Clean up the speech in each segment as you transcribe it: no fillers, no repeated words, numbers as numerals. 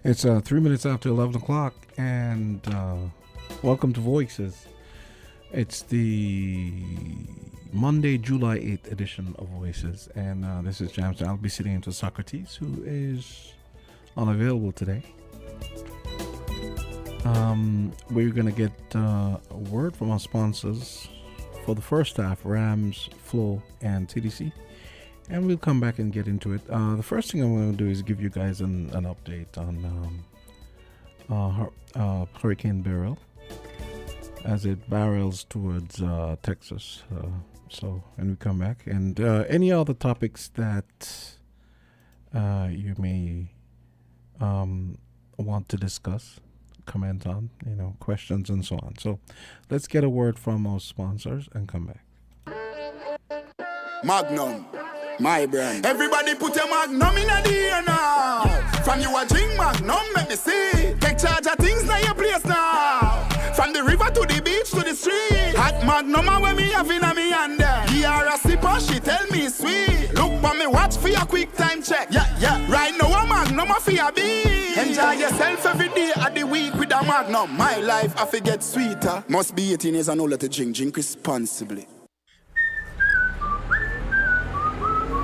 It's 3 minutes after 11 o'clock, and welcome to Voices. It's the Monday, July 8th edition of Voices, and this is James. I'll be sitting into Socrates, who is unavailable today. We're going to get a word from our sponsors for the first half, Rams, Flow, and TDC. And we'll come back and get into it. The first thing I'm going to do is give you guys an update on Hurricane Beryl as it barrels towards Texas. So when we come back, and any other topics that you may want to discuss, comment on, questions and so on. So let's get a word from our sponsors and come back. Magnum, my brand. Everybody put your Magnum in the air now. From you a drink Magnum, let me see. Take charge of things now your place now. From the river to the beach to the street. Hot Magnum when me have in a me hand there. He are a sipper, she tell me sweet. Look for me watch for your quick time check. Yeah. Right now a Magnum for your beat. Enjoy yourself every day of the week with a Magnum. My life I forget sweeter. Must be 18 years and older to drink. Drink responsibly.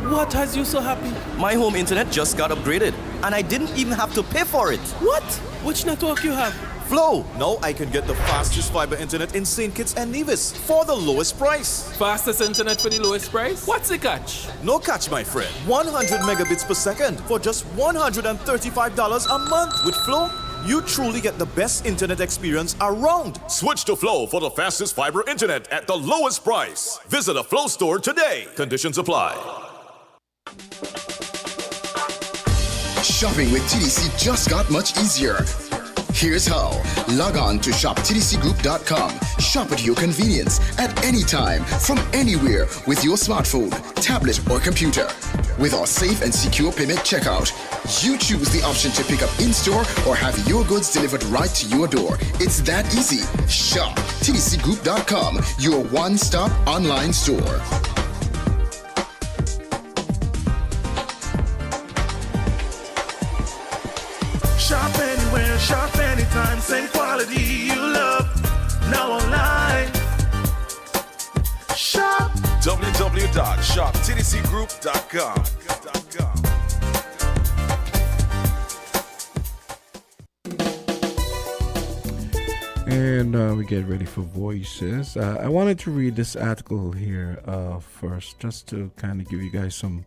What has you so happy? My home internet just got upgraded, and I didn't even have to pay for it. What? Which network you have? Flow. Now I can get the fastest fiber internet in St. Kitts and Nevis for the lowest price. Fastest internet for the lowest price? What's the catch? No catch, my friend. 100 megabits per second for just $135 a month. With Flow, you truly get the best internet experience around. Switch to Flow for the fastest fiber internet at the lowest price. Visit a Flow store today. Conditions apply. Shopping with TDC just got much easier. Here's how. Log on to shoptdcgroup.com. Shop at your convenience at any time, from anywhere with your smartphone, tablet, or computer. With our safe and secure payment checkout, you choose the option to pick up in-store or have your goods delivered right to your door. It's that easy. Shop tdcgroup.com, your one-stop online store. Shop anywhere, shop anytime, same quality you love. Now online. Shop www.shoptdcgroup.com. And we get ready for Voices. I wanted to read this article here first, just to kind of give you guys some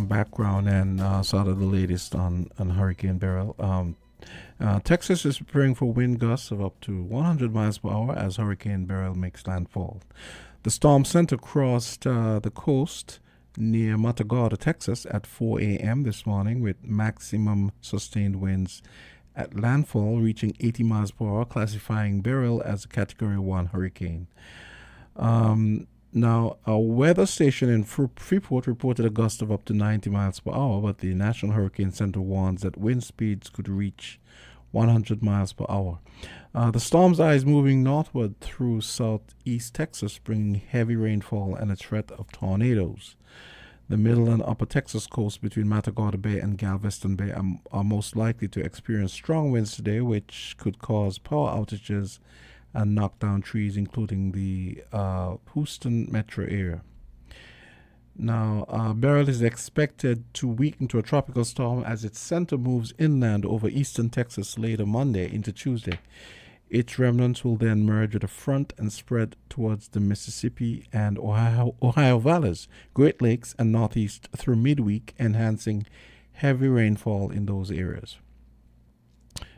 background and sort of the latest on Hurricane Beryl. Texas is preparing for wind gusts of up to 100 miles per hour as Hurricane Beryl makes landfall. The storm center crossed the coast near Matagorda, Texas at 4 a.m. this morning, with maximum sustained winds at landfall reaching 80 miles per hour, classifying Beryl as a Category 1 hurricane. Now, a weather station in Freeport reported a gust of up to 90 miles per hour, but the National Hurricane Center warns that wind speeds could reach 100 miles per hour. The storm's eye is moving northward through southeast Texas, bringing heavy rainfall and a threat of tornadoes. The middle and upper Texas coast between Matagorda Bay and Galveston Bay are most likely to experience strong winds today, which could cause power outages and knock down trees, including the Houston metro area. Now, Beryl is expected to weaken to a tropical storm as its center moves inland over eastern Texas later Monday into Tuesday. Its remnants will then merge with a front and spread towards the Mississippi and Ohio valleys, Great Lakes, and Northeast through midweek, enhancing heavy rainfall in those areas.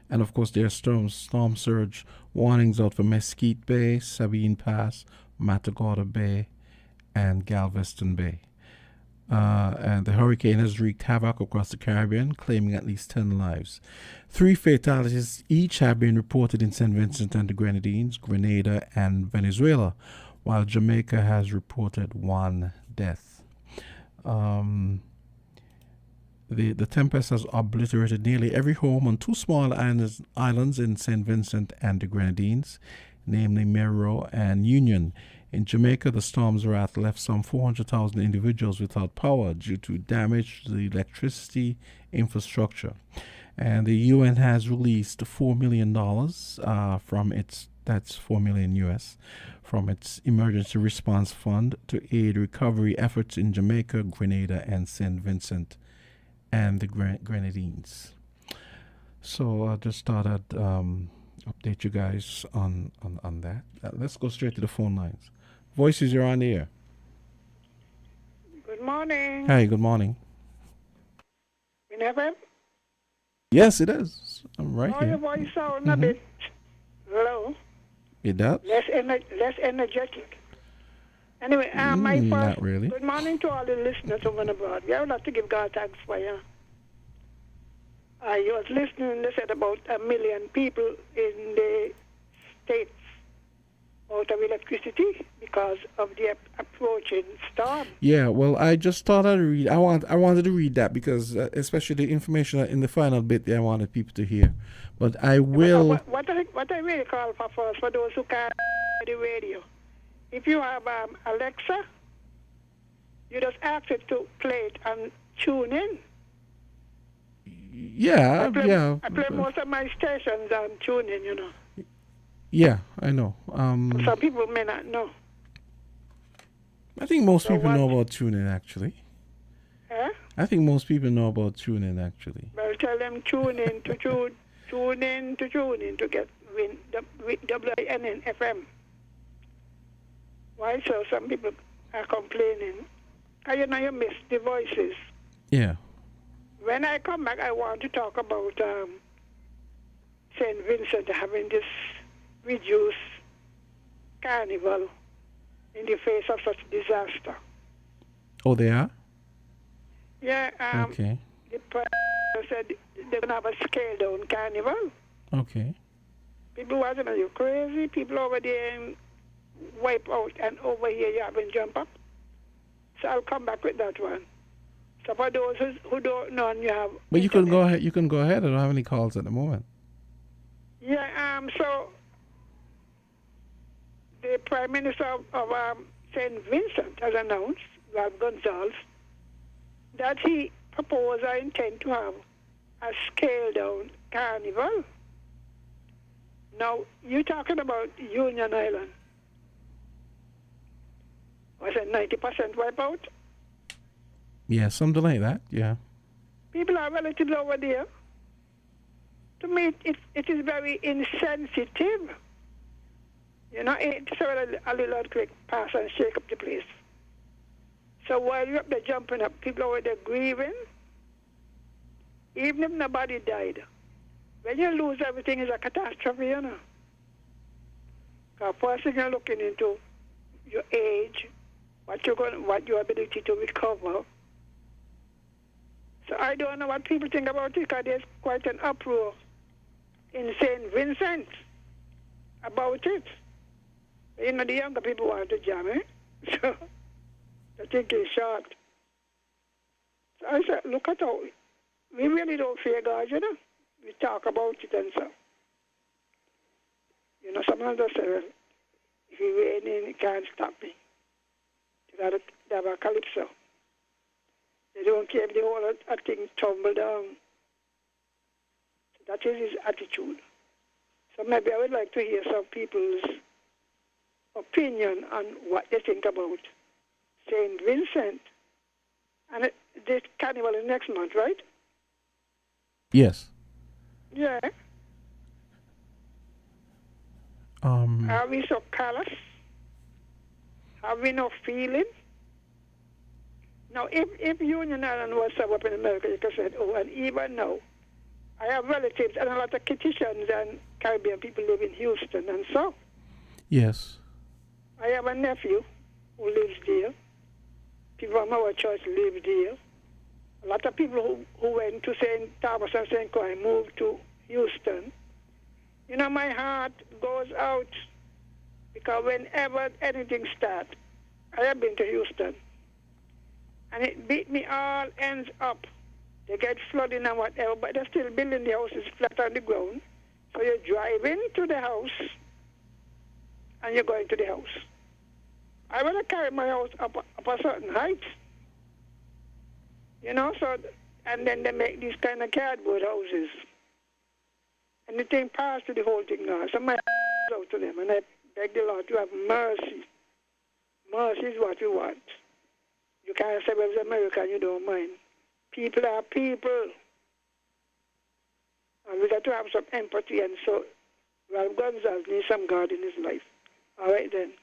And of course, there are storm surge warnings out for Mesquite Bay, Sabine Pass, Matagorda Bay, and Galveston Bay. And the hurricane has wreaked havoc across the Caribbean, claiming at least 10 lives. 3 fatalities each have been reported in St. Vincent and the Grenadines, Grenada, and Venezuela, while Jamaica has reported 1 death. The tempest has obliterated nearly every home on 2 small islands in St. Vincent and the Grenadines, namely Mero and Union. In Jamaica, the storm's wrath left some 400,000 individuals without power due to damage to the electricity infrastructure. And the UN has released $4 million from its, that's 4 million US, from its emergency response fund to aid recovery efforts in Jamaica, Grenada, and St. Vincent and the Grenadines. So I just thought I'd update you guys on that. Let's go straight to the phone lines. Voices, you're on the air. Good morning. Hi, good morning. Whenever Yes, it is. I'm right your here. voice sound a bit low, It does? less energetic. Anyway, my first, Not really. good morning to all the listeners over and abroad. We have a lot to give God thanks for you. You was listening, they said about 1 million people in the States out of electricity because of the approaching storm. Yeah, well, I just thought I'd read. I wanted to read that because, especially the information in the final bit, I wanted people to hear. But I will. What I really call for first, for those who can't hear the radio, if you have Alexa, you just ask it to play it and tune in. Yeah, yeah. I play most of my stations on tune in, you know. Yeah, I know. Some people may not know. I think most people know about tuning, actually. Huh? I think most people know about tuning, actually. Well, tell them tune in to get WINN FM. Why? So some people are complaining. You know, you miss the voices. Yeah. When I come back, I want to talk about St. Vincent having this reduced carnival in the face of such disaster. Oh, they are? Yeah. Okay. The president said they're going to have a scaled-down carnival. Okay. People wasn't, are you crazy? People over there wipe out, and over here you haven't jump up. So I'll come back with that one. So for those who don't know, and you have. But you can go ahead. You can go ahead. I don't have any calls at the moment. Yeah. So the Prime Minister of St. Vincent has announced, Ralph Gonsalves, that he proposed or intend to have a scaled-down carnival. Now, you're talking about Union Island. Was it 90% wipeout? Yeah, something like that. Yeah. People are relatives over there. To me, it is very insensitive. You know, it's a little earthquake pass and shake up the place. So while you're up there jumping up, people over there grieving, even if nobody died. When you lose everything, it's a catastrophe, you know. Because first thing you're looking into your age, what your ability to recover. So I don't know what people think about it, because there's quite an uproar in St. Vincent about it. You know, the younger people want to jam, eh? So I think it's short. So I said, look at how we really don't fear God, you know. We talk about it and so. You know, someone just say, well, if you rain in, it can't stop me. They have a calypso. They don't care if the whole thing tumble down. That is his attitude. So maybe I would like to hear some people's opinion on what they think about St. Vincent. And this carnival is next month, right? Yes. Yeah. Are we so callous? Have we no feeling? Now, if Union Island was set up in America, you could say, oh, and even now, I have relatives and a lot of Kittians and Caribbean people live in Houston and so. Yes. I have a nephew who lives there. People from our church live there. A lot of people who went to St. Thomas and St. Croix moved to Houston. You know, my heart goes out because whenever anything starts, I have been to Houston, and it beat me all ends up. They get flooding and whatever, but they're still building the houses flat on the ground. So you drive into the house, and you're going to the house. I want to carry my house up a certain height. You know, so, and then they make these kind of cardboard houses. And the thing passed to the whole thing now. So my out to them, and I beg the Lord to have mercy. Mercy is what we want. You can't say, well, it's American, you don't mind. People are people. And we got to have some empathy, and so Ralph Gonzalez needs some God in his life. All right, then.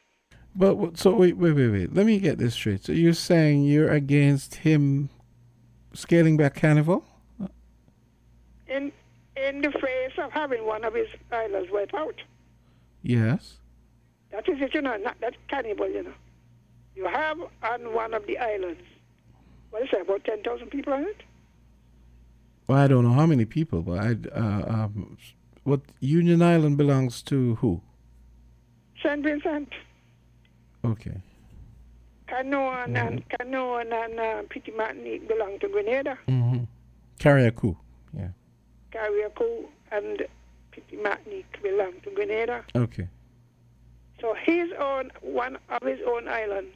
But so wait. Let me get this straight. So you're saying you're against him scaling back Carnival? In the face of having one of his islands wiped out. Yes. That is it, not that cannibal, You have on one of the islands, what is it, about 10,000 people on it? Well, I don't know how many people, but what Union Island belongs to who? St. Vincent. Okay. Canoan and Petit Martinique belong to Grenada. Mm-hmm. Carriacou, yeah. Carriacou and Petit Martinique belong to Grenada. Okay. So one of his own island,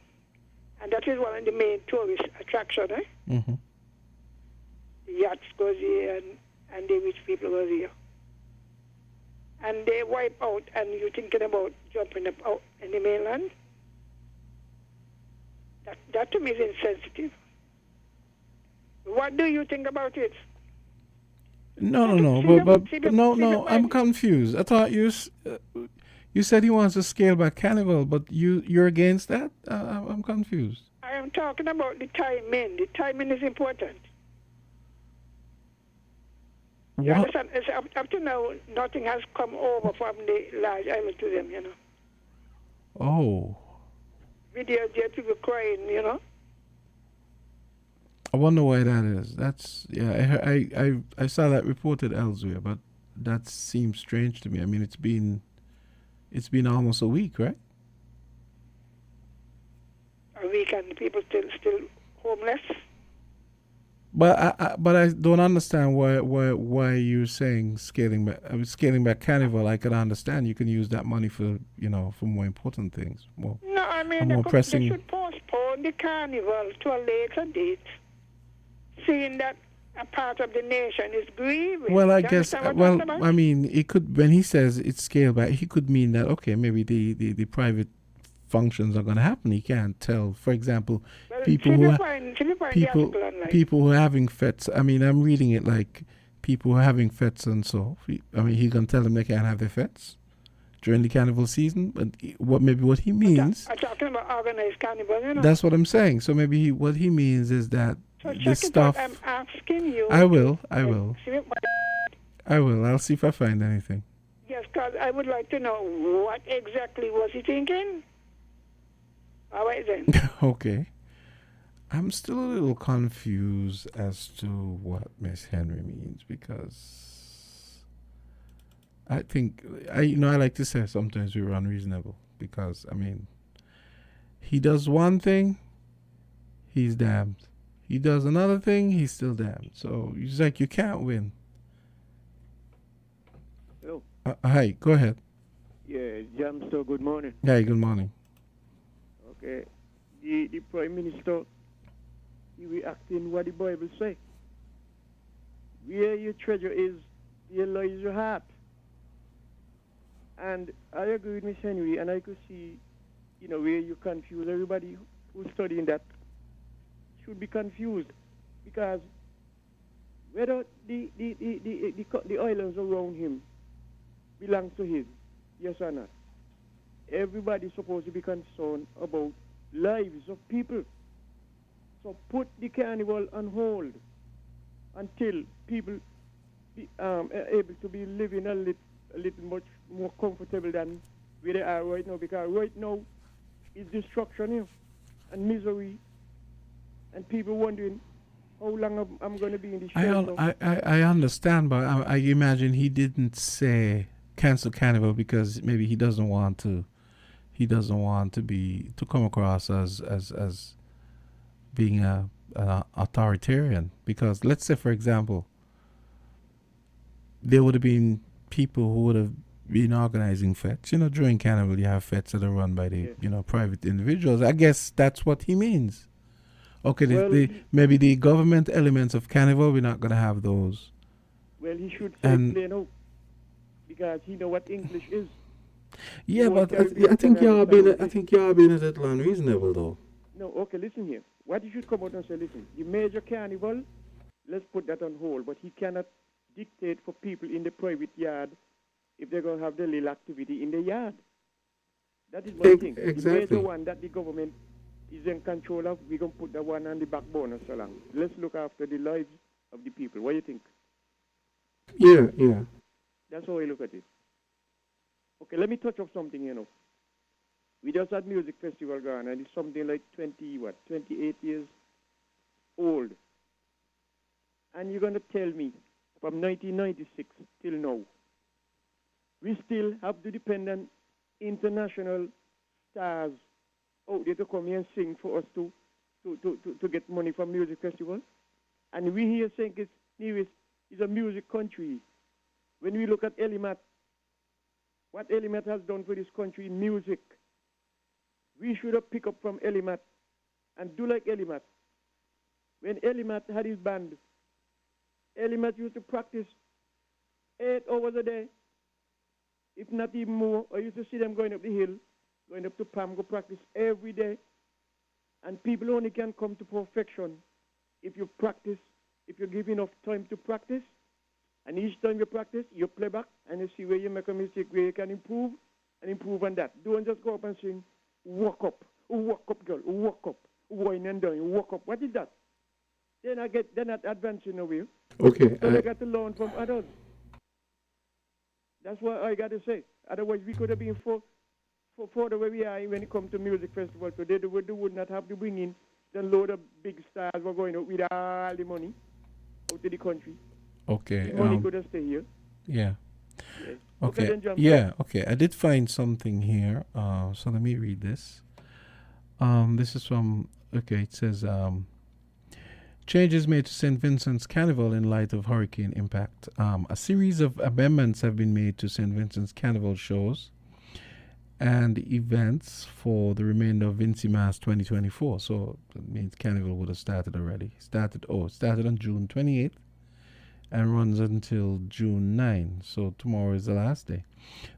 and that is one of the main tourist attractions, Mm-hmm. The yachts goes here and the rich people go here. And they wipe out, and you're thinking about jumping up out in the mainland. That to me is insensitive. What do you think about it? No, no. I'm confused. I thought you said he wants to scale back Carnival, but you're against that. I'm confused. I am talking about the timing. The timing is important. You understand? It's up to now, nothing has come over from the large island to them. Oh. Videos there, people crying. I wonder why that is. That's I saw that reported elsewhere, but that seems strange to me. I mean, it's been almost a week, right? A week, and people still homeless. But I don't understand why you're saying scaling back Carnival. I can understand you can use that money for for more important things. No, I mean they should postpone the carnival to a later date, seeing that a part of the nation is grieving. Well, I guess. Well, I mean, it could, when he says it's scaled back, he could mean that maybe the private functions are going to happen. He can't tell. For example, people who are having fetes. I mean, I'm reading it like people who are having fetes, and so I mean, he's going to tell them they can't have their fetes during the carnival season. But what he means. I'm talking about organized carnival. That's what I'm saying. So maybe what he means is that. So this stuff. I'm asking you. I will. I'll see if I find anything. Yes, because I would like to know what exactly was he thinking. All right then. Okay. I'm still a little confused as to what Miss Henry means, because I think I like to say sometimes we were unreasonable, because I mean, he does one thing, he's damned. He does another thing, he's still damned. So it's like you can't win. Hello. Hi, go ahead. Yeah, Jamster, good morning. Hi, good morning. Okay. The Prime Minister, he reacting what the Bible say. Where your treasure is, there lies your heart. And I agree with Miss Henry, and I could see, where you confuse everybody who's studying that. Should be confused, because whether the islands around him belong to him, yes or not, everybody's supposed to be concerned about lives of people. So put the carnival on hold until people are able to be living a little much more comfortable than where they are right now, because right now is destruction here and misery. And people wondering how long I'm going to be in the show. I understand, but I imagine he didn't say cancel carnival because maybe he doesn't want to come across as being an authoritarian. Because let's say, for example, there would have been people who would have been organizing fetes. During carnival you have fetes that are run by the private individuals. I guess that's what he means. Okay, maybe the government elements of carnival, we're not going to have those. Well, he should say plain out. because he know what English is. Yeah, More but I Caribbean think can you're being understand I think you're being a little unreasonable though. No, okay, listen here. What you should come out and say, listen, the major carnival, let's put that on hold, but he cannot dictate for people in the private yard if they're going to have their little activity in the yard. That is one thing. Exactly. The major one that the government is in control of, we're going to put that one on the back burner so long. Let's look after the lives of the people. What do you think? Yeah. That's how I look at it. Okay, let me touch up something, We just had music festival going, and it's something like 28 years old. And you're going to tell me, from 1996 till now, we still have to depend on international stars out there to come here and sing for us to get money from music festival. And we here saying it's a music country. When we look at Elimat, what Elimat has done for this country in music, we should have picked up from Elimat and do like Elimat. When Elimat had his band, Elimat used to practice 8 hours a day, if not even more. I used to see them going up the hill, going up to Pam, go practice every day. And people only can come to perfection if you practice, if you give enough time to practice. And each time you practice, you play back and you see where you make a mistake, where you can improve and improve on that. Don't just go up and sing, walk up, girl, walk up, wine and dine, walk up. What is that? They're not advancing away. Okay. So they got to learn from others. That's what I got to say. Otherwise, we could have been further where we are when it comes to music festival. So they would not have to bring in the load of big stars were going out with all the money out to the country. Okay. The money could have stayed here. Yeah. Yes. Okay. Then jump Yeah. Okay. I did find something here. So let me read this. This is from. Okay. It says. Changes made to St. Vincent's Carnival in light of hurricane impact. A series of amendments have been made to St. Vincent's Carnival shows and events for the remainder of WINNMedia 2024. So that means Carnival would have started already. Started on June 28th and runs until June 9. So tomorrow is the last day.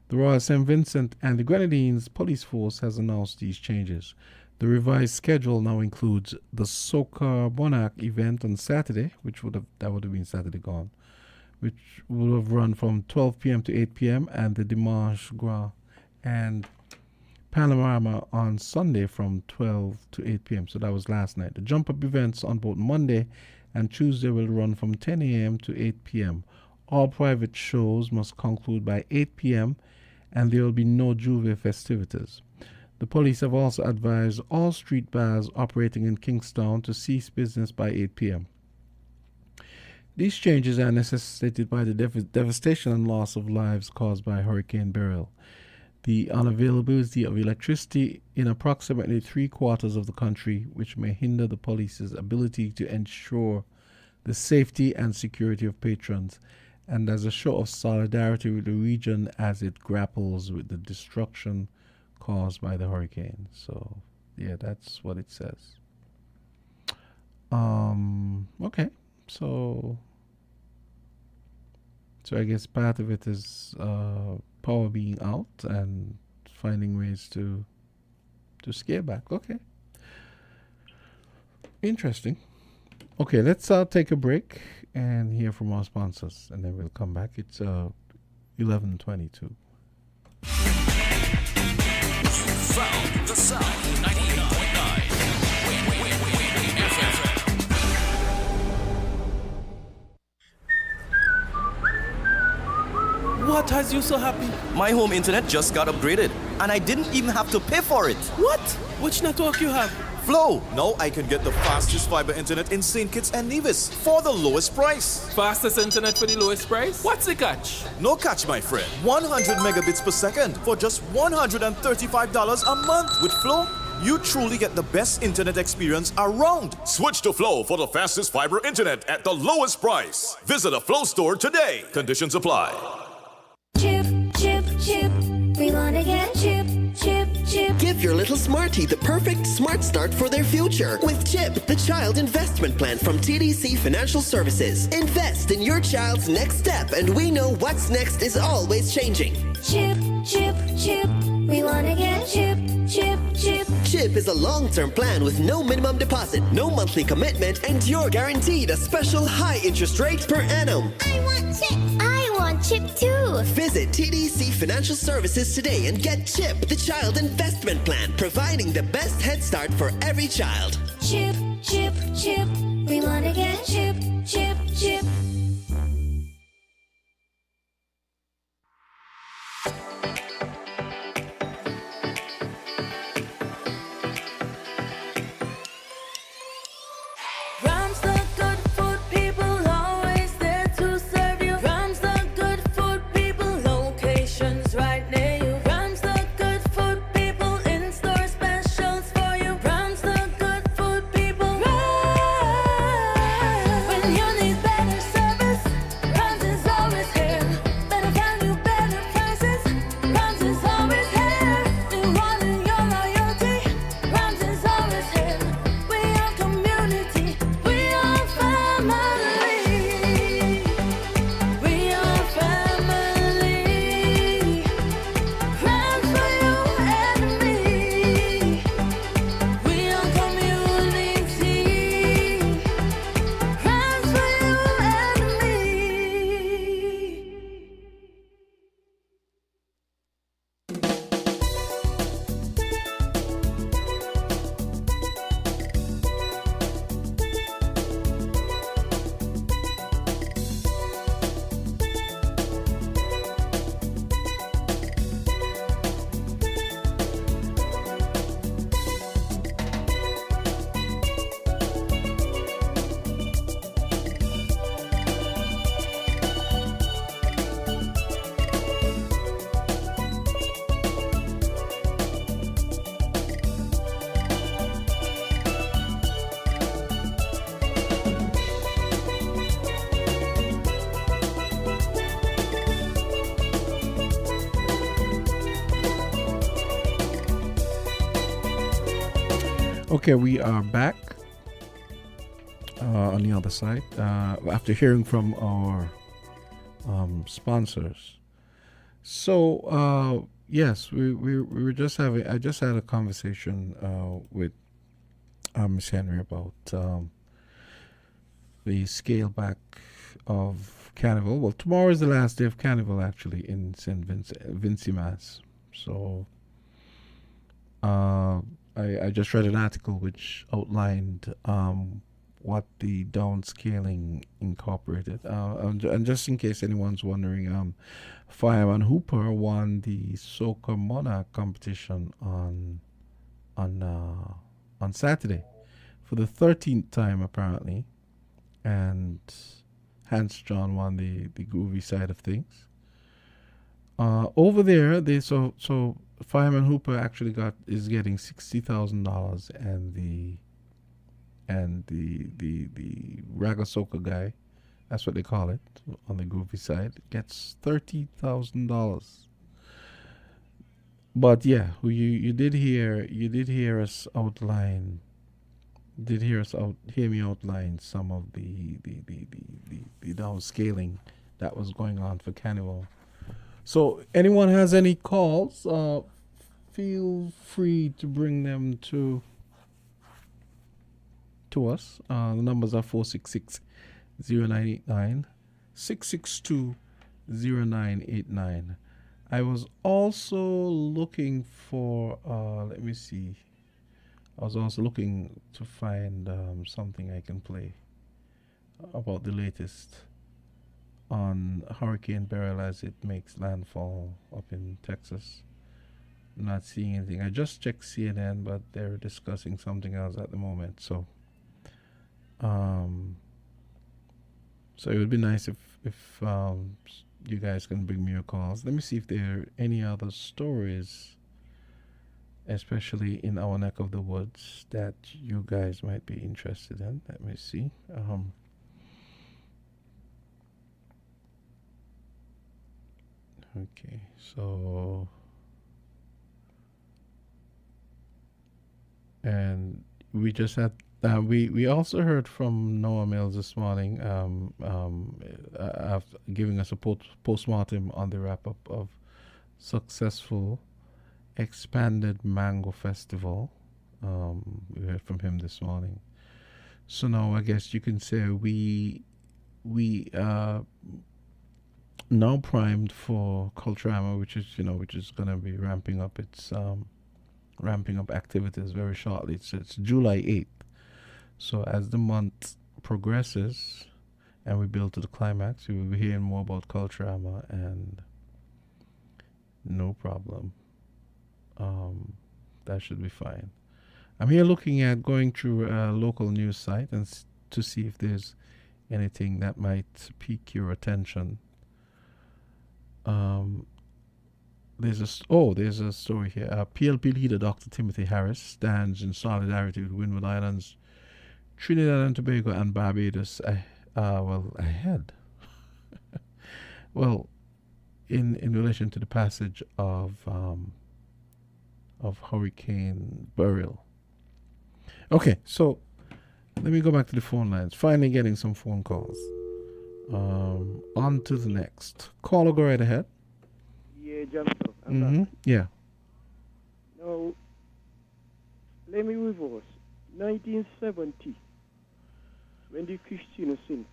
The Royal St. Vincent and the Grenadines Police Force has announced these changes. The revised schedule now includes the Soca Monarch event on Saturday, that would have been Saturday gone, which would have run from 12 p.m. to 8 p.m. and the Dimanche Gras and Panorama on Sunday from 12 to 8 p.m. So that was last night. The jump up events on both Monday and Tuesday will run from 10 a.m. to 8 p.m. All private shows must conclude by 8 p.m. and there will be no Juve festivities. The police have also advised all street bars operating in Kingstown to cease business by 8 p.m. These changes are necessitated by the devastation and loss of lives caused by Hurricane Beryl, the unavailability of electricity in approximately 3/4 of the country, which may hinder the police's ability to ensure the safety and security of patrons, and as a show of solidarity with the region as it grapples with the destruction caused by the hurricane. So, yeah, that's what it says. Okay, so I guess part of it is power being out and finding ways to scale back. Okay, interesting. Okay, let's take a break and hear from our sponsors, and then we'll come back. It's 11:22. Found the sound 99.9 FM. What has you so happy? My home internet just got upgraded, and I didn't even have to pay for it. What? Which network you have? Flow. Now I can get the fastest fiber internet in St. Kitts and Nevis for the lowest price. Fastest internet for the lowest price? What's the catch? No catch, my friend. 100 megabits per second for just $135 a month. With Flow, you truly get the best internet experience around. Switch to Flow for the fastest fiber internet at the lowest price. Visit a Flow store today. Conditions apply. Chip, chip, chip. We wanna get chip, chip, chip. Give your little smartie the perfect smart start for their future with CHIP, the child investment plan from TDC Financial Services. Invest in your child's next step, and we know what's next is always changing. Chip, chip, chip. We wanna get chip, chip, chip. CHIP is a long-term plan with no minimum deposit, no monthly commitment, and you're guaranteed a special high interest rate per annum. I want chip. I want chip too. Visit TDC Financial Services today and get CHIP, the child investment plan, providing the best head start for every child. Chip, chip, chip. We wanna get chip, chip, chip. Okay, we are back on the other side after hearing from our sponsors. So yes, we were just having. I just had a conversation with Miss Henry about the scale back of Carnival. Well, tomorrow is the last day of Carnival actually in St. Vincey, Mass. So I just read an article which outlined what the downscaling incorporated. And just in case anyone's wondering, Fireman Hooper won the Soca Monarch competition on Saturday for the 13th time apparently, and Hans John won the groovy side of things. Over there, so Fireman Hooper actually is getting $60,000, and the Raga Soca guy, that's what they call it on the groovy side, gets $30,000. But yeah, you did hear us outline. Hear me outline some of the downscaling that was going on for Carnival. So anyone has any calls, feel free to bring them to us. The numbers are 466-0989, 662-0989. I was also looking for, let me see. I was also looking to find something I can play about the latest on Hurricane Beryl as it makes landfall up in Texas. I'm not seeing anything. I just checked CNN, but they're discussing something else at the moment. So it would be nice if you guys can bring me your calls. Let me see if there are any other stories, especially in our neck of the woods, that you guys might be interested in. Let me see. Okay, so And we just had we also heard from Noah Mills this morning, after giving us a postmortem on the wrap up of successful expanded Mango Festival. We heard from him this morning. So now I guess you can say we now primed for Culturama, which is gonna be ramping up activities very shortly. It's July 8th. So as the month progresses and we build to the climax, we will be hearing more about Culturama, and no problem. That should be fine. I'm here looking at going through a local news site and to see if there's anything that might pique your attention. There's a story here. PLP leader Dr. Timothy Harris stands in solidarity with Windward Islands, Trinidad and Tobago, and Barbados. Ahead. Well, in relation to the passage of Hurricane Beryl. Okay, so let me go back to the phone lines. Finally getting some phone calls. On to the next. Caller, go right ahead. Yeah, Johnson. Yeah. Now, let me reverse. 1970, when the Christina sink,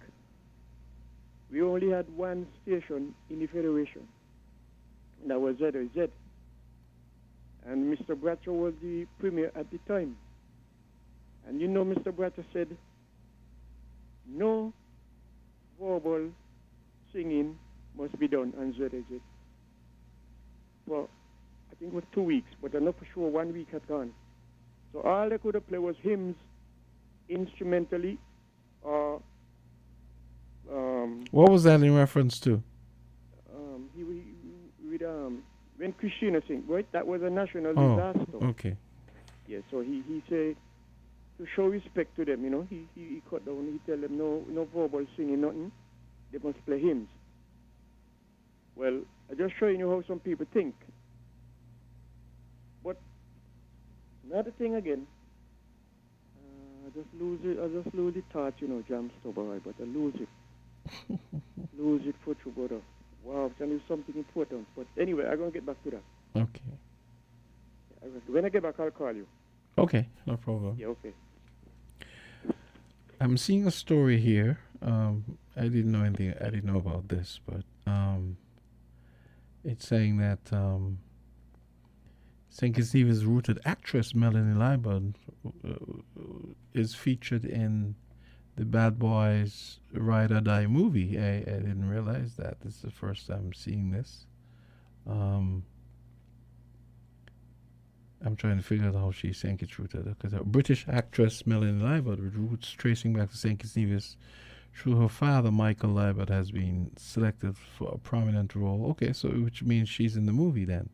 we only had one station in the Federation, and that was ZZ. And Mr. Bradshaw was the premier at the time. And you know, Mr. Bradshaw said, no verbal singing must be done on ZZ. For, I think it was 2 weeks, but I'm not for sure 1 week had gone. So all they could have played was hymns instrumentally or... what was that in reference to? When Christina sing, right? That was a national disaster. Okay. Yeah, so he said to show respect to them, he cut down, he tell them no verbal singing, nothing. They must play hymns. Well, I'm just showing you how some people think. But another thing again, I just lose the thought, jam stubber, but I lose it. Lose it for true, brother. Wow, tell you something important. But anyway, I'm going to get back to that. Okay. When I get back, I'll call you. Okay, no problem. Yeah, okay. I'm seeing a story here. I didn't know about this, but it's saying that St. Kitts Nevis rooted actress Melanie Liebert is featured in the Bad Boys Ride or Die movie. I didn't realize that. This is the first time I'm seeing this. I'm trying to figure out how she's St. Kitts rooted. Because a British actress Melanie Liebert, with roots tracing back to St. Kitts Nevis through her father, Michael Liebert, has been selected for a prominent role. Okay, so which means she's in the movie then.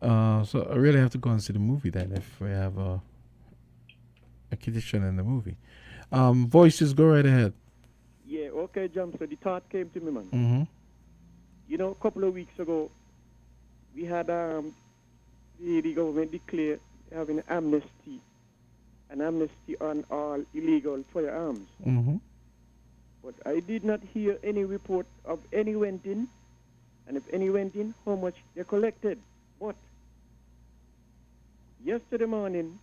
So I really have to go and see the movie then if we have a Kittian in the movie. Voices, go right ahead. Yeah, okay, Jam. So the thought came to me, man. Mm-hmm. A couple of weeks ago, we had the government declare having an amnesty on all illegal firearms. Mm-hmm. But I did not hear any report of any went in, and if any went in, how much they collected. But yesterday morning,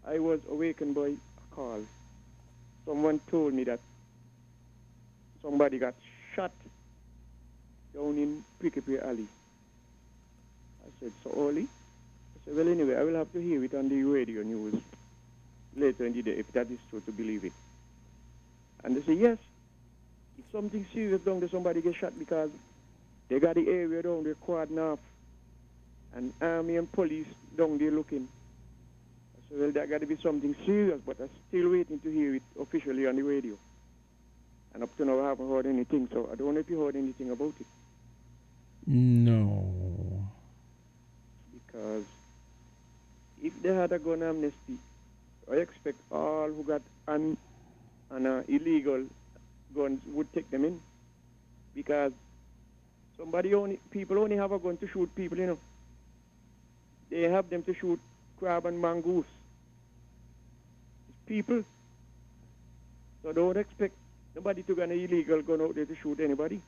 I was awakened by a call. Someone told me that somebody got shot down in Prickapere Alley. I said, so early? I said, well, anyway, I will have to hear it on the radio news later in the day, if that is true, to believe it. And they say, yes, if something serious down there, somebody gets shot because they got the area down there cordoned off, and army and police down there looking. I said, well, that got to be something serious, but I'm still waiting to hear it officially on the radio. And up to now, I haven't heard anything, so I don't know if you heard anything about it. No. Because if they had a gun amnesty, I expect all who got illegal guns would take them in. Because people only have a gun to shoot people, They have them to shoot crab and mongoose. people. So don't expect nobody to get an illegal gun out there to shoot anybody.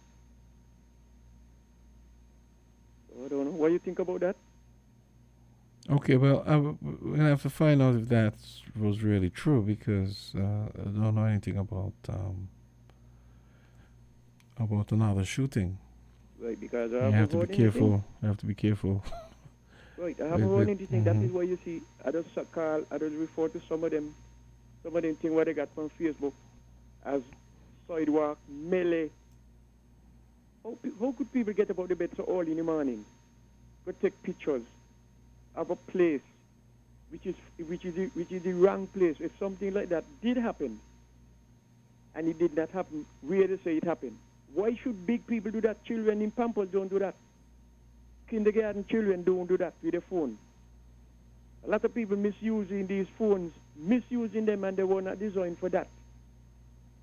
So I don't know. What do you think about that? Okay, well, we're gonna have to find out if that was really true because I don't know anything about another shooting. Right, because I You haven't have to be heard anything. careful. You have to be careful. Right, I haven't With heard it. anything. That is why you see, I just refer to some of them things what they got from Facebook as sidewalk, melee. How could people get about the bed so early in the morning? Go take pictures of a place which is the wrong place. If something like that did happen and it did not happen, where they say it happened. Why should big people do that? Children in Pampers don't do that. Kindergarten children don't do that with their phone. A lot of people misusing these phones, misusing them, and they were not designed for that.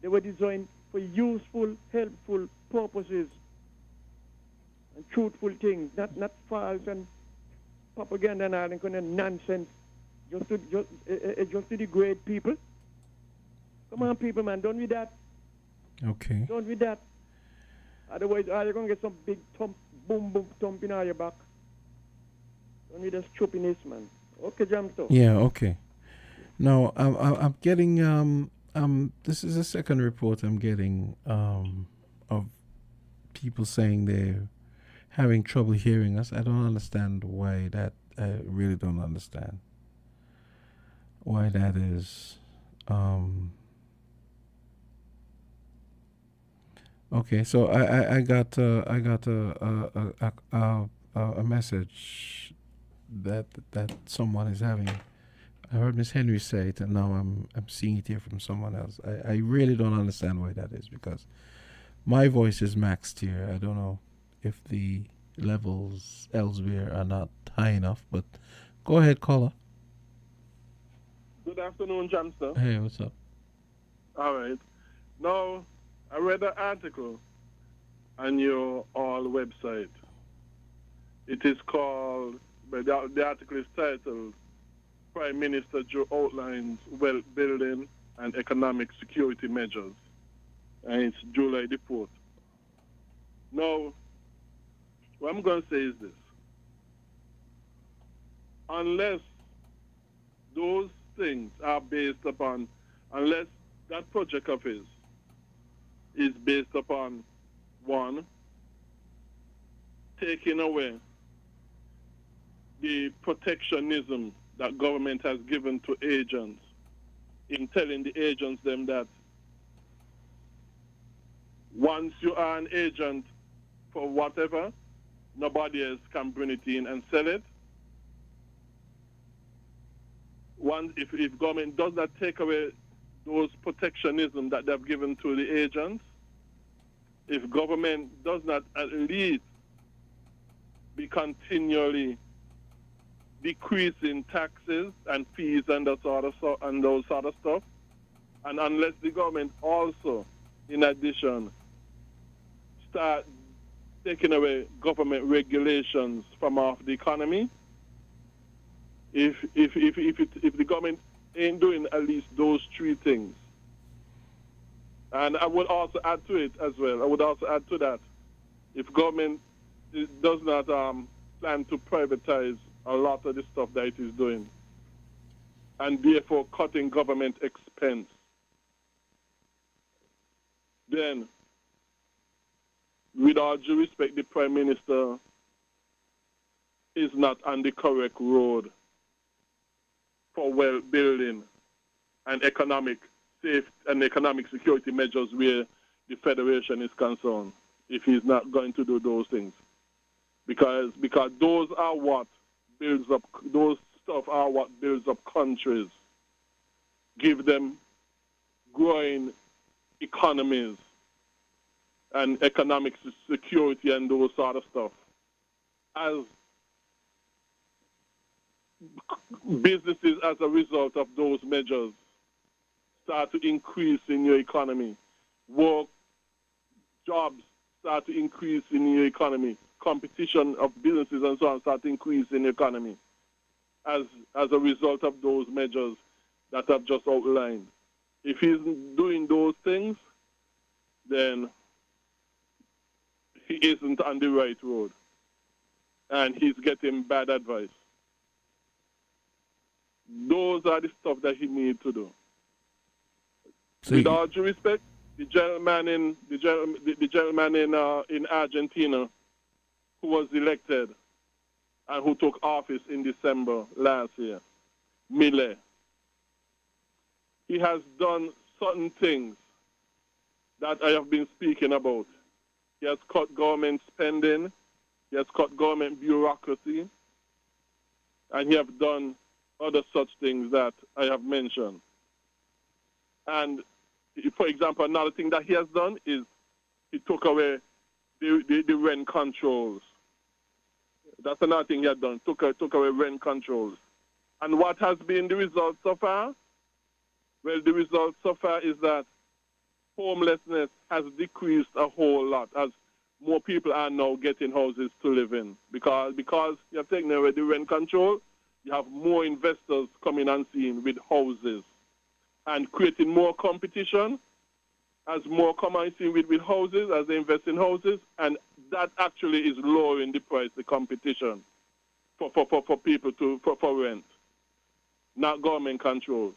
They were designed for useful, helpful purposes and truthful things, not false and propaganda and all that kind of nonsense, just to degrade people. Come on, people, man, don't do that. Okay. Don't do that. Otherwise, you're going to get some big thump, boom, boom, thumping on your back. Don't need a stupidness, man. Okay, Jamsto. Yeah. Okay. Now I'm getting this is the second report I'm getting of people saying they're having trouble hearing us. I don't understand why that. I really don't understand why that is. Okay, so I got a message that someone is having. I heard Miss Henry say it, and now I'm seeing it here from someone else. I really don't understand why that is because my voice is maxed here. I don't know if the levels elsewhere are not high enough, but go ahead, caller. Good afternoon, Jamster. Hey, what's up? All right. Now, I read an article on your all website. It is called, the article is titled, Prime Minister Joe outlines wealth building and economic security measures. And it's July the 4th. Now, what I'm going to say is this. Unless those things are based upon, unless that project of his is based upon, one, taking away the protectionism that government has given to agents in telling the agents them that once you are an agent for whatever, nobody else can bring it in and sell it. One, if government does not take away those protectionism that they've given to the agents, if government does not at least be continually decreasing taxes and fees and those sort of stuff, and unless the government also, in addition, start taking away government regulations from off the economy, if the government ain't doing at least those three things. And I would also add to it as well. I would also add to that, if government does not plan to privatize a lot of the stuff that it is doing, and therefore cutting government expense, then, with all due respect, the Prime Minister is not on the correct road for wealth building and economic safety and economic security measures where the Federation is concerned, if he's not going to do those things. Because those are what builds up, those stuff are what builds up countries, give them growing economies and economic security and those sort of stuff. As businesses, as a result of those measures, start to increase in your economy, work, jobs start to increase in your economy, competition of businesses and so on start to increase in the economy. As a result of those measures, that I've just outlined. If he's doing those things, then he isn't on the right road. And he's getting bad advice. Those are the stuff that he needs to do. With all due respect, the gentleman in Argentina who was elected and who took office in December last year, Milei, he has done certain things that I have been speaking about. He has cut government spending, he has cut government bureaucracy, and he has done other such things that I have mentioned. And, for example, another thing that he has done is he took away the rent controls. That's another thing he had done, took away rent controls. And what has been the result so far? Well, the result so far is that homelessness has decreased a whole lot as more people are now getting houses to live in. Because you have taken away the rent control, you have more investors coming on scene with houses and creating more competition as more come on scene with houses, as they invest in houses, and that actually is lowering the price, the competition for people for rent, not government controls.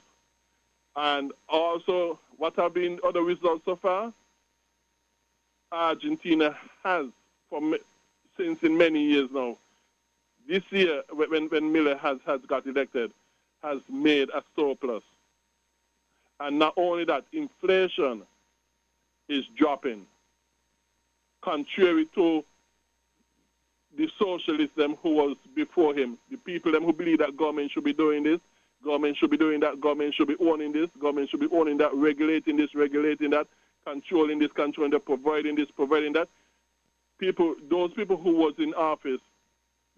And also, what have been other results so far? Argentina has, since in many years now, this year, when Milei has got elected, has made a surplus. And not only that, inflation is dropping, contrary to the socialists them who was before him, the people them who believe that government should be doing this, government should be doing that, government should be owning this, government should be owning that, regulating this, regulating that, controlling this, controlling that, providing this, providing that. Those people who was in office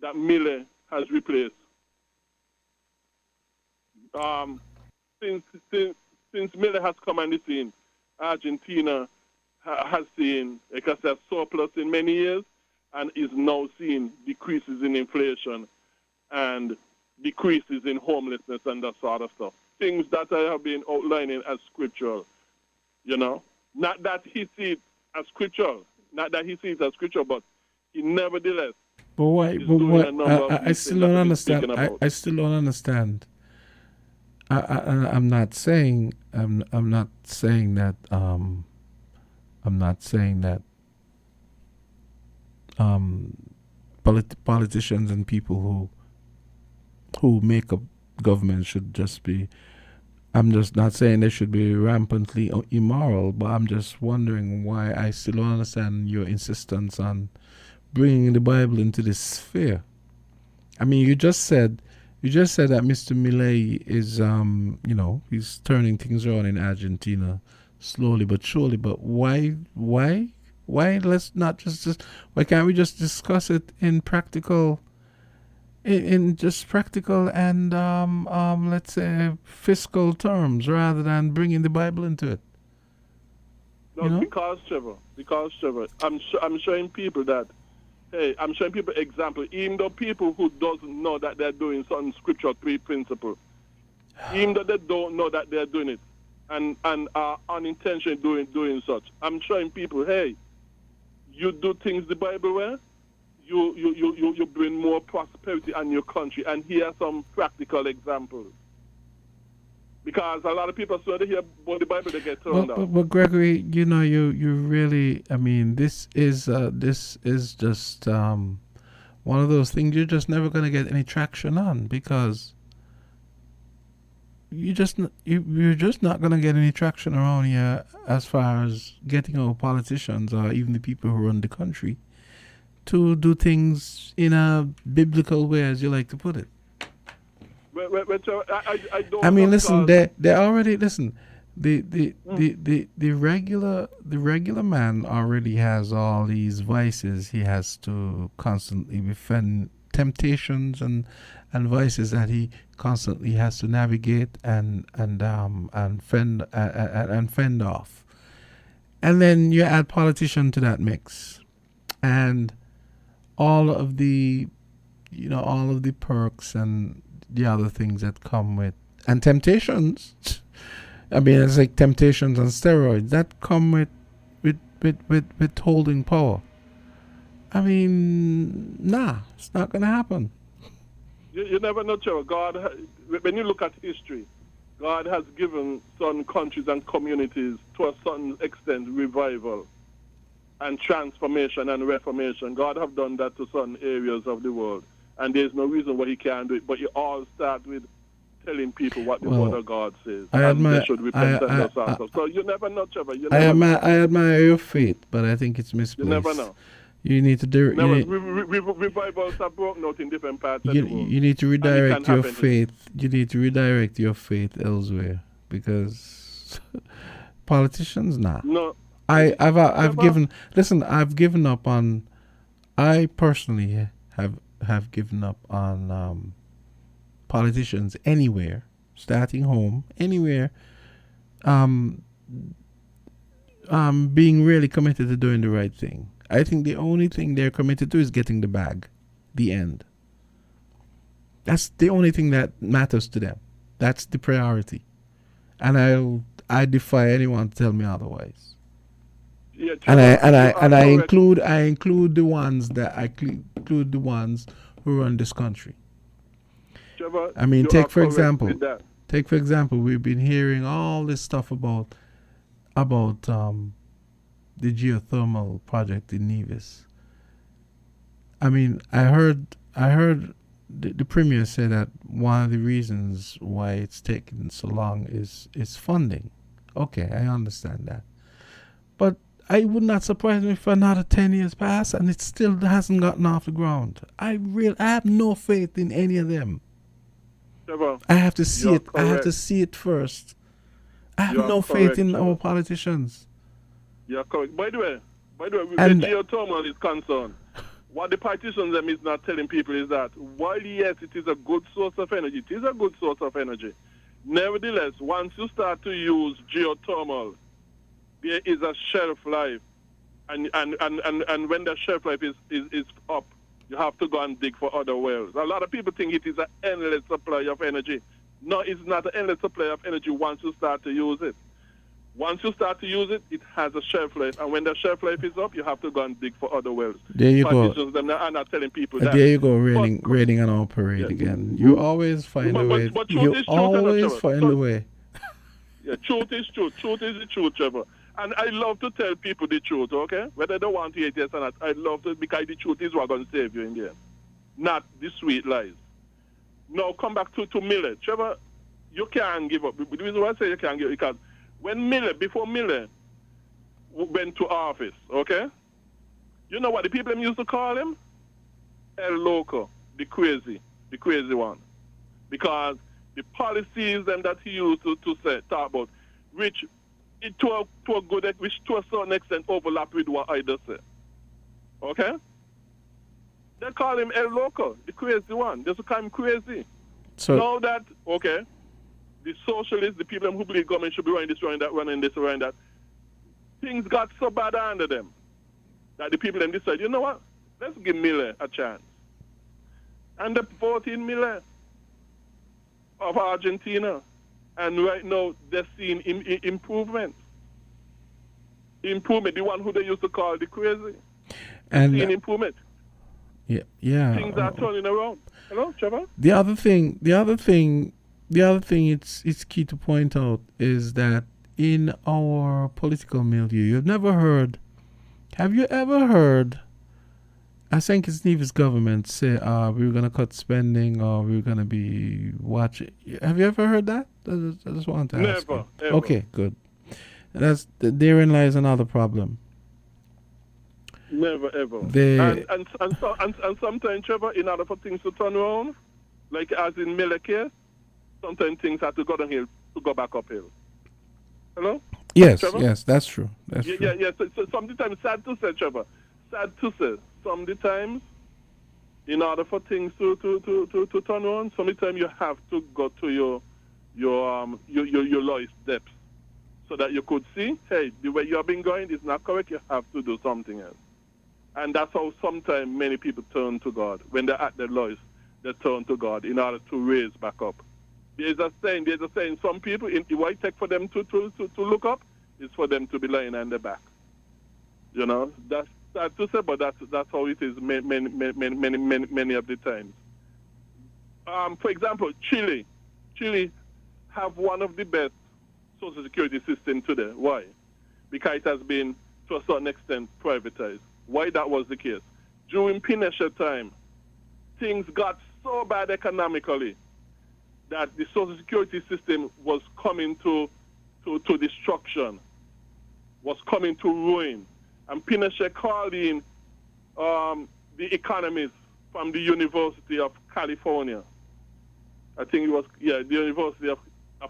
that Milei has replaced. Since Milei has come on the scene, Argentina has seen, like I said, surplus in many years and is now seeing decreases in inflation and decreases in homelessness and that sort of stuff. Things that I have been outlining as scriptural, you know. Not that he sees it as scriptural, but he nevertheless. But why? But what? I still don't understand. I still don't understand. I'm not saying. I'm not saying that. I'm not saying that. Politicians and people who make up government should just be. I'm just not saying they should be rampantly immoral, but I'm just wondering why I still don't understand your insistence on bringing the Bible into this sphere. I mean, you just said that Mr. Milei is, he's turning things around in Argentina slowly but surely. But why? Let's not just why can't we just discuss it in practical? In just practical and let's say fiscal terms, rather than bringing the Bible into it. No, because Trevor, I'm showing people that. Hey, I'm showing people example. Even though people who doesn't know that they're doing some scriptural principle, even though they don't know that they're doing it, and are unintentionally doing such, I'm showing people, hey, you do things the Bible way. You bring more prosperity on your country, and here are some practical examples. Because a lot of people, so they hear about the Bible, they get turned off. But Gregory, you really, I mean, this is just one of those things you're just never going to get any traction on, because you're just not going to get any traction around here as far as getting our politicians or even the people who run the country to do things in a biblical way, as you like to put it. I don't. I mean, listen, they already listen. The regular man already has all these vices. He has to constantly defend temptations and vices that he constantly has to navigate and fend off. And then you add politician to that mix, and all of the perks and the other things that come with And temptations, I mean, it's like temptations on steroids that come with holding power. I mean, nah, it's not going to happen. You never know, Trevor. When you look at history, God has given some countries and communities, to a certain extent, revival and transformation and reformation. God have done that to certain areas of the world. And there's no reason why he can't do it. But you all start with telling people what the word of God says. They should repent and themselves. So you never know, Trevor. I admire your faith, but I think it's misplaced. You never know. You need to revivals are broken out in different parts of the world. You need to redirect your faith. You need to redirect your faith elsewhere, because politicians, nah. No. I've given up on. I personally have given up on politicians anywhere, starting home, anywhere. Being really committed to doing the right thing. I think the only thing they're committed to is getting the bag. The end. That's the only thing that matters to them. That's the priority. And I defy anyone to tell me otherwise. Yeah, and I include the ones who run this country. Trevor, I mean, take for example, we've been hearing all this stuff about the geothermal project in Nevis. I mean, I heard the premier say that one of the reasons why it's taken so long is funding. Okay, I understand that. But it would not surprise me if another 10 years pass and it still hasn't gotten off the ground. I have no faith in any of them. Trevor, I have to see it. Correct. I have to see it first. I have no faith in our politicians. You're correct. By the way, where geothermal is concerned, what the politicians them is not telling people is that while yes, it is a good source of energy, nevertheless, once you start to use geothermal, there is a shelf life, and when the shelf life is up, you have to go and dig for other wells. A lot of people think it is an endless supply of energy. No, it's not an endless supply of energy once you start to use it. Once you start to use it, it has a shelf life. And when the shelf life is up, you have to go and dig for other wells. There you go. Them are not telling people that. There you go, raining on our parade again. You always find a way. You always find a way. Yeah, truth is truth. Truth is the truth, Trevor. And I love to tell people the truth, okay? Whether they want to hear it yes or not, I love to, because the truth is what's going to save you in the end. Not the sweet lies. Now, come back to Miller. Trevor, you can't give up. The reason why I say you can't give up, because before Miller went to office, okay? You know what the people used to call him? El Loco, the crazy one. Because the policies that he used to talk about, which to a certain extent overlap with what I just said. Okay? They call him El Loco, the crazy one. They call him crazy. So now that, okay, the socialists, the people who believe government should be running this, running that, things got so bad under them that the people then decided, you know what, let's give Miller a chance. And they vote in Miller of Argentina. And right now, they're seeing improvement. Improvement, the one who they used to call the crazy. And seeing improvement. Yeah. Things are turning around. Hello, Trevor? The other thing it's key to point out is that in our political milieu, have you ever heard, I think it's Nevis government say, we're going to cut spending or we're going to be watching. Have you ever heard that? I just want to ask. Never, you. ever. Okay, good. Therein lies another problem. Never, ever. And sometimes, Trevor, in order for things to turn around, like as in Miller case, sometimes things have to go downhill to go back uphill. Hello? Yes, Trevor? yes, that's true. That's true. Yeah. So sometimes, sad to say, Trevor, sometimes, in order for things to turn around, sometimes you have to go to your lowest depths so that you could see, hey, the way you have been going is not correct, you have to do something else. And that's how sometimes many people turn to God. When they're at their lowest, they turn to God in order to raise back up. There's a saying. Some people, what it take for them to look up is for them to be lying on their back. You know, that's sad to say, but that's how it is many of the times. For example, Chile have one of the best social security systems today. Why? Because it has been, to a certain extent, privatized. Why that was the case? During Pinochet time, things got so bad economically that the social security system was coming to destruction, was coming to ruin. And Pinochet called in the economists from the University of California. I think it was, the University of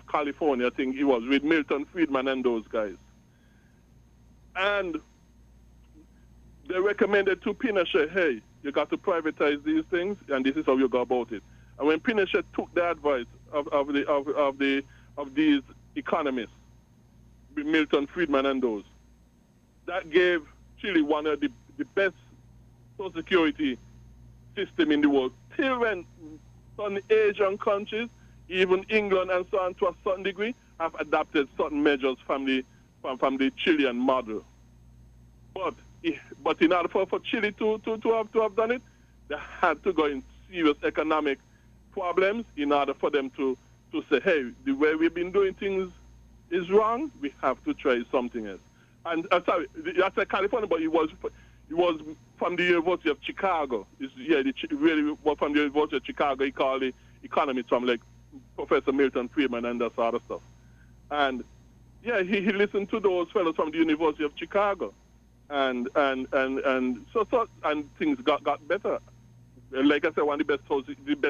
California, I think it was, with Milton Friedman and those guys. And they recommended to Pinochet, hey, you got to privatize these things, and this is how you go about it. And when Pinochet took the advice of these economists, Milton Friedman and those, that gave Chile one of the best social security system in the world. Till when some Asian countries, even England and so on to a certain degree, have adopted certain measures from the Chilean model. But in order for Chile to have done it, they had to go in serious economic problems in order for them to say, hey, the way we've been doing things is wrong, we have to try something else. And sorry, I said California, but it was from the University of Chicago. Really was from the University of Chicago. He called the economists from like Professor Milton Friedman and that sort of stuff. And yeah, he listened to those fellows from the University of Chicago, and so things got better. Like I said, one of the best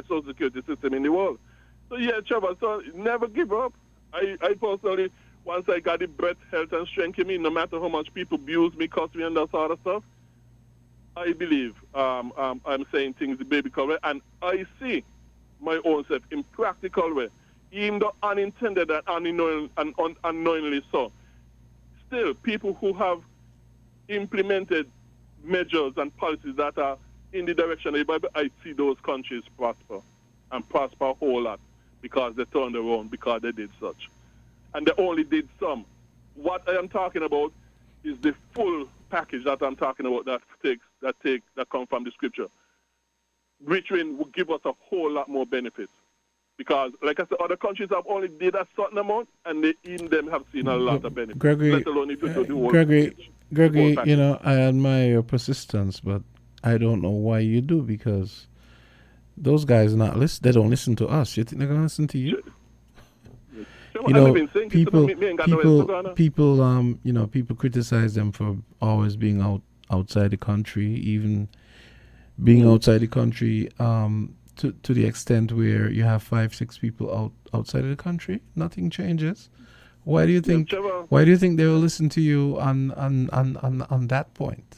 social security system in the world. So yeah, Trevor, so never give up. I personally, once I got the breath, health, and strength in me, no matter how much people abuse me, curse me, and that sort of stuff, I believe I'm saying things the baby correct, and I see my own self in practical way, even though unintended and unknowingly so. Still, people who have implemented measures and policies that are in the direction of the Bible, I see those countries prosper, and prosper a whole lot, because they turned around, because they did such. And they only did some. What I am talking about is the full package that I'm talking about that come from the scripture, which will give us a whole lot more benefits. Because, like I said, other countries have only did a certain amount, and they in them have seen a lot of benefits. Gregory, let alone if you do the whole Gregory, you know, I admire your persistence, but I don't know why you do, because those guys they don't listen to us. You think they're gonna listen to you? You know, people, you know, people criticize them for always being outside the country, even being outside the country, to the extent where you have 5-6 people outside of the country. Nothing changes. Why do you think? Why do you think they will listen to you on that point?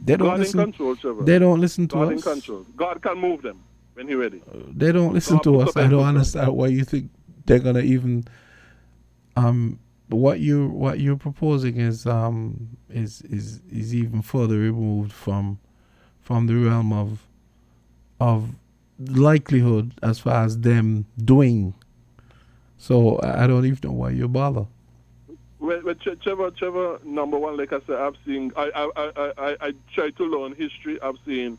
They don't God listen. In control, Trevor. They don't listen to God us. in control. God can move them when He's ready. They don't listen to us. I don't understand why you think they're gonna even. What you're proposing is even further removed from the realm of likelihood as far as them doing. So I don't even know why you bother. Well, Trevor, number one, like I said, I've seen. I try to learn history. I've seen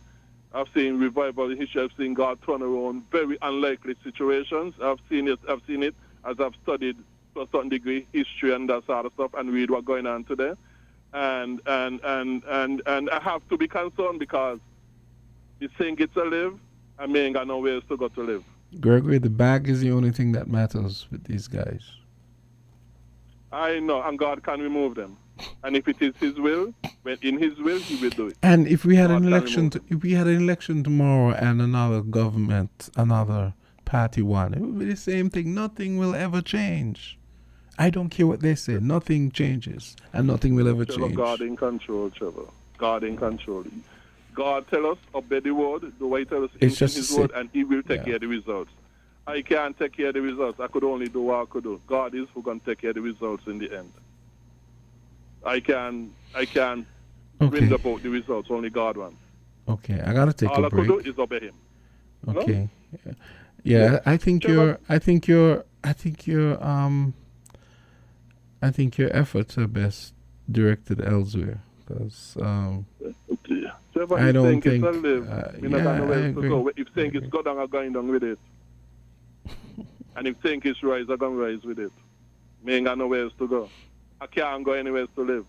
revival in history. I've seen God turn around very unlikely situations. I've seen it as I've studied to a certain degree history and that sort of stuff, and read what's going on today. And I have to be concerned, because this thing gets to live, and me ain't got nowhere else to go to live. Gregory, the bag is the only thing that matters with these guys. I know, and God can remove them. And if it is His will, when in His will, He will do it. And if we had an election tomorrow, and another government, another party won, it would be the same thing. Nothing will ever change. I don't care what they say. Nothing changes, and nothing will ever change. God in control, Trevor. God in control. God tell us, obey the word, the way He tell us in His word, and He will take care of the results. I can't take care of the results. I could only do what I could do. God is who can take care of the results in the end. I can bring about the results. Only God wants. Okay, I gotta take All a break. All I could do is obey Him. Okay. Yeah, I think your efforts are best directed elsewhere, because So I don't think. It's a live, I agree. go. If think it's go down, I'm going down with it. And if think it's rise, I'm going to rise with it. Me ain't got nowhere else to go. I can't go anywhere else to live.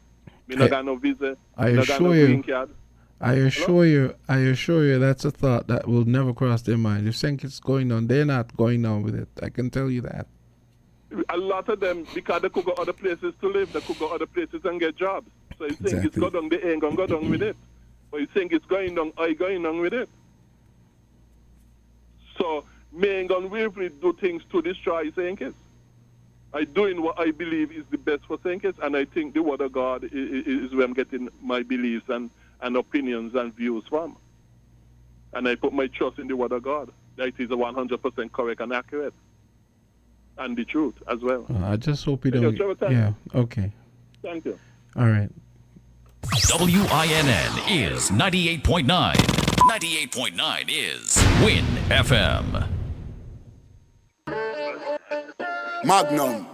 Me not got no visa. I me not got no green card. I assure you that's a thought that will never cross their mind. If think it's going on, they're not going on with it. I can tell you that. A lot of them, because they could go other places to live, they could go other places and get jobs. So you think it's go down, they ain't going to go down with it. But you think it's going down, are you going down with it? So me ain't going to willfully do things to destroy St. Kitts. I'm doing what I believe is the best for St. Kitts, and I think the Word of God is where I'm getting my beliefs and opinions and views from. And I put my trust in the Word of God. That it is 100% correct and accurate. And the truth as well. I just hope you don't. Yeah, okay. Thank you. All right. WINN is 98.9. 98.9 is Win FM. Magnum,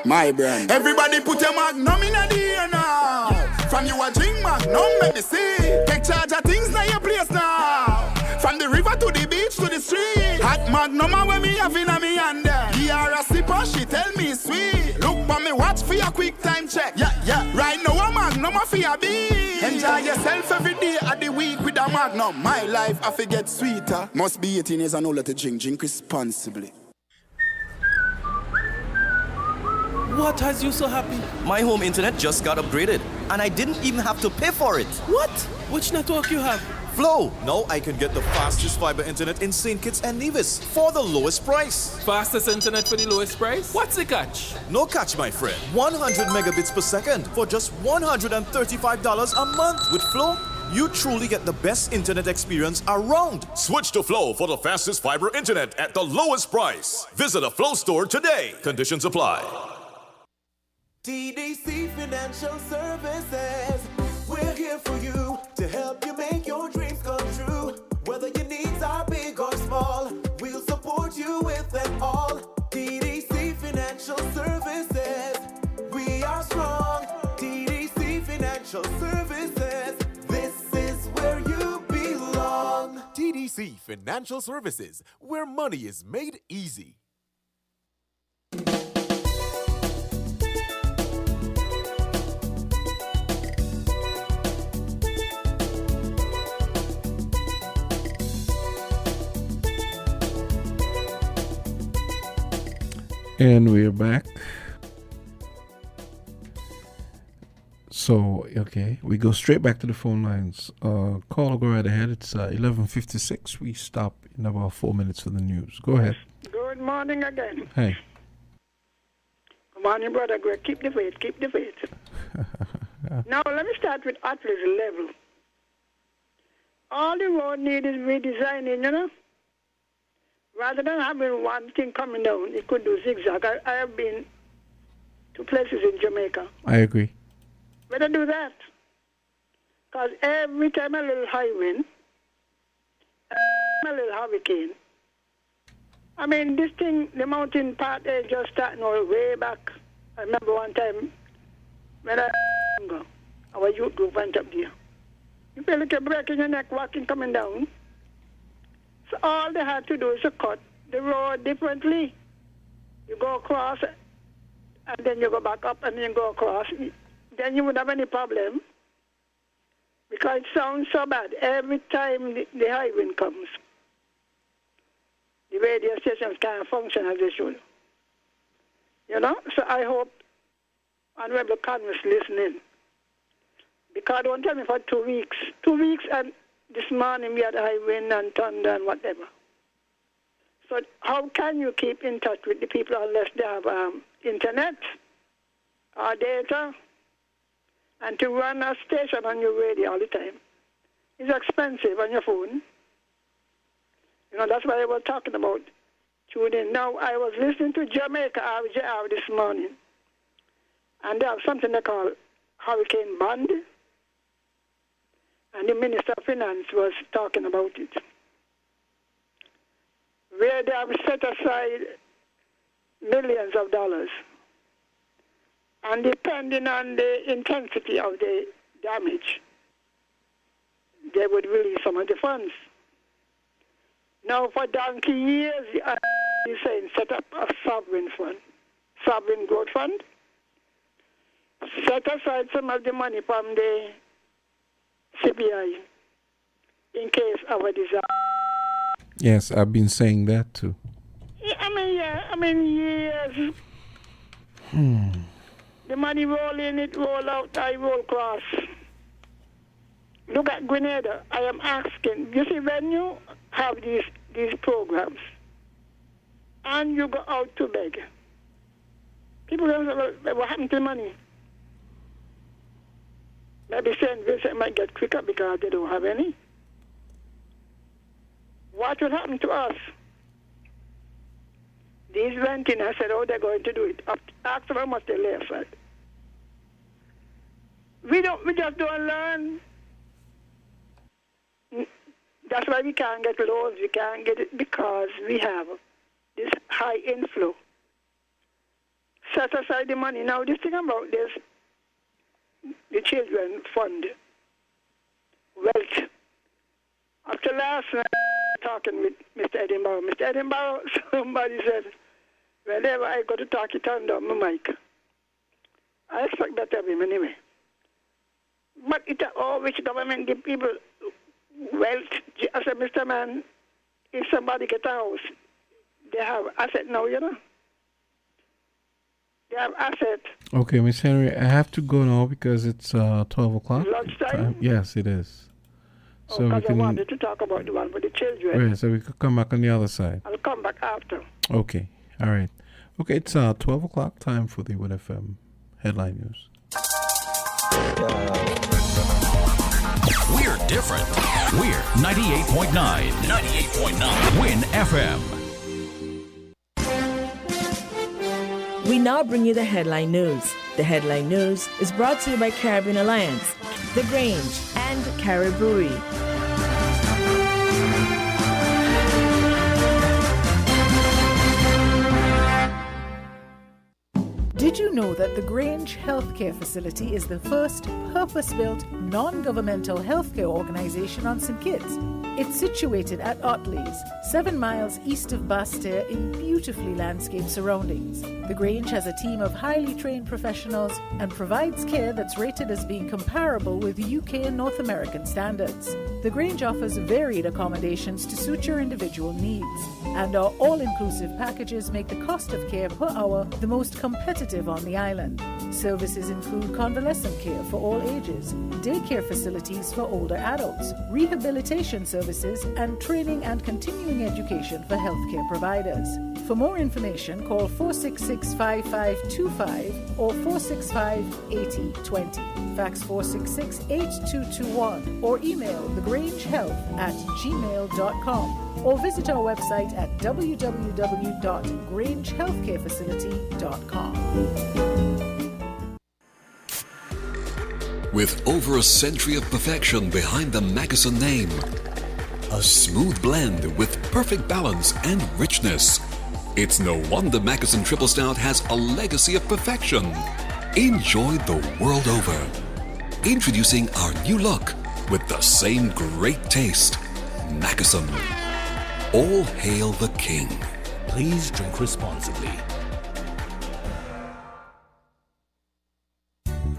my brand. Everybody put your Magnum in the air now. From you a drink Magnum, make me see. Take charge of things now your place now. From the river to the beach to the street. Hot Magnum when me have in a me hand there. He are a sipper, she tell me sweet. Look for me watch for your quick time check. Yeah. Right now a Magnum for your beat. Enjoy yourself every day of the week with a Magnum. My life I forget sweeter. Must be 18 years and older to drink responsibly. What has you so happy? My home internet just got upgraded, and I didn't even have to pay for it. What? Which network you have? Flow. Now I can get the fastest fiber internet in St. Kitts and Nevis for the lowest price. Fastest internet for the lowest price? What's the catch? No catch, my friend. 100 megabits per second for just $135 a month. With Flow, you truly get the best internet experience around. Switch to Flow for the fastest fiber internet at the lowest price. Visit a Flow store today. Conditions apply. TDC Financial Services. We're here for you to help you make your dreams come true. Whether your needs are big or small, we'll support you with them all. TDC Financial Services. We are strong. TDC Financial Services. This is where you belong. TDC Financial Services, where money is made easy. And we're back. So, okay, we go straight back to the phone lines. Call, go right ahead. It's 11:56. We stop in about 4 minutes for the news. Go ahead. Good morning again. Hey. Good morning, brother Greg. Keep the faith, keep the faith. Now, let me start with athlete level. All the road need is redesigning, you know? Rather than having one thing coming down, it could do zigzag. I have been to places in Jamaica. I agree. Better do that. Because every time a little high wind, a little hurricane. I mean, this thing, the mountain part is just starting all way back. I remember one time when our youth group went up there. You feel like you're breaking your neck walking, coming down. So all they had to do is to cut the road differently. You go across, and then you go back up, and then you go across. Then you wouldn't have any problem. Because it sounds so bad every time the high wind comes. The radio stations can't function as they should. You know? So I hope Honorable Congress listening. Because don't tell me for 2 weeks. 2 weeks, and this morning we had high wind and thunder and whatever. So how can you keep in touch with the people unless they have internet or data? And to run a station on your radio all the time is expensive on your phone. You know, that's why I was talking about tuning. Now, I was listening to Jamaica RJR this morning, and they have something they call Hurricane Bond. And the Minister of Finance was talking about it. where they have set aside millions of dollars. And depending on the intensity of the damage, they would release some of the funds. Now, for donkey years, he's saying set up a sovereign fund, sovereign growth fund. Set aside some of the money from the CBI in case of a disaster. Yes, I've been saying that too. I mean, years. The money roll in, it roll out, I roll cross. Look at Grenada. I am asking, you see, when you have these programs and you go out to beg, people don't say, well, what happened to the money? Maybe St. Vincent might get quicker because they don't have any. What will happen to us? These renting, I said, they're going to do it. Ask them how much they lay aside. We just don't learn. That's why we can't get loans. We can't get it because we have this high inflow. Set aside the money. Now, this thing about this, the children fund, wealth. After last night, talking with Mr. Edinburgh, somebody said, whenever I go to talk, he turned on my mic. I expect that of him anyway. But which government give people wealth? I said, Mr. Man, if somebody get a house, they have asset now, you know. They have asset. Okay, Miss Henry, I have to go now because it's 12 o'clock. Lunchtime? Yes, it is. So because I wanted to talk about the one for the children. Right, so we could come back on the other side. I'll come back after. Okay, all right. Okay, it's 12 o'clock time for the Win FM headline news. We're different. We're 98.9. 98.9. Win FM. We now bring you the headline news. The headline news is brought to you by Caribbean Alliance, The Grange, and Carib Brewery. Did you know that the Grange Healthcare Facility is the first purpose-built, non-governmental healthcare organization on St. Kitts? It's situated at Otley's, 7 miles east of Basseterre in beautifully landscaped surroundings. The Grange has a team of highly trained professionals and provides care that's rated as being comparable with UK and North American standards. The Grange offers varied accommodations to suit your individual needs, and our all-inclusive packages make the cost of care per hour the most competitive on the island. Services include convalescent care for all ages, daycare facilities for older adults, rehabilitation services, and training and continuing education for healthcare providers. For more information, call 466-5525 or 465-8020. Fax 466-8221 or email thegrangehealth@gmail.com or visit our website at www.grangehealthcarefacility.com. With over a century of perfection behind the Mackeson name, a smooth blend with perfect balance and richness, it's no wonder Mackeson Triple Stout has a legacy of perfection. Enjoyed the world over. Introducing our new look with the same great taste. Mackeson. All hail the king. Please drink responsibly.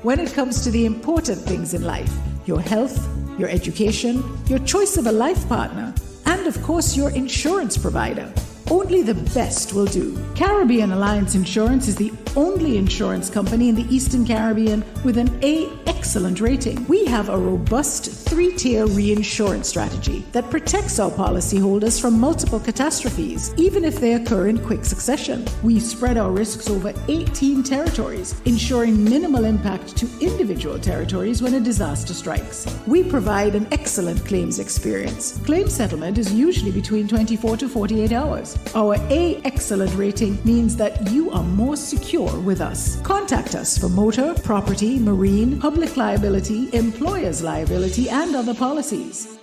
When it comes to the important things in life, your health, your education, your choice of a life partner, and of course your insurance provider, only the best will do. Caribbean Alliance Insurance is the only insurance company in the Eastern Caribbean with an A excellent rating. We have a robust 3-tier reinsurance strategy that protects our policyholders from multiple catastrophes, even if they occur in quick succession. We spread our risks over 18 territories, ensuring minimal impact to individual territories when a disaster strikes. We provide an excellent claims experience. Claim settlement is usually between 24 to 48 hours. Our A excellent rating means that you are more secure with us. Contact us for motor, property, marine, public liability, employer's liability, and other policies.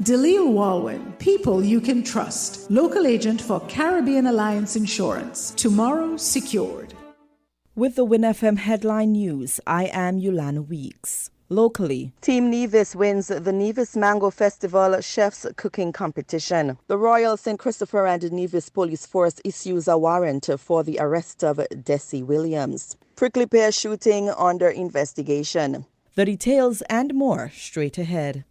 Dalil Walwyn, people you can trust. Local agent for Caribbean Alliance Insurance. Tomorrow secured. With the Win FM headline news, I am Yolanda Weeks. Locally, Team Nevis wins the Nevis Mango Festival Chef's Cooking Competition. The Royal St. Christopher and Nevis Police Force issues a warrant for the arrest of Desi Williams. Prickly pear shooting under investigation. the details and more straight ahead.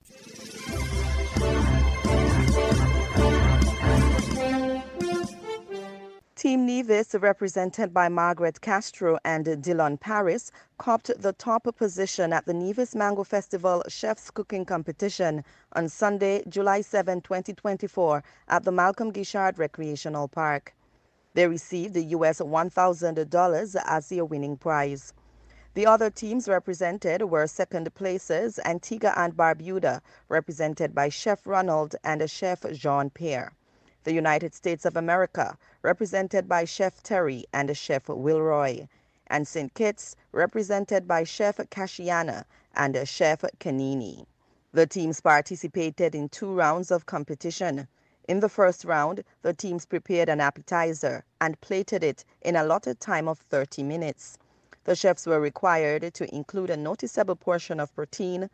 Team Nevis, represented by Margaret Castro and Dillon Paris, copped the top position at the Nevis Mango Festival Chef's Cooking Competition on Sunday, July 7, 2024, at the Malcolm Guichard Recreational Park. They received the US $1,000 as their winning prize. The other teams represented were second places Antigua and Barbuda, represented by Chef Ronald and Chef Jean Pierre. The United States of America, represented by Chef Terry and Chef Wilroy, and St. Kitts, represented by Chef Cashiana and Chef Canini. The teams participated in 2 rounds of competition. In the first round, the teams prepared an appetizer and plated it in a allotted time of 30 minutes. The chefs were required to include a noticeable portion of protein,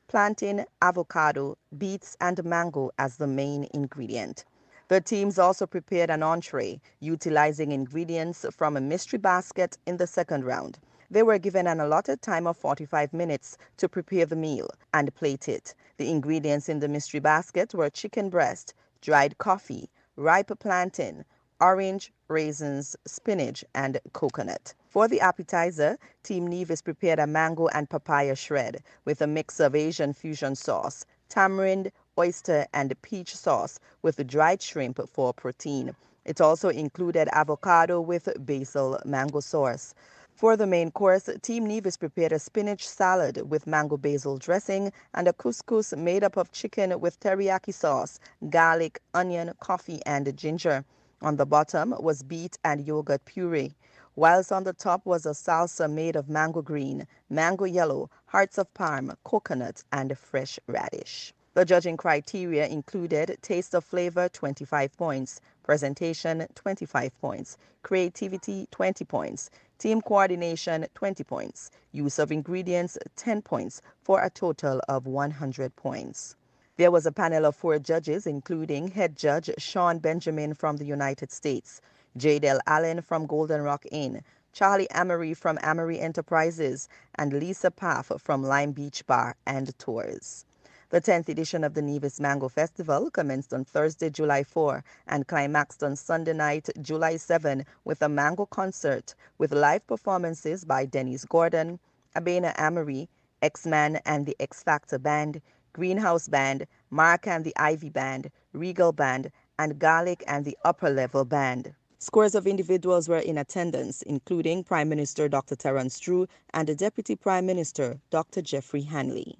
plantain, avocado, beets, and mango as the main ingredient. The teams also prepared an entree, utilizing ingredients from a mystery basket in the second round. They were given an allotted time of 45 minutes to prepare the meal and plate it. The ingredients in the mystery basket were chicken breast, dried coffee, ripe plantain, orange, raisins, spinach, and coconut. For the appetizer, Team Nevis prepared a mango and papaya shred with a mix of Asian fusion sauce, tamarind, oyster, and peach sauce with dried shrimp for protein. It also included avocado with basil mango sauce. For the main course, Team Nevis prepared a spinach salad with mango basil dressing and a couscous made up of chicken with teriyaki sauce, garlic, onion, coffee, and ginger. On the bottom was beet and yogurt puree, whilst on the top was a salsa made of mango green, mango yellow, hearts of parm, coconut, and fresh radish. The judging criteria included taste of flavor 25 points, presentation 25 points, creativity 20 points, team coordination 20 points, use of ingredients 10 points for a total of 100 points. There was a panel of 4 judges, including head judge Sean Benjamin from the United States, Jadel Allen from Golden Rock Inn, Charlie Amory from Amory Enterprises, and Lisa Paff from Lime Beach Bar and Tours. The 10th edition of the Nevis Mango Festival commenced on Thursday, July 4, and climaxed on Sunday night, July 7, with a mango concert with live performances by Dennis Gordon, Abena Amory, X-Man and the X Factor Band, Greenhouse Band, Mark and the Ivy Band, Regal Band, and Garlic and the Upper Level Band. Scores of individuals were in attendance, including Prime Minister Dr. Terence Drew and the Deputy Prime Minister Dr. Jeffrey Hanley.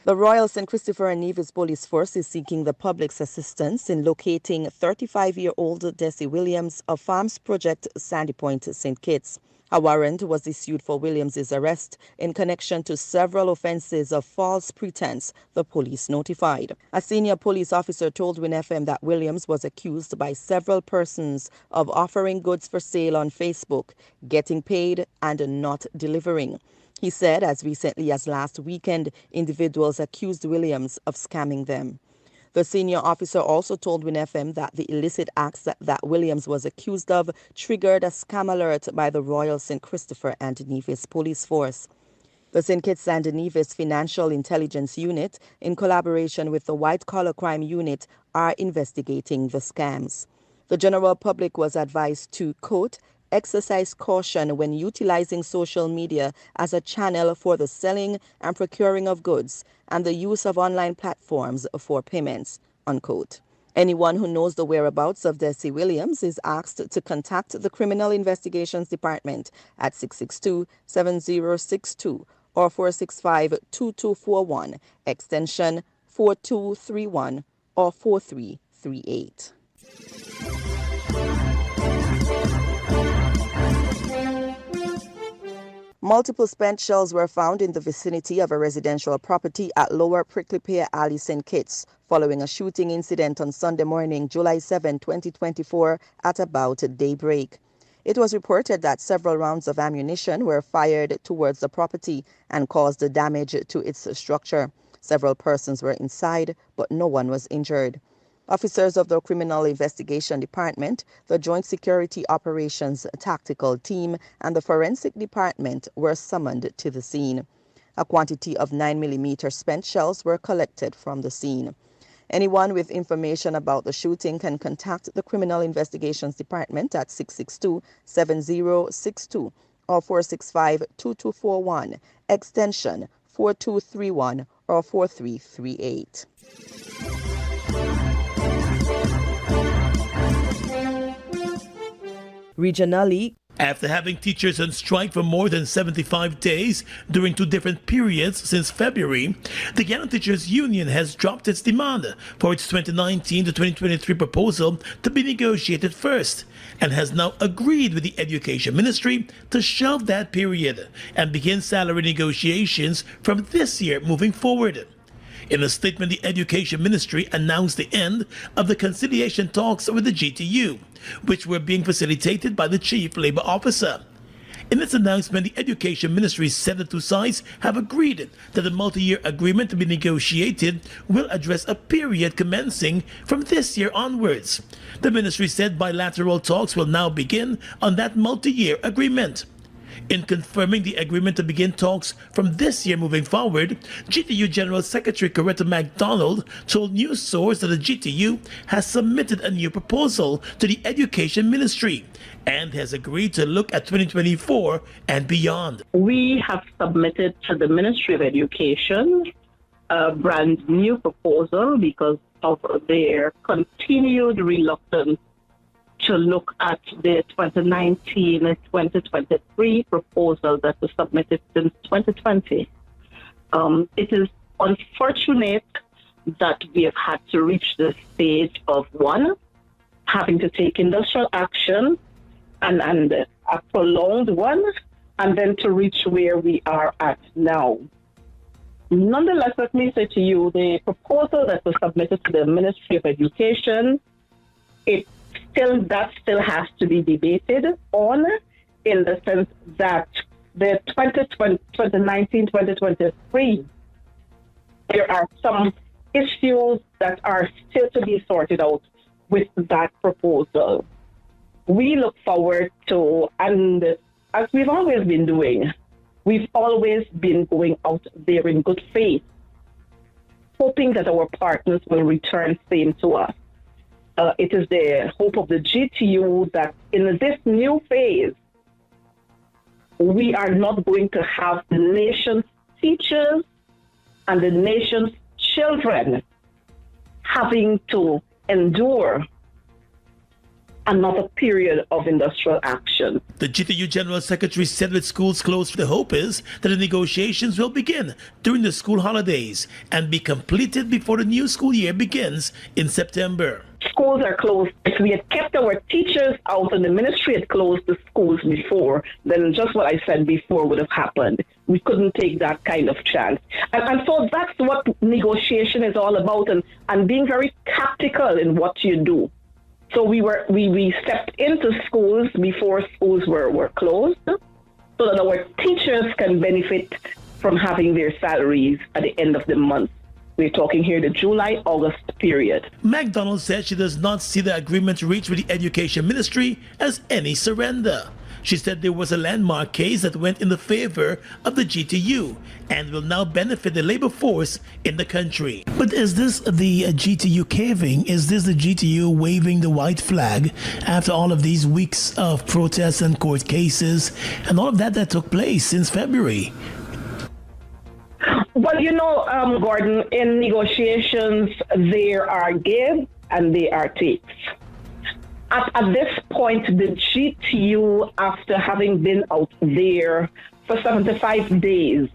The Royal St. Christopher and Nevis Police Force is seeking the public's assistance in locating 35-year-old Desi Williams of Farms Project Sandy Point, St. Kitts. A warrant was issued for Williams' arrest in connection to several offenses of false pretense, the police notified. A senior police officer told WINNFM that Williams was accused by several persons of offering goods for sale on Facebook, getting paid, and not delivering. He said as recently as last weekend, individuals accused Williams of scamming them. The senior officer also told WINNFM that the illicit acts that Williams was accused of triggered a scam alert by the Royal St. Christopher and Nevis Police Force. The St. Kitts and Nevis Financial Intelligence Unit, in collaboration with the White Collar Crime Unit, are investigating the scams. The general public was advised to, quote, exercise caution when utilizing social media as a channel for the selling and procuring of goods and the use of online platforms for payments, unquote. Anyone who knows the whereabouts of Desi Williams is asked to contact the Criminal Investigations Department at 662-7062 or 465-2241, extension 4231 or 4338. Multiple spent shells were found in the vicinity of a residential property at Lower Prickly Pear Alley, St. Kitts, following a shooting incident on Sunday morning, July 7, 2024, at about daybreak. It was reported that several rounds of ammunition were fired towards the property and caused damage to its structure. Several persons were inside, but no one was injured. Officers of the Criminal Investigation Department, the Joint Security Operations Tactical Team, and the Forensic Department were summoned to the scene. A quantity of 9mm spent shells were collected from the scene. Anyone with information about the shooting can contact the Criminal Investigations Department at 662-7062 or 465-2241, extension 4231 or 4338. Regionally, after having teachers on strike for more than 75 days during 2 different periods since February, the Ghana Teachers Union has dropped its demand for its 2019 to 2023 proposal to be negotiated first and has now agreed with the Education Ministry to shelve that period and begin salary negotiations from this year moving forward. In a statement, the Education Ministry announced the end of the conciliation talks with the GTU, which were being facilitated by the Chief Labour Officer. In its announcement, the Education Ministry said the two sides have agreed that the multi-year agreement to be negotiated will address a period commencing from this year onwards. The ministry said bilateral talks will now begin on that multi-year agreement. In confirming the agreement to begin talks from this year moving forward, GTU General Secretary Coretta MacDonald told News Source that the GTU has submitted a new proposal to the Education Ministry and has agreed to look at 2024 and beyond. We have submitted to the Ministry of Education a brand new proposal because of their continued reluctance to look at the 2019-2023 proposal that was submitted since 2020. It is unfortunate that we have had to reach the stage of one, having to take industrial action and a prolonged one, and then to reach where we are at now. Nonetheless, let me say to you, the proposal that was submitted to the Ministry of Education, that still has to be debated on, in the sense that the 2019-2023, there are some issues that are still to be sorted out with that proposal. We look forward to, and as we've always been doing, we've always been going out there in good faith, hoping that our partners will return same to us. It is the hope of the GTU that in this new phase, we are not going to have the nation's teachers and the nation's children having to endure another period of industrial action. The GTU General Secretary said with schools closed, the hope is that the negotiations will begin during the school holidays and be completed before the new school year begins in September. Schools are closed. If we had kept our teachers out and the ministry had closed the schools before, then just what I said before would have happened. We couldn't take that kind of chance. And so that's what negotiation is all about, and being very tactical in what you do. So we stepped into schools before schools were closed, so that our teachers can benefit from having their salaries at the end of the month. We're talking here the July-August period. MacDonald said she does not see the agreement reached with the Education Ministry as any surrender. She said there was a landmark case that went in the favor of the GTU and will now benefit the labor force in the country. But is this the GTU caving? Is this the GTU waving the white flag after all of these weeks of protests and court cases and all of that took place since February? Well, Gordon, in negotiations, there are gives and there are takes. At this point, the GTU, after having been out there for 75 days,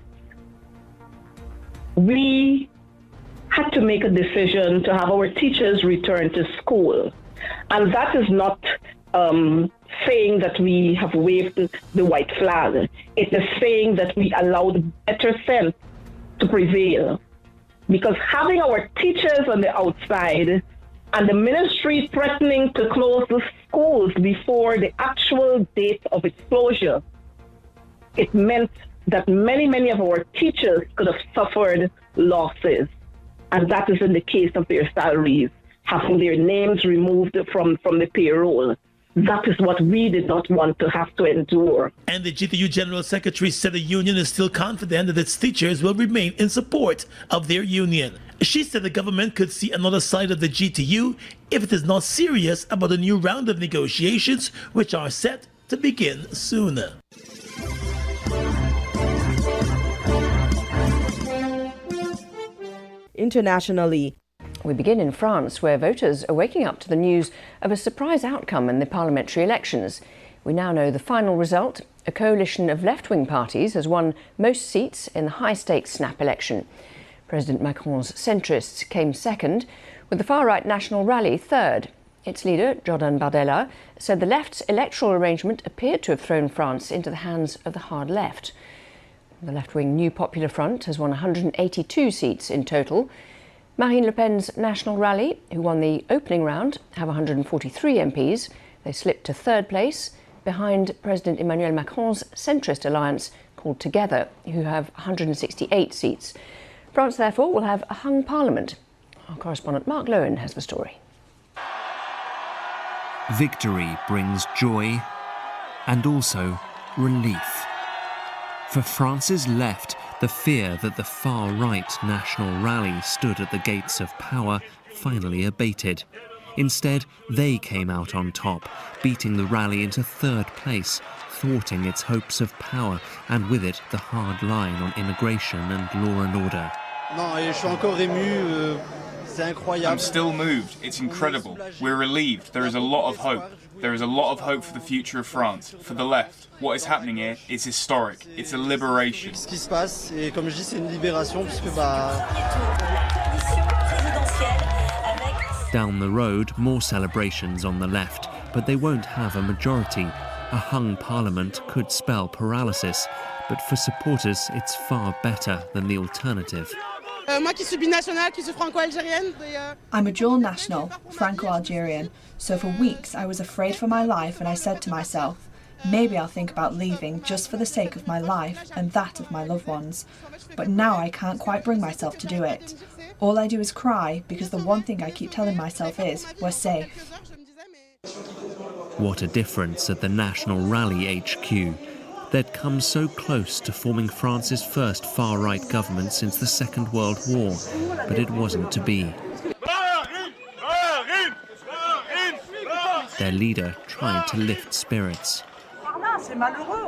we had to make a decision to have our teachers return to school. And that is not saying that we have waved the white flag. It is saying that we allowed better sense to prevail. Because having our teachers on the outside and the ministry threatening to close the schools before the actual date of its closure, it meant that many of our teachers could have suffered losses. And that is in the case of their salaries, having their names removed from the payroll. That is what we did not want to have to endure. And the GTU General Secretary said the union is still confident that its teachers will remain in support of their union. She said the government could see another side of the GTU if it is not serious about a new round of negotiations, which are set to begin soon. Internationally, we begin in France, where voters are waking up to the news of a surprise outcome in the parliamentary elections. We now know the final result. A coalition of left-wing parties has won most seats in the high-stakes snap election. President Macron's centrists came second, with the far-right National Rally third. Its leader, Jordan Bardella, said the left's electoral arrangement appeared to have thrown France into the hands of the hard left. The left-wing New Popular Front has won 182 seats in total. Marine Le Pen's National Rally, who won the opening round, have 143 MPs. They slipped to third place, behind President Emmanuel Macron's centrist alliance called Together, who have 168 seats. France, therefore, will have a hung parliament. Our correspondent Mark Lowen has the story. Victory brings joy and also relief. For France's left, the fear that the far-right National Rally stood at the gates of power finally abated. Instead, they came out on top, beating the rally into third place, thwarting its hopes of power, and with it the hard line on immigration and law and order. I'm still moved. It's incredible. We're relieved. There is a lot of hope. There is a lot of hope for the future of France, for the left. What is happening here is historic. It's a liberation. Down the road, more celebrations on the left, but they won't have a majority. A hung parliament could spell paralysis, but for supporters, it's far better than the alternative. I'm a dual national, Franco-Algerian, so for weeks I was afraid for my life and I said to myself, maybe I'll think about leaving just for the sake of my life and that of my loved ones. But now I can't quite bring myself to do it. All I do is cry because the one thing I keep telling myself is, we're safe. What a difference at the National Rally HQ. They'd come so close to forming France's first far-right government since the Second World War, but it wasn't to be. Their leader tried to lift spirits.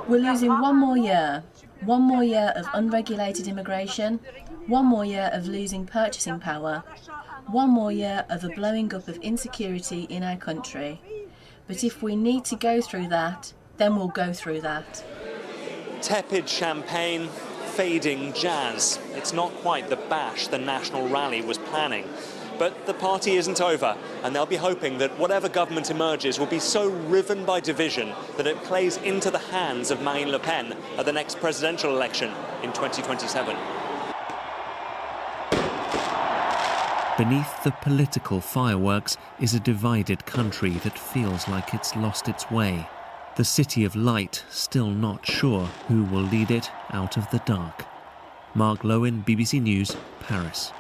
We're losing one more year of unregulated immigration, one more year of losing purchasing power, one more year of a blowing up of insecurity in our country. But if we need to go through that, then we'll go through that. Tepid champagne, fading jazz. It's not quite the bash the National Rally was planning. But the party isn't over, and they'll be hoping that whatever government emerges will be so riven by division that it plays into the hands of Marine Le Pen at the next presidential election in 2027. Beneath the political fireworks is a divided country that feels like it's lost its way. The City of Light still not sure who will lead it out of the dark. Mark Lowen, BBC News, Paris.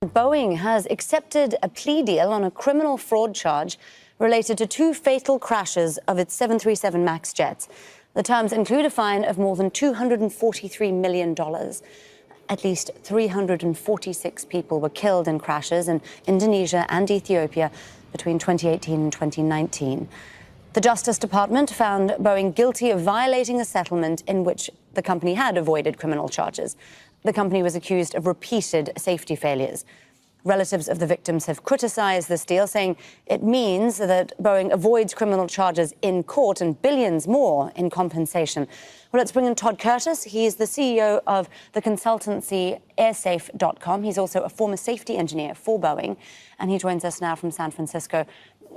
Boeing has accepted a plea deal on a criminal fraud charge related to 2 fatal crashes of its 737 MAX jets. The terms include a fine of more than $243 million. At least 346 people were killed in crashes in Indonesia and Ethiopia between 2018 and 2019. The Justice Department found Boeing guilty of violating a settlement in which the company had avoided criminal charges. The company was accused of repeated safety failures. Relatives of the victims have criticised this deal, saying it means that Boeing avoids criminal charges in court and billions more in compensation. Well, let's bring in Todd Curtis. He is the CEO of the consultancy airsafe.com. He's also a former safety engineer for Boeing, and he joins us now from San Francisco.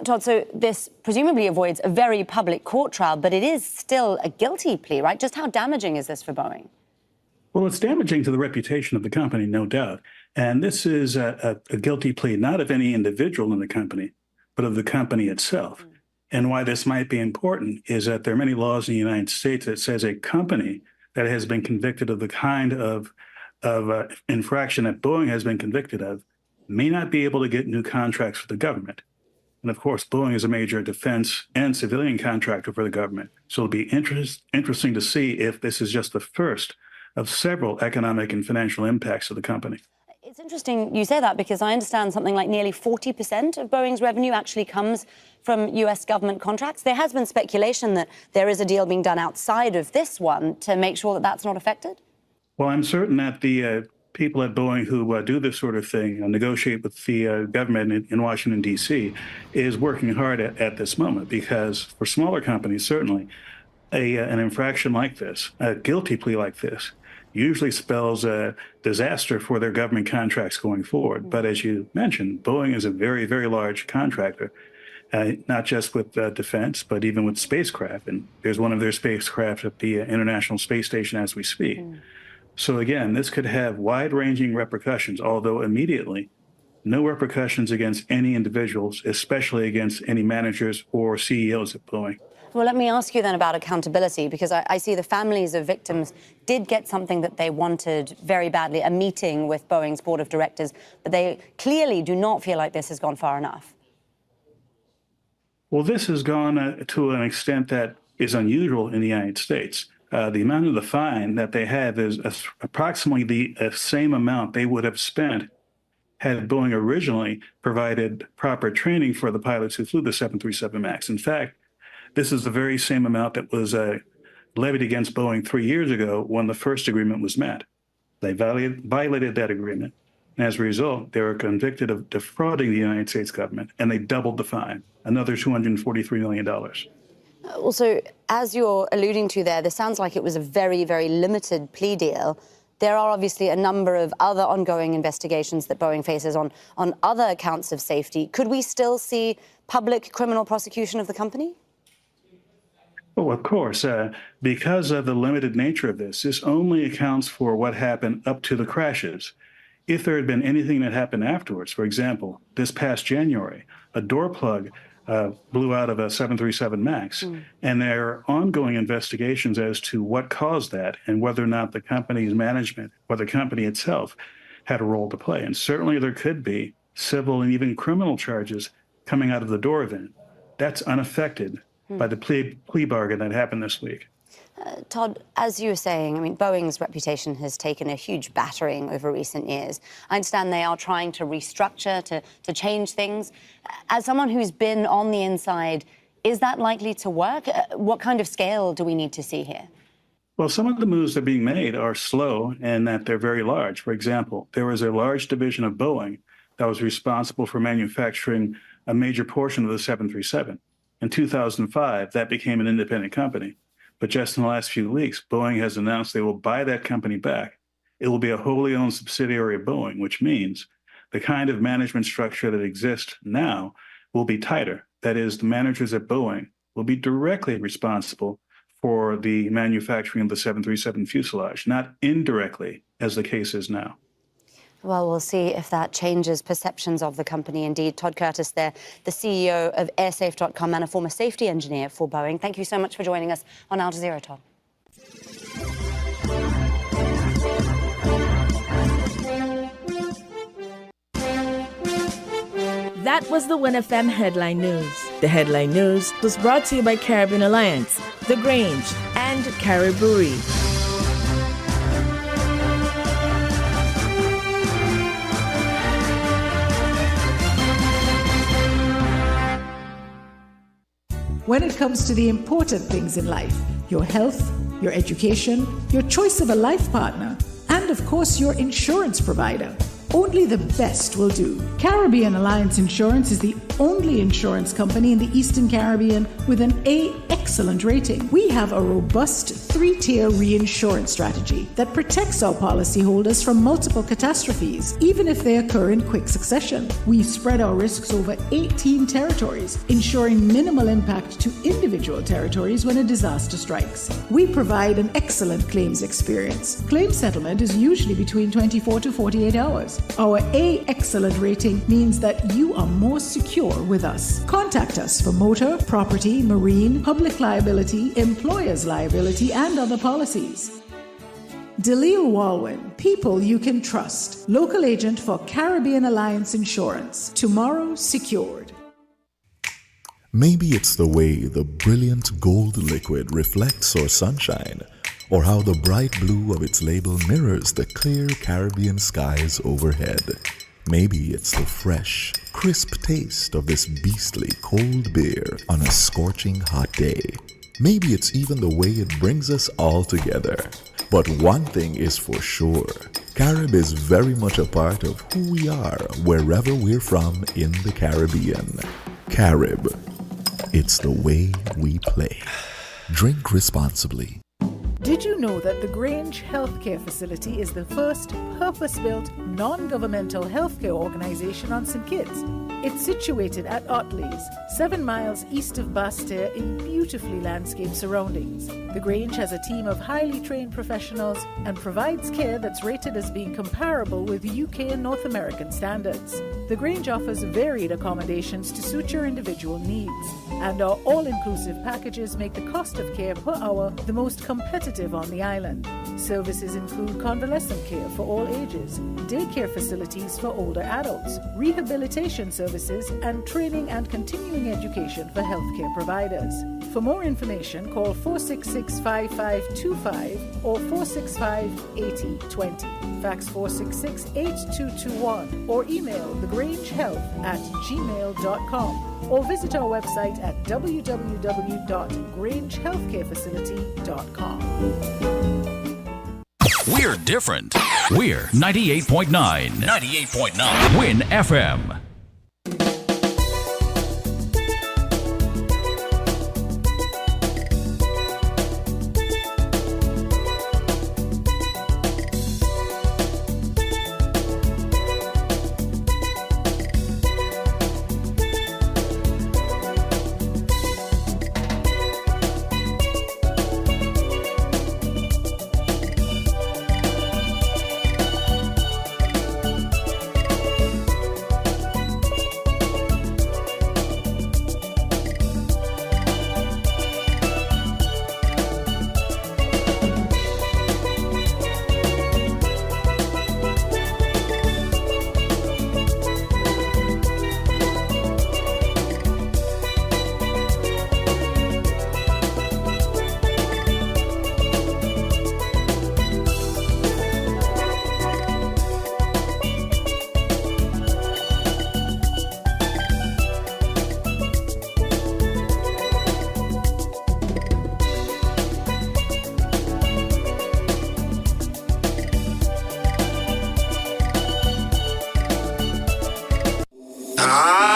Todd, so this presumably avoids a very public court trial, but it is still a guilty plea, right? Just how damaging is this for Boeing? Well, it's damaging to the reputation of the company, no doubt. And this is a guilty plea, not of any individual in the company, but of the company itself. And why this might be important is that there are many laws in the United States that says a company that has been convicted of the kind of infraction that Boeing has been convicted of may not be able to get new contracts for the government. And of course, Boeing is a major defense and civilian contractor for the government. So it'll be interesting to see if this is just the first of several economic and financial impacts of the company. It's interesting you say that, because I understand something like nearly 40% of Boeing's revenue actually comes from US government contracts. There has been speculation that there is a deal being done outside of this one to make sure that that's not affected. Well, I'm certain that the people at Boeing who do this sort of thing, negotiate with the government in Washington, D.C., is working hard at this moment, because for smaller companies, certainly, an infraction like this, a guilty plea like this, usually spells a disaster for their government contracts going forward. But as you mentioned, Boeing is a very, very large contractor, not just with defense, but even with spacecraft. And there's one of their spacecraft at the International Space Station as we speak. So again, this could have wide-ranging repercussions, although immediately, no repercussions against any individuals, especially against any managers or CEOs at Boeing. Well, let me ask you then about accountability, because I see the families of victims did get something that they wanted very badly, a meeting with Boeing's board of directors, but they clearly do not feel like this has gone far enough. Well, this has gone to an extent that is unusual in the United States. The amount of the fine that they have is approximately the same amount they would have spent had Boeing originally provided proper training for the pilots who flew the 737 MAX. In fact, this is the very same amount that was levied against Boeing 3 years ago when the first agreement was met. They violated that agreement. And as a result, they were convicted of defrauding the United States government, and they doubled the fine, another $243 million. Also, as you're alluding to there, this sounds like it was a very, very limited plea deal. There are obviously a number of other ongoing investigations that Boeing faces on other counts of safety. Could we still see public criminal prosecution of the company? Oh, of course. Because of the limited nature of this only accounts for what happened up to the crashes. If there had been anything that happened afterwards, for example, this past January, a door plug blew out of a 737 MAX, and there are ongoing investigations as to what caused that and whether or not the company's management or the company itself had a role to play. And certainly there could be civil and even criminal charges coming out of the door event. That's unaffected by the plea bargain that happened this week. Todd, as you were saying, I mean, Boeing's reputation has taken a huge battering over recent years. I understand they are trying to restructure, to change things. As someone who's been on the inside, is that likely to work? What kind of scale do we need to see here? Well, some of the moves that are being made are slow and that they're very large. For example, there was a large division of Boeing that was responsible for manufacturing a major portion of the 737. In 2005, that became an independent company. But just in the last few weeks, Boeing has announced they will buy that company back. It will be a wholly owned subsidiary of Boeing, which means the kind of management structure that exists now will be tighter. That is, the managers at Boeing will be directly responsible for the manufacturing of the 737 fuselage, not indirectly, as the case is now. Well, we'll see if that changes perceptions of the company. Indeed, Todd Curtis there, the CEO of airsafe.com and a former safety engineer for Boeing. Thank you so much for joining us on Al Jazeera, Todd. That was the Win FM Headline News. The Headline News was brought to you by Caribbean Alliance, The Grange, and Caribou. When it comes to the important things in life, your health, your education, your choice of a life partner, and of course your insurance provider, Only the best will do. Caribbean Alliance Insurance is the only insurance company in the Eastern Caribbean with an A excellent rating. We have a robust 3-tier reinsurance strategy that protects our policyholders from multiple catastrophes, even if they occur in quick succession. We spread our risks over 18 territories, ensuring minimal impact to individual territories when a disaster strikes. We provide an excellent claims experience. Claim settlement is usually between 24 to 48 hours. Our A excellent rating means that you are more secure with us. Contact us for motor, property, marine, public liability, employer's liability, and other policies. Delisle Walwyn, people you can trust. Local agent for Caribbean Alliance Insurance. Tomorrow secured. Maybe it's the way the brilliant gold liquid reflects our sunshine, or how the bright blue of its label mirrors the clear Caribbean skies overhead. Maybe it's the fresh, crisp taste of this beastly cold beer on a scorching hot day. Maybe it's even the way it brings us all together. But one thing is for sure, Carib is very much a part of who we are wherever we're from in the Caribbean. Carib, it's the way we play. Drink responsibly. Did you know that the Grange Healthcare Facility is the first purpose-built, non-governmental healthcare organization on St. Kitts? It's situated at Otley's, 7 miles east of Basseterre in beautifully landscaped surroundings. The Grange has a team of highly trained professionals and provides care that's rated as being comparable with UK and North American standards. The Grange offers varied accommodations to suit your individual needs, and our all-inclusive packages make the cost of care per hour the most competitive on the island. Services include convalescent care for all ages, daycare facilities for older adults, rehabilitation services, and training and continuing education for healthcare providers. For more information, call 466-5525 or 465-8020. Fax 466-8221 or email thegrangehealth@gmail.com or visit our website at www.grangehealthcarefacility.com. We're different. We're 98.9. 98.9. Win FM.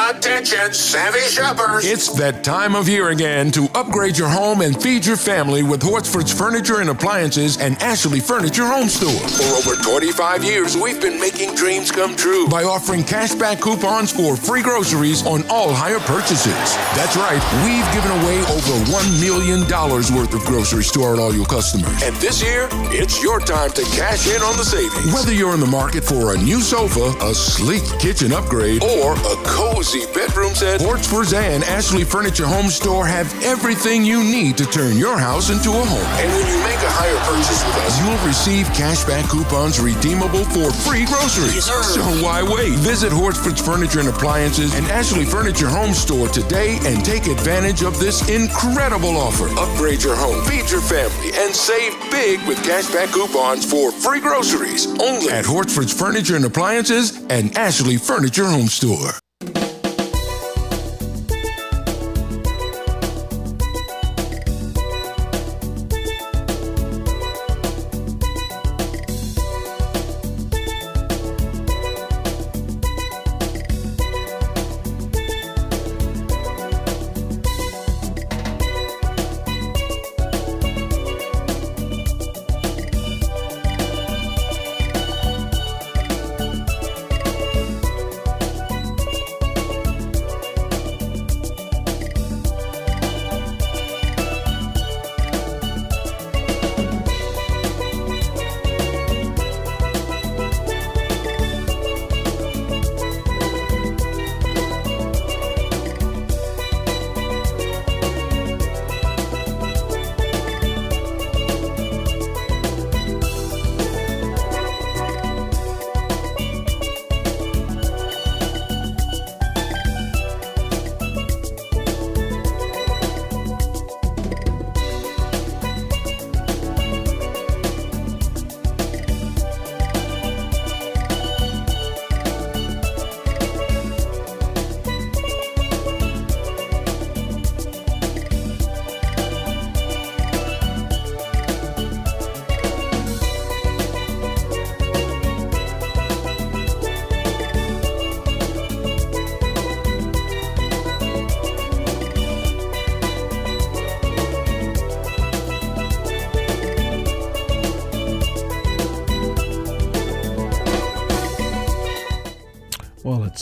Attention, savvy shoppers! It's that time of year again to upgrade your home and feed your family with Hortford's Furniture and Appliances and Ashley Furniture Home Store. For over 25 years, we've been making dreams come true by offering cashback coupons for free groceries on all hire purchases. That's right, we've given away over $1 million worth of groceries to our loyal customers. And this year, it's your time to cash in on the savings. Whether you're in the market for a new sofa, a sleek kitchen upgrade, or a cozy bedroom set, Hortford's and Ashley Furniture Home Store have everything you need to turn your house into a home. And when you make a higher purchase with us, you'll receive cashback coupons redeemable for free groceries. Yes, sir. So why wait? Visit Hortford's Furniture and Appliances and Ashley Furniture Home Store today and take advantage of this incredible offer. Upgrade your home, feed your family, and save big with cashback coupons for free groceries. Only at Hortford's Furniture and Appliances and Ashley Furniture Home Store.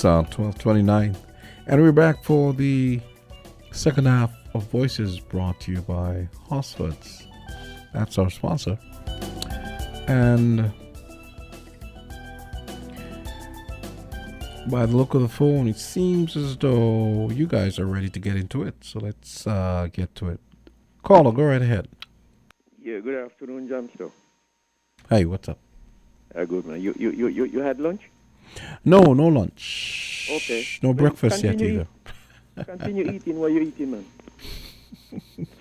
12:29, and we're back for the second half of Voices, brought to you by Hosford's. That's our sponsor. And by the look of the phone, it seems as though you guys are ready to get into it. So let's get to it. Caller, go right ahead. Yeah, good afternoon, Jamsto. Hey, what's up? Good, man. You had lunch? No lunch. Okay. No breakfast yet Continue either. Continue eating while you're eating, man.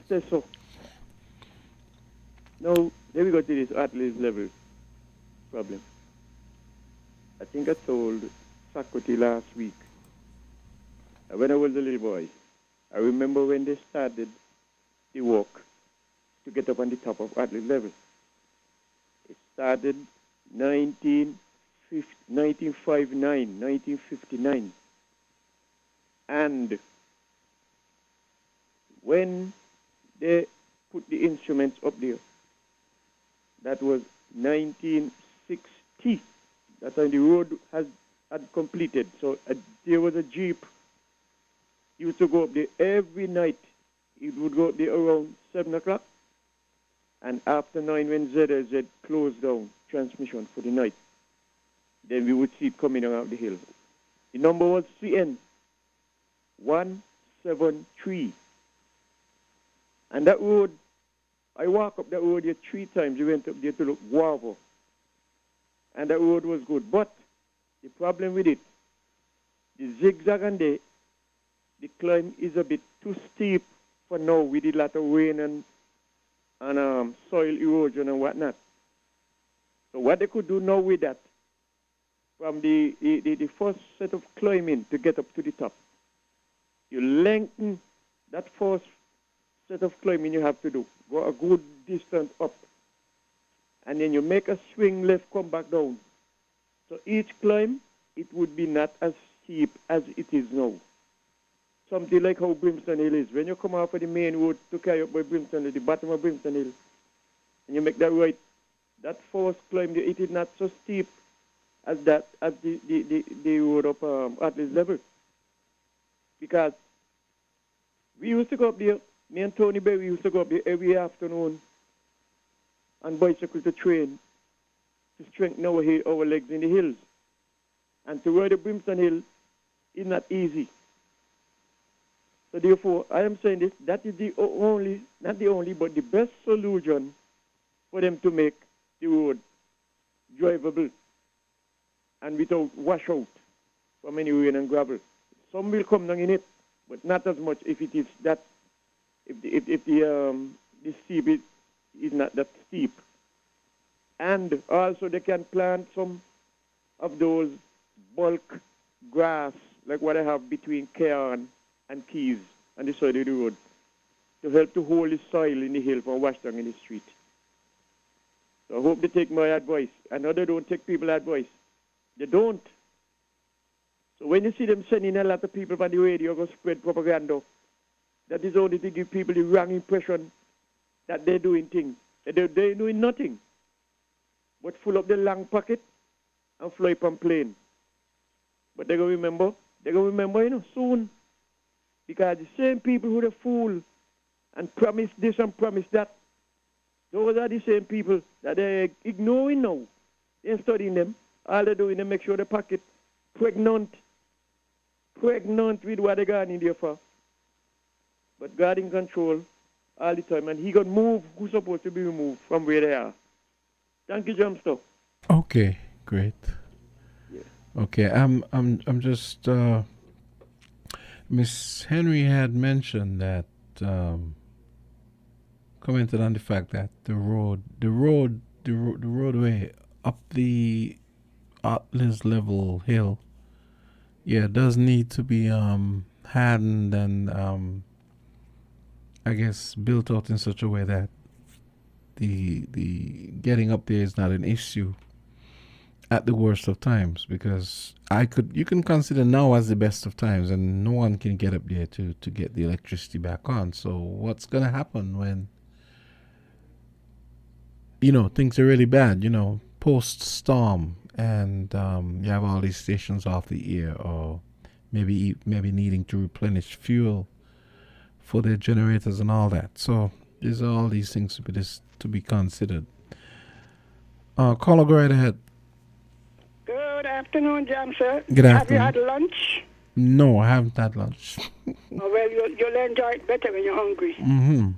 Stay so. Now, let me go to this athlete level problem. I think I told Socrates last week. When I was a little boy, I remember when they started the walk to get up on the top of athlete level. It started 1959. And when they put the instruments up there, that was 1960. That time the road had completed. So there was a jeep. He used to go up there every night. It would go up there around 7 o'clock. And after 9, when ZZ closed down transmission for the night, then we would see it coming around the hill. The number was CN 173. And that road, I walked up that road here 3 times. We went up there to look Guava. And that road was good. But the problem with it, the zigzag and the climb is a bit too steep for now with a lot of rain and soil erosion and whatnot. So what they could do now with that, from the first set of climbing to get up to the top, you lengthen that first set of climbing you have to do. Go a good distance up. And then you make a swing left, come back down. So each climb, it would be not as steep as it is now. Something like how Brimstone Hill is. When you come off of the main road to carry up by Brimstone Hill, the bottom of Brimstone Hill, and you make that right, that first climb, it is not so steep as the road up at this level. Because we used to go up there, me and Tony Berry used to go up there every afternoon on bicycle to train to strengthen our legs in the hills. And to ride the Brimstone Hill is not easy. So therefore, I am saying this, that is not the only, but the best solution for them to make the road drivable and without washout from any rain and gravel. Some will come down in it, but not as much if it is that, if the steep is not that steep. And also they can plant some of those bulk grass, like what I have between Cairn and Keys on the side of the road, to help to hold the soil in the hill from wash down in the street. So I hope they take my advice. I know they don't take people's advice. They don't. So when you see them sending a lot of people on the radio to spread propaganda, that is only to give people the wrong impression that they're doing things. They're doing nothing but full up the long pocket and fly up on plane. But they're going to remember, soon. Because the same people who are fool and promise this and promise that, those are the same people that they're ignoring now. They're studying them. All they're doing is make sure the pocket pregnant with what they got in there for. But God in control all the time, and he got move who's supposed to be removed from where they are. Thank you, Jamsto. Okay, great. Yeah. Okay, I'm just Miss Henry had mentioned that commented on the fact that the roadway up the Atlas level hill, does need to be hardened and I guess built out in such a way that the getting up there is not an issue at the worst of times, because you can consider now as the best of times, and no one can get up there to get the electricity back on. So what's gonna happen when things are really bad, post storm and you have all these stations off the air, or maybe needing to replenish fuel for their generators and all that. So there's all these things to be considered. Caller, go right ahead. Good afternoon, Jam, sir. Good afternoon. Have you had lunch? No, I haven't had lunch. Oh, well, you'll enjoy it better when you're hungry. Mm-hmm.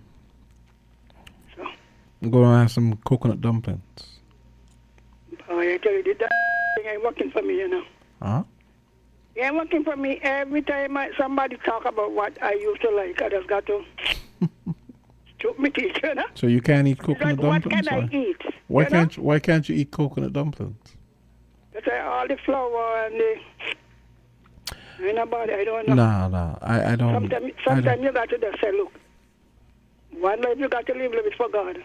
So. I'm going to have some coconut dumplings. Oh, I tell you, that thing ain't working for me, you know. Huh? It ain't working for me. Every time somebody talk about what I used to like, I just got to choke my teeth, you know. So you can't eat coconut like, dumplings? What can I eat? Why can't you eat coconut dumplings? That's all the flour and the... Ain't nobody, I don't know. No, I don't. Sometimes you got to just say, look, one life you got to live it for God.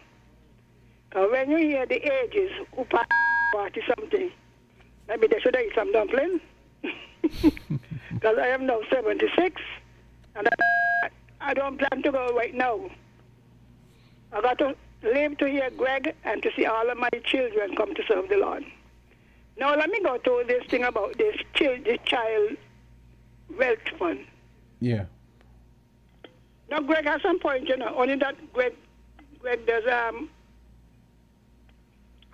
When you hear the ages who party something, maybe they should eat some dumpling. Because I am now 76, and I don't plan to go right now. I got to live to hear Greg and to see all of my children come to serve the Lord. Now let me go to this thing about this child wealth fund. Yeah. Now Greg has some point, you know, only that Greg does, I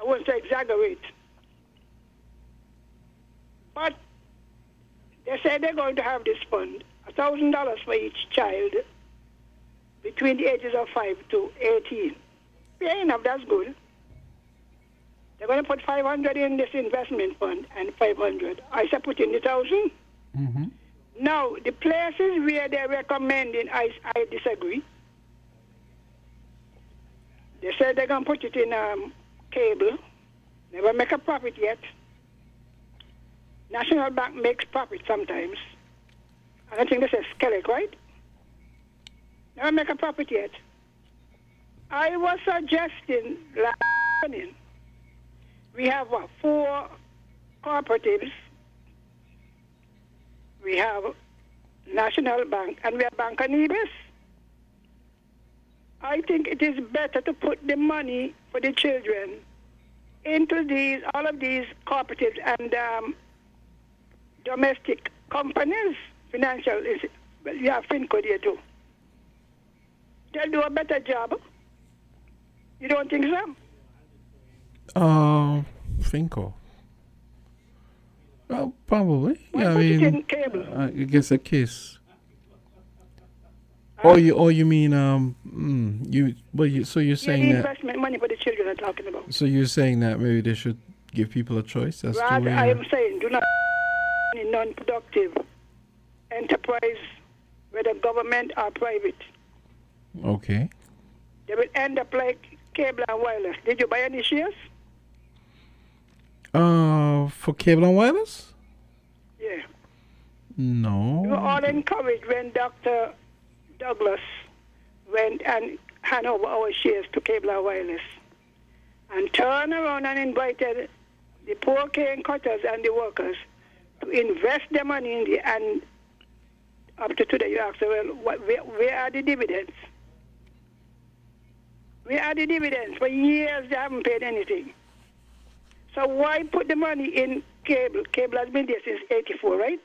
won't say exaggerate. But they say they're going to have this fund, $1,000 for each child between the ages of 5 to 18. Fair enough, that's good. They're going to put 500 in this investment fund and 500. I said put in the 1,000. Mm-hmm. Now, the places where they're recommending, I disagree. They said they're going to put it in cable. Never make a profit yet. National Bank makes profit sometimes. I don't think this is Skellig, right? Never make a profit yet. I was suggesting last evening, we have 4 cooperatives. We have National Bank and we have Bank Anibis. I think it is better to put the money for the children into all of these cooperatives and domestic companies, financial, you have Finco there too. They'll do a better job. You don't think so? Finco. Well, probably. Why Yeah, I put it mean, in cable? I guess a case. Or you mean so you're saying the that? investment money for the children are talking about. So you're saying that maybe they should give people a choice as Rather, to where. I am saying do not in non-productive enterprise, whether government or private. Okay. They will end up like cable and wireless. Did you buy any shares? For cable and wireless? Yeah. No. We were all encouraged when Dr. Douglas went and handed over our shares to cable and wireless and turned around and invited the poor cane cutters and the workers to invest their money in the, and up to today you ask, well, where are the dividends? Where are the dividends? For years they haven't paid anything. So why put the money in cable? Cable has been there since 84, right?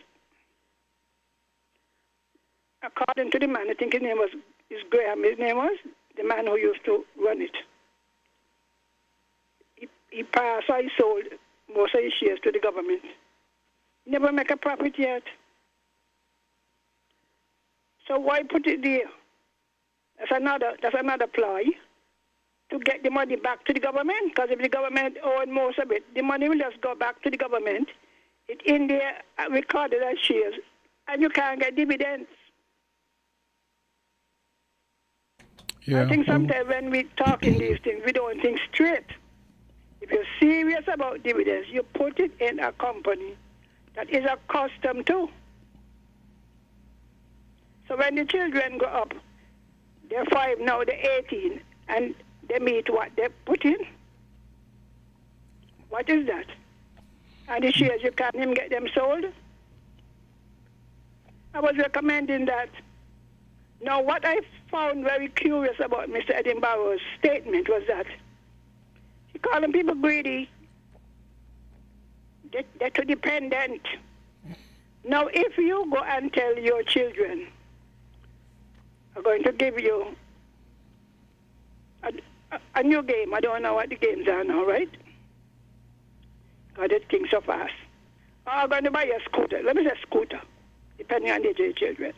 According to the man, I think his name was Graham. His name was the man who used to run it. He passed, so he sold most of his shares to the government. Never make a profit yet. So why put it there? That's another ploy to get the money back to the government. Because if the government owns most of it, the money will just go back to the government. It's in there recorded as shares, and you can't get dividends. Yeah. I think sometimes when we talk in these things, we don't think straight. If you're serious about dividends, you put it in a company that is accustomed to. So when the children grow up, they're 5 now, they're 18, and they meet what they put in. What is that? And the shares, you can't even get them sold. I was recommending that. Now, what I found very curious about Mr. Edinburgh's statement was that he called people greedy. They're too dependent. Now, if you go and tell your children, I'm going to give you a new game. I don't know what the games are now, right? Because they think so fast. I'm going to buy a scooter. Let me say scooter, depending on the age of your children.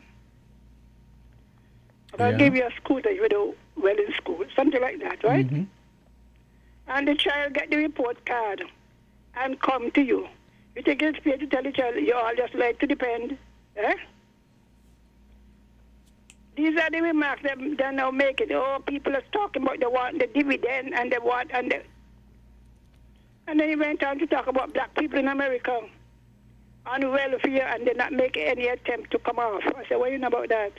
I'll give you a scooter if you do well in school, something like that, right? Mm-hmm. And the child get the report card and come to you. You think it's fair to tell the child you all just like to depend? Eh? These are the remarks they're now making. Oh, people are talking about they want the dividend and they want and then he went on to talk about black people in America on welfare and they're not making any attempt to come off. I said, what do you know about that?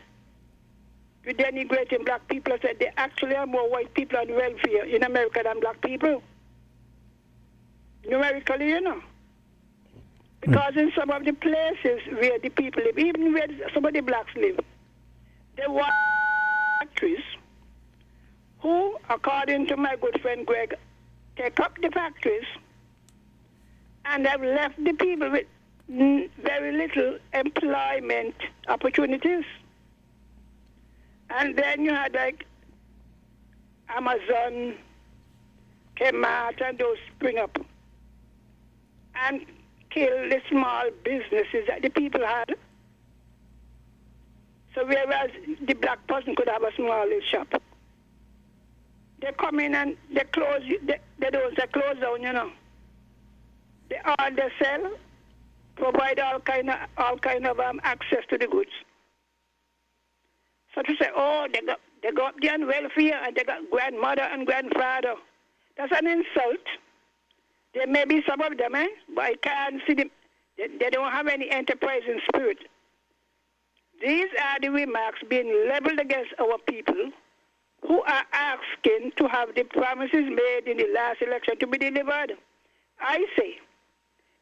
You're denigrating black people. I said, there actually are more white people on welfare in America than black people. Numerically, you know. Because in some of the places where the people live, even where some of the blacks live, there were factories who, according to my good friend Greg, take up the factories and have left the people with very little employment opportunities. And then you had like Amazon, Kmart, and those spring up and kill the small businesses that the people had. So whereas the black person could have a small little shop, they come in and they close. They don't say close down, you know. They sell, provide all kind of access to the goods. So to say, oh, they got the on welfare and they got grandmother and grandfather. That's an insult. There may be some of them, but I can't see them. They don't have any enterprising spirit. These are the remarks being leveled against our people who are asking to have the promises made in the last election to be delivered. I say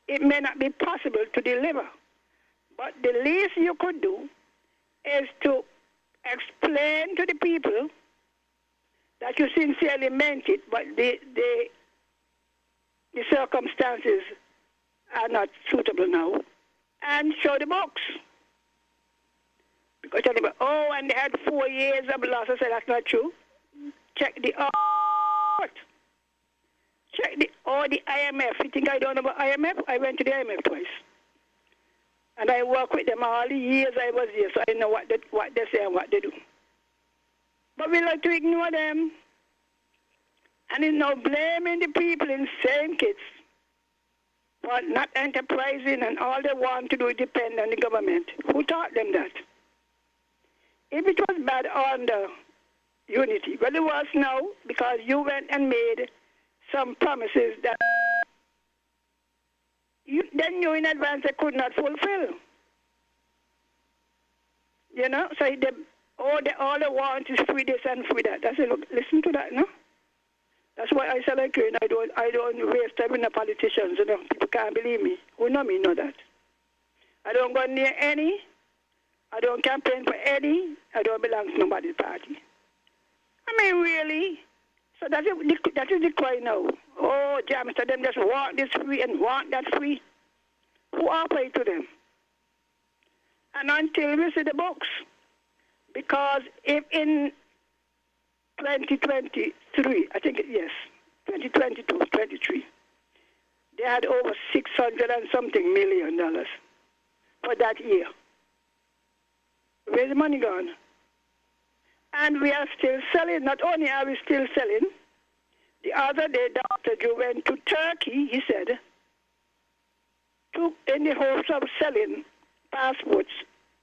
it may not be possible to deliver, but the least you could do is to explain to the people that you sincerely meant it, but the circumstances are not suitable now, and show the books. Because anybody, oh, and they had 4 years of loss. I said, that's not true. Check the Check the IMF. You think I don't know about IMF? I went to the IMF twice. And I worked with them all the years I was here, so I know what they say and what they do. But we like to ignore them. And it's now blaming the people in St. Kitts for not enterprising and all they want to do is depend on the government. Who taught them that? If it was bad under unity, well, it was now because you went and made some promises that you knew in advance they could not fulfill. You know, so all they want is free this and free that. I said, look, listen to that, no? That's why I said like you, and I don't waste time with the politicians, you know. People can't believe me. Who know me know that. I don't go near any. I don't campaign for any. I don't belong to nobody's party. I mean, really. So that is the cry now. Oh, Jamster, them just want this free and want that free. Who offer it to them? And until we see the books. Because if in 2023, I think, yes, 2022, 23, they had over $600 and something million for that year. Where's the money gone? And we are still selling. Not only are we still selling, the other day Dr. Joe went to Turkey, he said, in the hopes of selling passports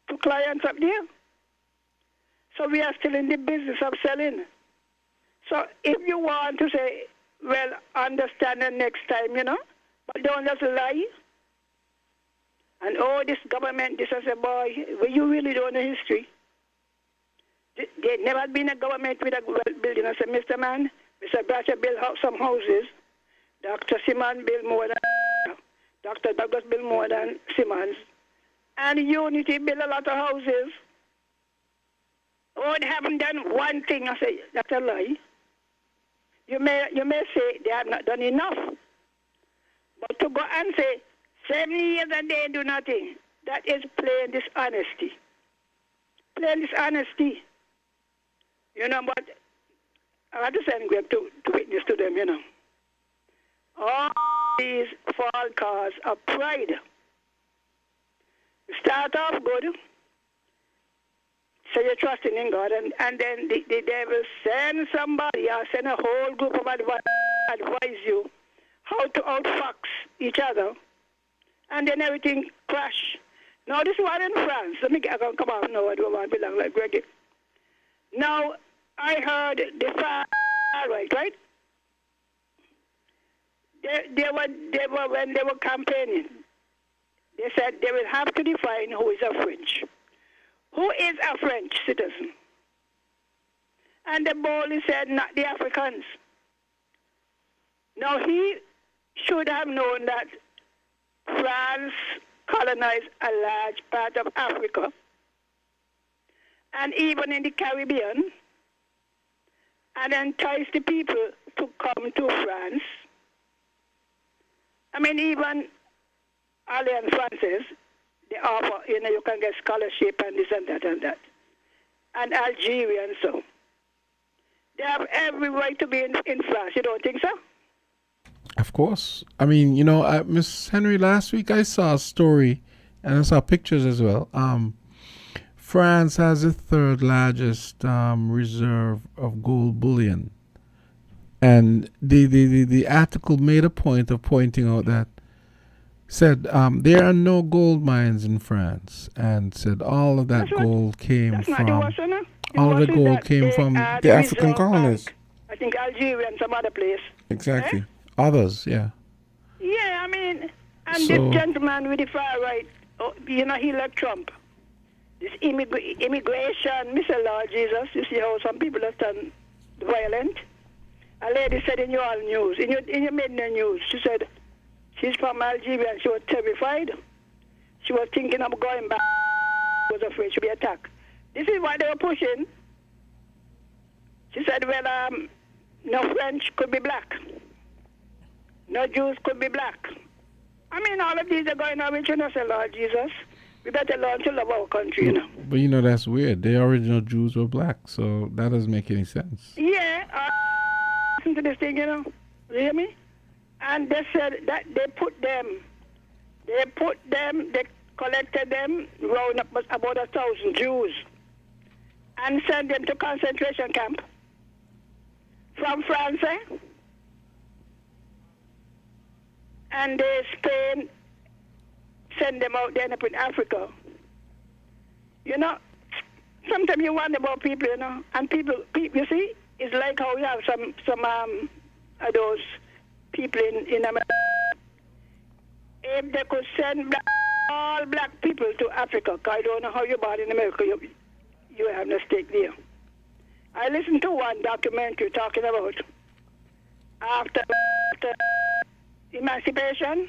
to clients up there. So we are still in the business of selling. So if you want to say, well, understand the next time, you know, but don't just lie. And, oh, this government, this is a boy. Well, you really don't know history. There never been a government with a building. I said, Mr. Man, Mr. Bradshaw built some houses. Dr. Simon built more than Dr. Douglas built more than Simmons. And Unity built a lot of houses. Oh, they haven't done one thing. I say, that's a lie. You may say they have not done enough. But to go and say, 7 years and they do nothing. That is plain dishonesty. Plain dishonesty. You know, but I have to send Greg to witness to them, you know. All these false cars of pride. Start off good. So you're trusting in God, and then the devil send somebody or send a whole group of advise you how to outfox each other, and then everything crash. Now this one in France. Let me come on. No, I don't want to be like Greg. Now I heard the far right? They were when they were campaigning. They said they will have to define who is a French. Who is a French citizen? And the boldly said, not the Africans. Now he should have known that France colonized a large part of Africa, and even in the Caribbean, and enticed the people to come to France. I mean, even Alliance Française, they offer, you know, you can get scholarship and this and that and that. And Algeria and so. They have every right to be in France. You don't think so? Of course. I mean, you know, Miss Henry, last week I saw a story, and I saw pictures as well. France has the third largest reserve of gold bullion. And the article made a point of pointing out that, said there are no gold mines in France, and said all of that gold came from the African colonies. I think Algeria and some other place. Exactly. Others, yeah. Yeah, I mean, and this gentleman with the far right, you know, he like Trump. This immigration, Mr. Lord Jesus, you see how some people have done violent. A lady said in your news, in your midnight news, she said she's from Algeria and she was terrified. She was thinking of going back. She was afraid she'd be attacked. This is what they were pushing. She said, well, no French could be black. No Jews could be black. I mean, all of these are going on with you, know, say, Lord Jesus. We better learn to love our country, you know. But, you know, that's weird. The original Jews were black, so that doesn't make any sense. Yeah, listen to this thing, you know. You hear me? And they said that they collected them, round up about 1,000 Jews, and sent them to concentration camp from France, and Spain send them out there up in Africa. You know, sometimes you wonder about people, you know, and people, you see, it's like how you have some of those people in America. If they could send all black people to Africa, because I don't know how you're born in America, you have no stake there. I listened to one documentary talking about after emancipation,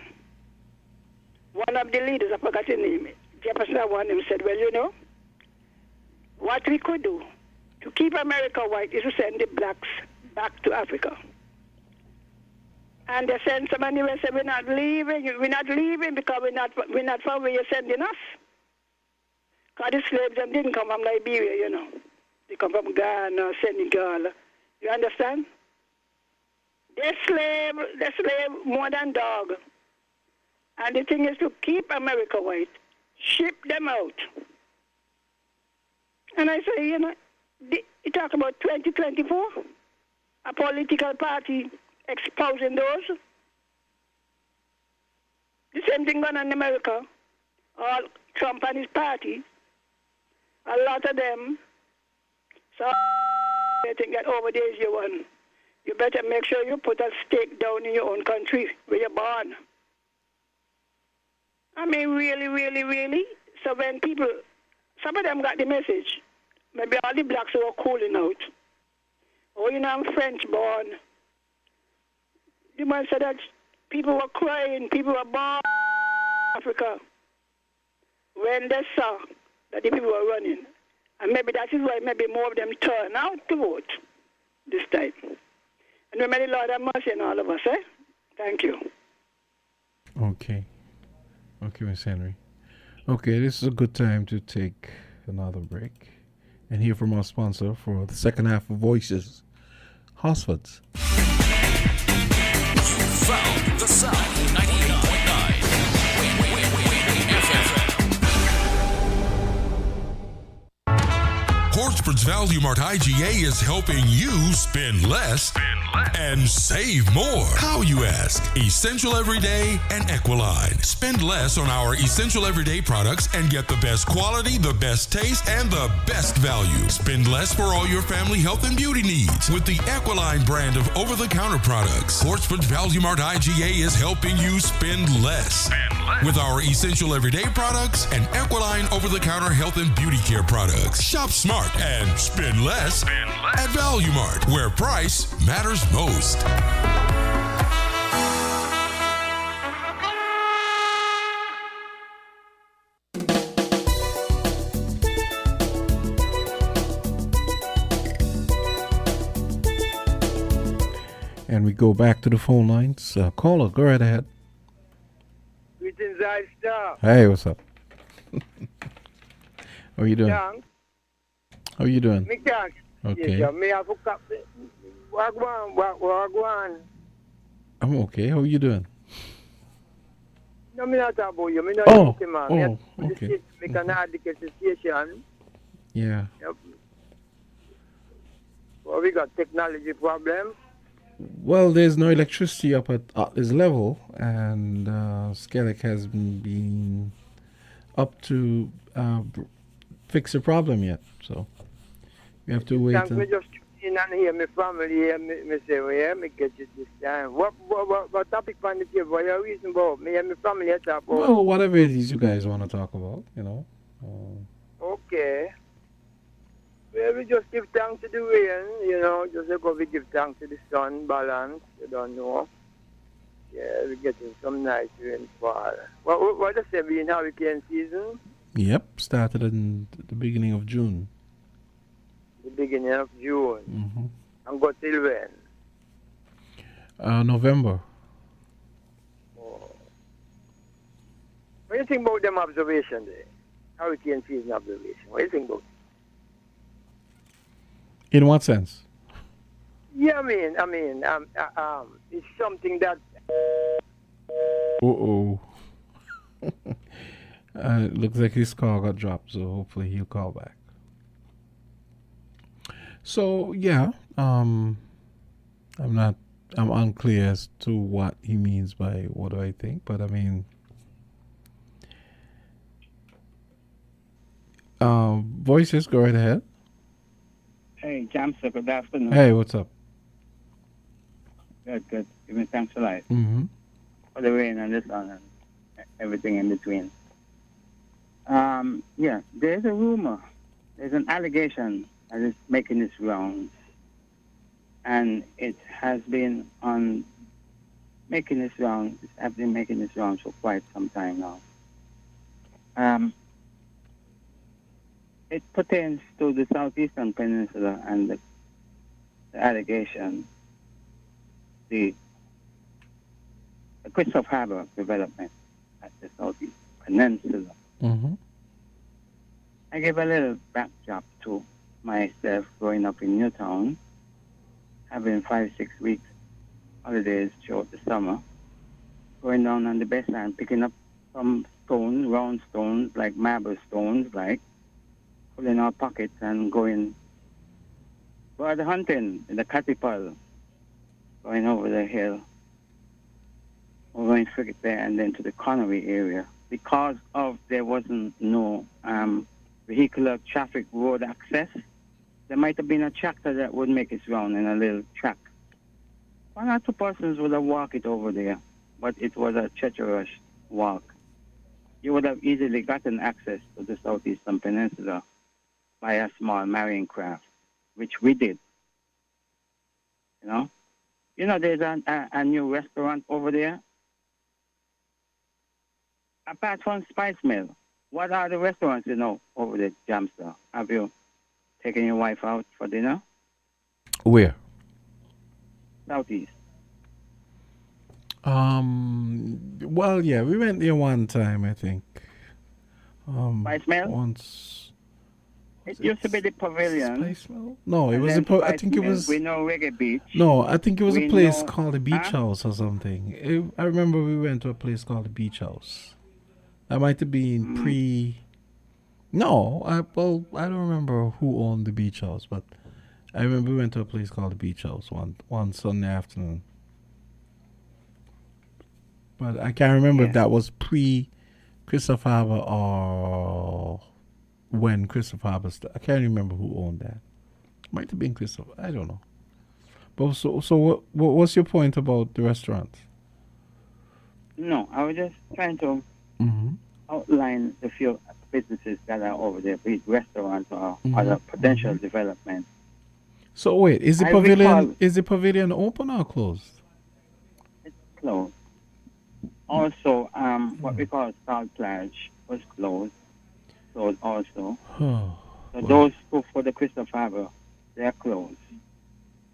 one of the leaders, I forgot his name, Jefferson, one of them said, well, you know, what we could do to keep America white is to send the blacks back to Africa. And they sent somebody and said, we're not leaving because we're not from where you're sending us. Because the slaves them didn't come from Liberia, you know. They come from Ghana, Senegal. You understand? They slave more than dog. And the thing is to keep America white, ship them out. And I say, you know, you talk about 2024, a political party exposing those. The same thing going on in America. All Trump and his party, a lot of them. So I think that over there is your one. You better make sure you put a stake down in your own country where you're born. I mean, really, really, really. So when people, some of them got the message. Maybe all the blacks were cooling out. Oh, you know, I'm French born. The man said that people were crying, people were born in Africa when they saw that the people were running. And maybe that is why maybe more of them turn out to vote this time. And may the Lord have mercy on all of us, eh? Thank you. Okay. Okay, Miss Henry. Okay, this is a good time to take another break and hear from our sponsor for the second half of Voices, Hosfords. Found the sound 98.9 FM. Horsford's Value Mart IGA is helping you spend less and save more. How, you ask? Essential Everyday and Equiline. Spend less on our Essential Everyday products and get the best quality, the best taste, and the best value. Spend less for all your family health and beauty needs with the Equiline brand of over-the-counter products. Horsford's Value Mart IGA is helping you spend less. With our Essential Everyday products and Equiline over-the-counter health and beauty care products. Shop smart and spend less at Value Mart, where price matters most. And we go back to the phone lines. Caller, go right ahead. Greetings, I Star. Hey, what's up? How are you doing? Young. How are you doing? Me can't. Okay. Yes, me have a cup. Wagwan. I'm okay. How are you doing? No, me not talk about you. Me not Oh, man. oh, Me okay. Me can advocate the station. Yeah. Yep. Well, we got technology problem. Well, there's no electricity up at this level, and Skellig has been up to fix the problem yet. So we have to wait. Thanks, me just in and hear my family here. Me say, well, yeah, me get it this time. What topic on the table? What your reason about? Me and my family here talk about. Well, whatever it is you guys want to talk about, you know. Okay. Well, we just give thanks to the rain, you know, just like we give thanks to the sun, balance, you don't know. Yeah, we're getting some nice rainfall. What does it mean, hurricane season? Yep, started in the beginning of June. The beginning of June. Mm-hmm. And go till when? November. Oh. What do you think about them observation there? Hurricane season observation. What do you think about it? In what sense? Yeah, I mean, it's something that. Looks like his call got dropped, so hopefully he'll call back. So yeah, I'm unclear as to what he means by what do I think, but I mean, voices, go right ahead. Hey, Jamster, good afternoon. Hey, what's up? Good. Give me thanks for life. Mm-hmm. For the rain and the sun and everything in between. Yeah, there's a rumor, there's an allegation that is making its rounds. And it has been making its rounds for quite some time now. It pertains to the southeastern peninsula and the allegation, the Christopher Harbour development at the southeast peninsula. Mm-hmm. I give a little backdrop to myself growing up in Newtown, having 5-6 weeks holidays throughout the summer, going down on the baseline, picking up some stones, round stones, like marble stones, like, pulling our pockets and going bird hunting in the catapult, going over the hill, we're going to Frigate there and then to the Connery area. Because of there wasn't no vehicular traffic road access, there might have been a tractor that would make its round in a little track. One or two persons would have walked it over there, but it was a treacherous walk. You would have easily gotten access to the southeastern peninsula by a small marine craft, which we did. You know, there's a new restaurant over there. Apart from Spice Mill, what are the restaurants over there, Jamster? Have you taken your wife out for dinner? Where? Southeast. Well, yeah, we went there one time, I think. Spice Mill? Once. It used to be the pavilion. Spice Mill? No, it and was then I Spice think it Mill. was. We know Reggae Beach. No, I think it was a We place know- called the Beach Huh? House or something. I remember we went to a place called the Beach House. That might have been pre. No, I don't remember who owned the Beach House, but I remember we went to a place called the Beach House one Sunday afternoon. But I can't remember if that was pre Christopher Harbour or when Christopher Harbour I can't remember who owned that. Might have been Christopher. I don't know. But so what's your point about the restaurant? No, I was just trying to outline the few businesses that are over there, be it restaurants or other potential development. So wait, is the I pavilion recall- open or closed? It's closed. Also, what we call Salt Plage was closed also. So those two for the Christopher Harbour, they're closed.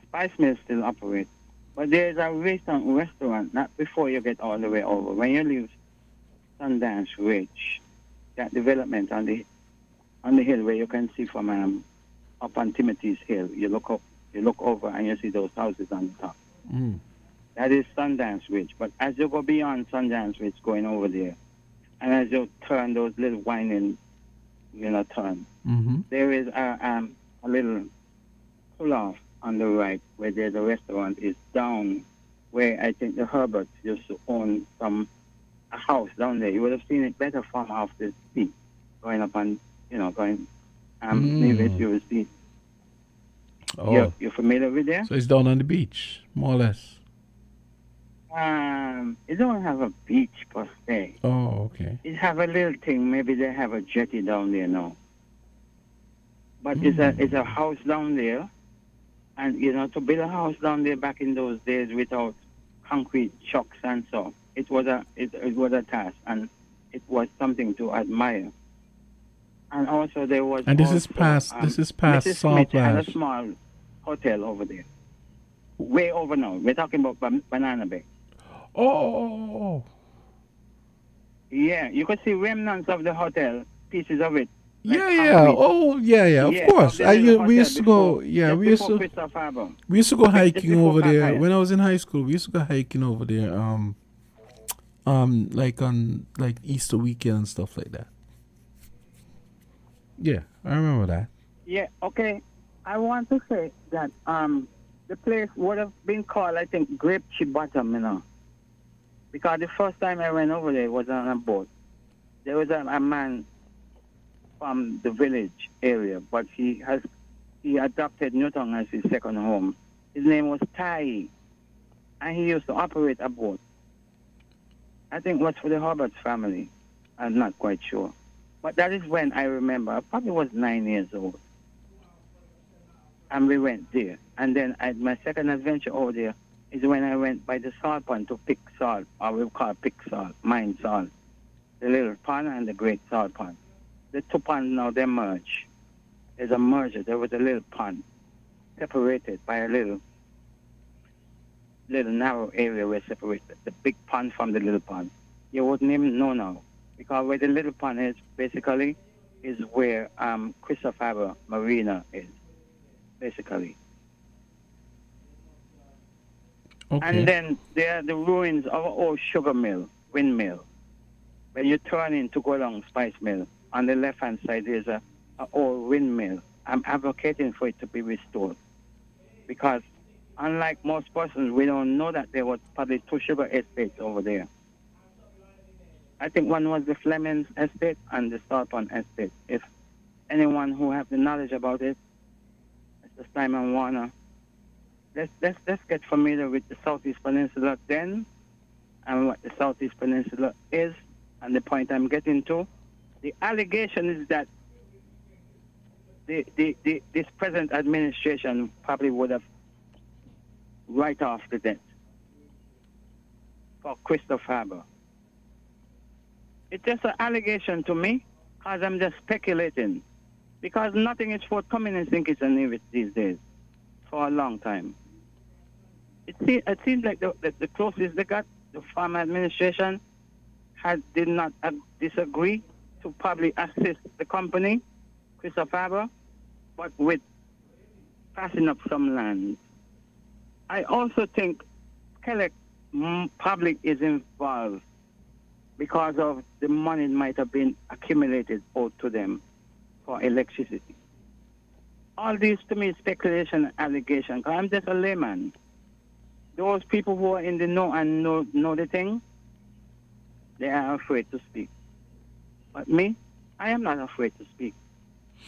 Spice Mill still operates. But there's a recent restaurant, not before you get all the way over. When you leave Sundance Ridge, that development on the hill where you can see from up on Timothy's Hill, you look up, you look over and you see those houses on the top. That is Sundance Ridge. But as you go beyond Sundance Ridge, going over there, and as you turn those little winding, turn, there is a little pull-off on the right where there's a restaurant is down where I think the Herberts used to own a house down there. You would have seen it better from off the street, going up on, Nevis, you will see. Oh. You're familiar with there? So it's down on the beach, more or less. It don't have a beach per se. Oh, okay. It have a little thing. Maybe they have a jetty down there now. But it's a house down there, and to build a house down there back in those days without concrete chocks and so, it was a task, and it was something to admire. And also there was. And this is past Mrs. Salt Smith had Plage. a small hotel over there. Way over now. We're talking about Banana Bay. Oh. Yeah, you could see remnants of the hotel, pieces of it. Yeah. Oh, yeah. Of course. We used to go. Yeah, we used to. We used to go hiking over there when I was in high school. We used to go hiking over there. Like on Easter weekend and stuff like that. Yeah, I remember that. Yeah. Okay. I want to say that the place would have been called, I think, Grape Bottom, because the first time I went over there was on a boat. There was a man from the village area, but he adopted Newtown as his second home. His name was Tai, and he used to operate a boat. I think it was for the Roberts family. I'm not quite sure. But that is when I remember. I probably was 9 years old. And we went there. And then my second adventure over there is when I went by the salt pond to pick salt, or we call pick salt, mine salt. The little pond and the great salt pond. The two ponds now, they merge. There's a merger. There was a little pond separated by a little narrow area where separated the big pond from the little pond. You wouldn't even know now. Because where the little pond is, basically, is where Christopher Harbour Marina is, basically. Okay. And then there are the ruins of an old sugar mill, windmill. When you turn in to go down Spice Mill, on the left-hand side there's an old windmill. I'm advocating for it to be restored. Because unlike most persons, we don't know that there was probably two sugar estates over there. I think one was the Fleming's estate and the Starpond estate. If anyone who have the knowledge about it, Mr. Simon Warner, let's get familiar with the Southeast Peninsula then, and what the Southeast Peninsula is, and the point I'm getting to. The allegation is that this present administration probably would have write off the debt for Christopher Harbour. It's just an allegation to me, because I'm just speculating. Because nothing is forthcoming in St. Kitts and Nevis these days for a long time. It seems like the closest they got, the farm administration did not disagree to probably assist the company, Christopher Faber, but with passing up some land. I also think Kellogg probably is involved because of the money might have been accumulated owed to them for electricity. All these to me is speculation and allegation. Because I'm just a layman. Those people who are in the know and know the thing, they are afraid to speak. But me, I am not afraid to speak.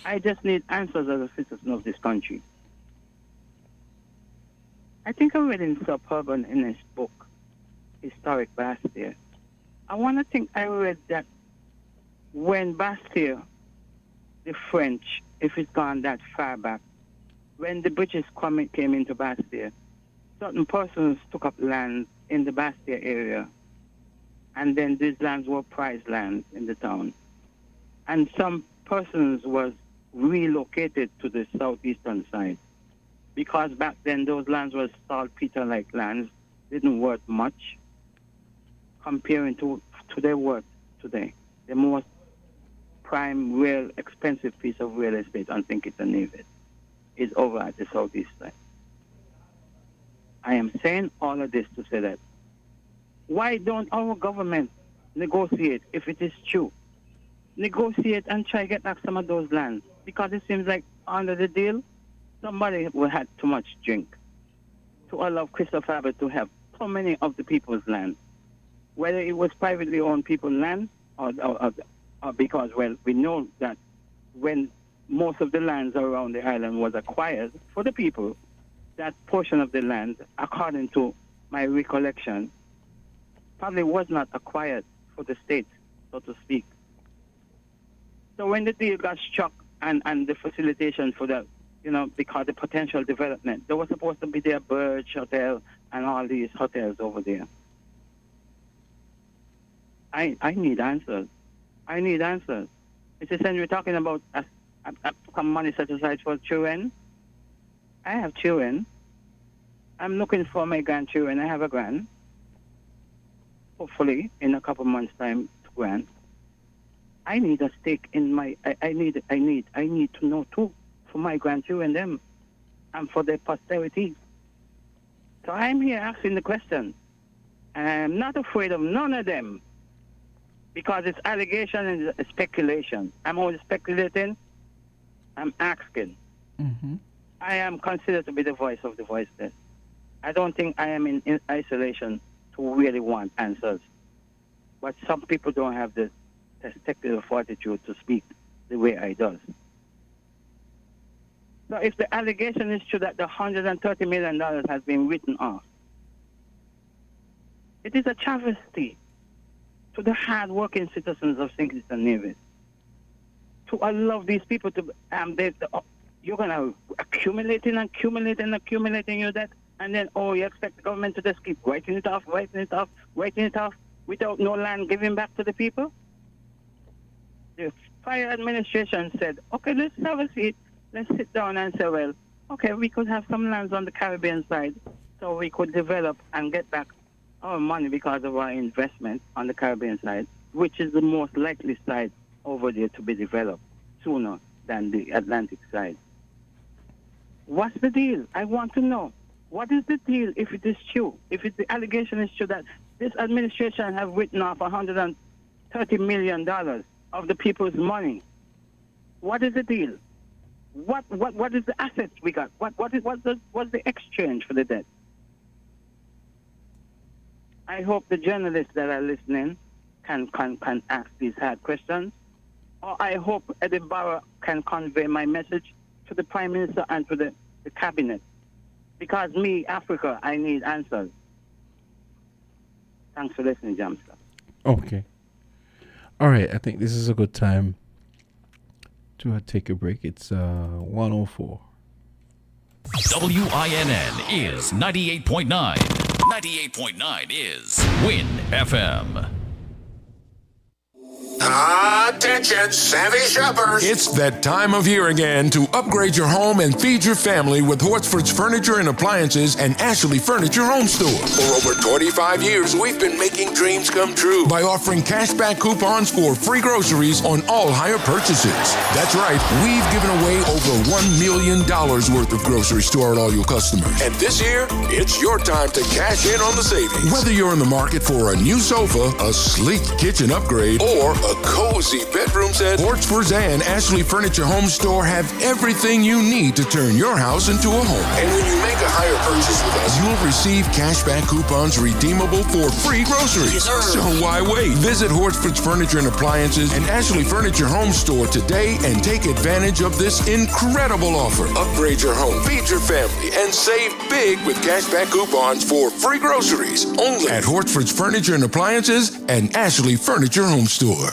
I just need answers as a citizen of this country. I think I read in Suburban in his book, Historic Bastille. I want to think I read that when Bastille, the French, if it's gone that far back, when the British came into Bastille, certain persons took up land in the Bastille area, and then these lands were prized lands in the town. And some persons was relocated to the southeastern side, because back then those lands were saltpeter-like lands, didn't worth much, comparing to their worth today. The most prime, real, expensive piece of real estate, I think it's a Navy, is over at the southeast side. I am saying all of this to say that why don't our government negotiate if it is true? Negotiate and try to get back some of those lands, because it seems like under the deal, somebody will have too much drink to allow Christopher Faber to have so many of the people's land. Whether it was privately owned people's land or because, well, we know that when most of the lands around the island was acquired for the people, that portion of the land, according to my recollection, probably was not acquired for the state, so to speak. So when the deal got struck and the facilitation for the, because the potential development, there was supposed to be their Birch Hotel and all these hotels over there. I need answers. I need answers. Mr. Sen, we're talking about some money set aside for children. I have children. I'm looking for my grandchildren. I have a grand. Hopefully, in a couple months' time, to grant. I need a stake in my. I need to know too for my grandchildren them, and for their posterity. So I'm here asking the question, and I'm not afraid of none of them, because it's allegation and it's speculation. I'm only speculating. I'm asking. Mm-hmm. I am considered to be the voice of the voiceless. I don't think I am in isolation to really want answers. But some people don't have the testicular fortitude to speak the way I does. So if the allegation is true that the $130 million has been written off, it is a travesty to the hard-working citizens of St. Kitts and Nevis to allow these people to, you're going to accumulate your debt, and then, you expect the government to just keep writing it off without no land giving back to the people? The prior administration said, okay, let's have a seat. Let's sit down and say, well, okay, we could have some lands on the Caribbean side so we could develop and get back our money because of our investment on the Caribbean side, which is the most likely side over there to be developed sooner than the Atlantic side. What's the deal? I want to know. What is the deal if it is true? If the allegation is true that this administration have written off $130 million of the people's money, what is the deal? What is the assets we got? What's the exchange for the debt? I hope the journalists that are listening can ask these hard questions. Or I hope Edinburgh can convey my message to the Prime Minister and to the Cabinet. Because me, Africa, I need answers. Thanks for listening, Jamster. Okay. All right, I think this is a good time to take a break. It's 1:04. WINN is 98.9. 98.9 is WIN FM. Attention, savvy shoppers. It's that time of year again to upgrade your home and feed your family with Hortford's Furniture and Appliances and Ashley Furniture Home Store. For over 25 years, we've been making dreams come true by offering cashback coupons for free groceries on all hire purchases. That's right, we've given away over $1 million worth of groceries to our loyal customers. And this year, it's your time to cash in on the savings. Whether you're in the market for a new sofa, a sleek kitchen upgrade, or a cozy bedroom set, Hortford's and Ashley Furniture Home Store have everything you need to turn your house into a home. And when you make a higher purchase with us, you'll receive cashback coupons redeemable for free groceries. Yes, so why wait? Visit Hortford's Furniture and Appliances and Ashley Furniture Home Store today and take advantage of this incredible offer. Upgrade your home, feed your family, and save big with cashback coupons for free groceries only at Hortford's Furniture and Appliances and Ashley Furniture Home Store.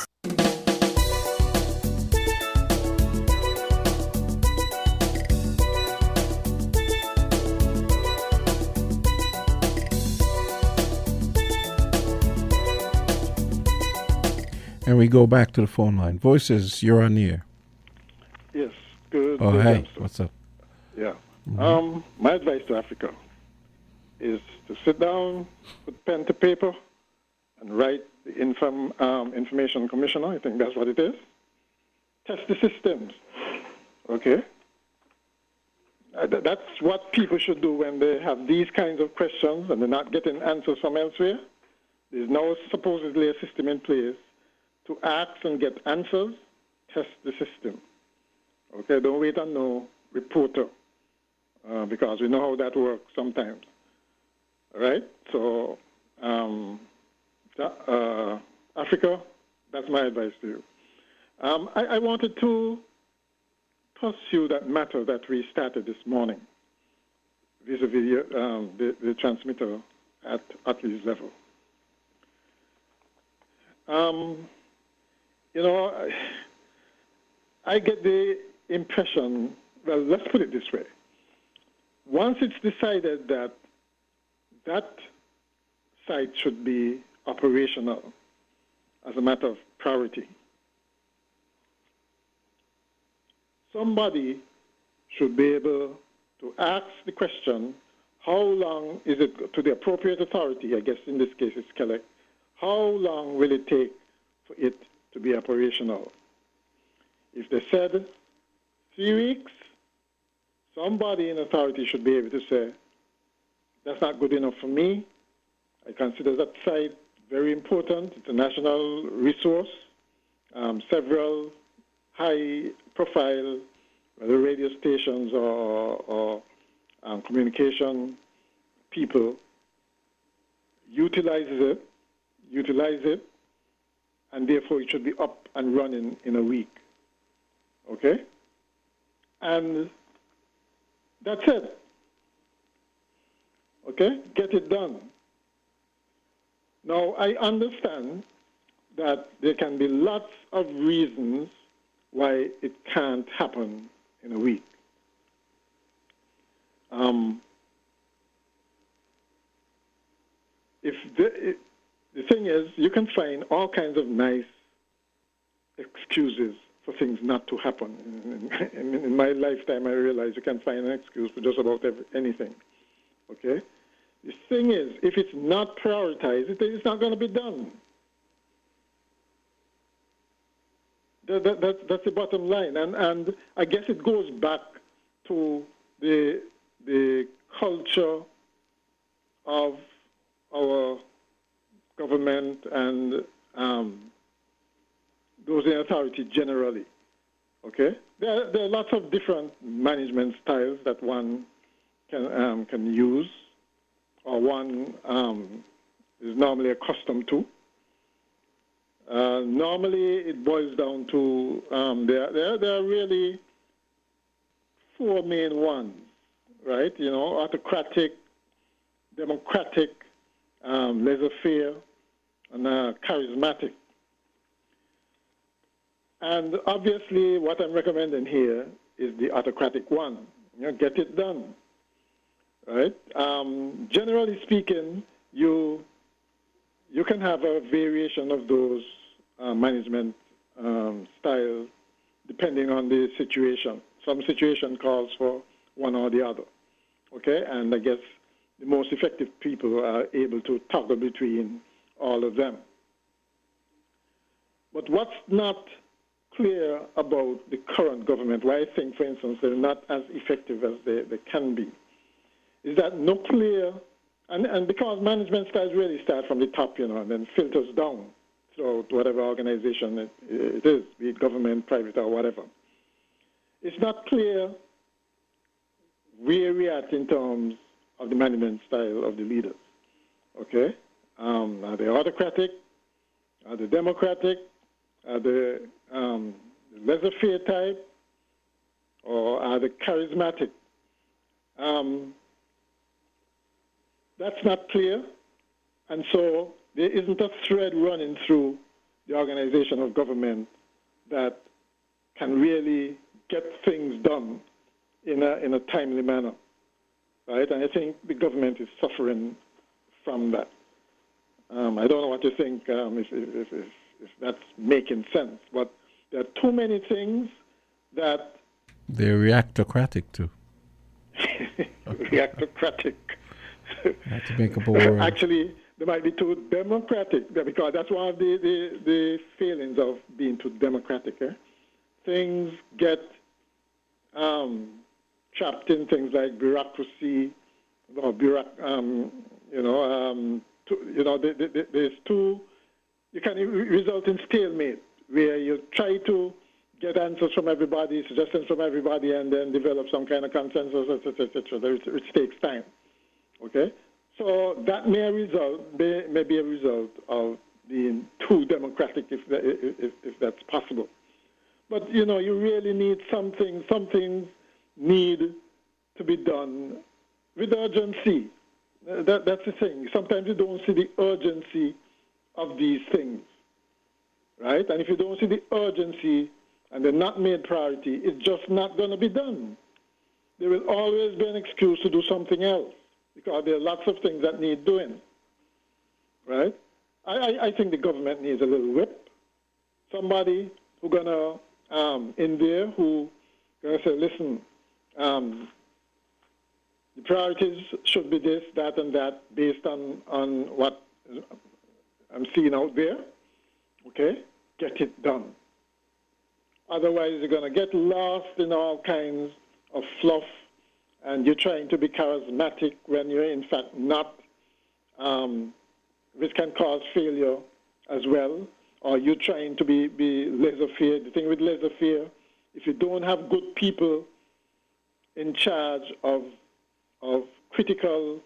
And we go back to the phone line. Voices, you're on the air. Yes, good. Oh, good hey, answer. what's up? Yeah. My advice to Africa is to sit down, put pen to paper, and write the Information Commissioner. I think that's what it is. Test the systems. Okay? That's what people should do when they have these kinds of questions and they're not getting answers from elsewhere. There's now supposedly a system in place to ask and get answers. Test the system. Okay? Don't wait on no reporter. Because we know how that works sometimes. All right? So, Africa, that's my advice to you. I wanted to pursue that matter that we started this morning vis-a-vis the transmitter at Utley's level. You know, I get the impression, well, let's put it this way. Once it's decided that that site should be operational as a matter of priority, somebody should be able to ask the question, how long is it to the appropriate authority, I guess in this case it's Kellogg, how long will it take for it to be operational? If they said 3 weeks, somebody in authority should be able to say, that's not good enough for me. I consider that site very important. It's a national resource. Several high-profile, whether radio stations or communication people utilize it, and therefore it should be up and running in a week. Okay? And that's it. Okay? Get it done. Now, I understand that there can be lots of reasons why it can't happen in a week. The thing is, you can find all kinds of nice excuses for things not to happen. In my lifetime, I realized you can find an excuse for just about anything. Okay? The thing is, if it's not prioritized, it's not going to be done. That's the bottom line. And I guess it goes back to the culture of our government and those in authority generally. Okay? There are lots of different management styles that one can use, or one is normally accustomed to. Normally, it boils down to there are really four main ones, right? You know, autocratic, democratic, laissez-faire, and charismatic. And obviously, what I'm recommending here is the autocratic one. You know, get it done, right? Generally speaking, you can have a variation of those management style depending on the situation. Some situation calls for one or the other. Okay, and I guess the most effective people are able to toggle between all of them. But what's not clear about the current government, why I think, for instance, they're not as effective as they can be, is that no clear, and because management styles really start from the top, and then filters down throughout whatever organization it is, be it government, private, or whatever. It's not clear where we are in terms of the management style of the leaders. Okay? Are they autocratic? Are they democratic? Are they laissez-faire type? Or are they charismatic? That's not clear. And so there isn't a thread running through the organization of government that can really get things done in a timely manner, right? And I think the government is suffering from that. I don't know what you think, if that's making sense, but there are too many things that... They're reactocratic too. Reactocratic. I have to make up a word. Actually, they might be too democratic, because that's one of the failings of being too democratic. Things get trapped in things like bureaucracy, or there's too, you can result in stalemate, where you try to get answers from everybody, suggestions from everybody, and then develop some kind of consensus, etc. Which takes time. Okay, so that may be a result of being too democratic, if that's possible. But you really need something. Some things need to be done with urgency. That's the thing. Sometimes you don't see the urgency of these things, right? And if you don't see the urgency and they're not made priority, it's just not going to be done. There will always be an excuse to do something else, because there are lots of things that need doing, right? I think the government needs a little whip. Somebody who's going to, in there, who going to say, listen, the priorities should be this, that, and that, based on what I'm seeing out there. Okay? Get it done. Otherwise, you're going to get lost in all kinds of fluff, and you're trying to be charismatic when you're in fact not, which can cause failure as well. Or you're trying to be laissez-faire. The thing with laissez-faire, if you don't have good people in charge of critical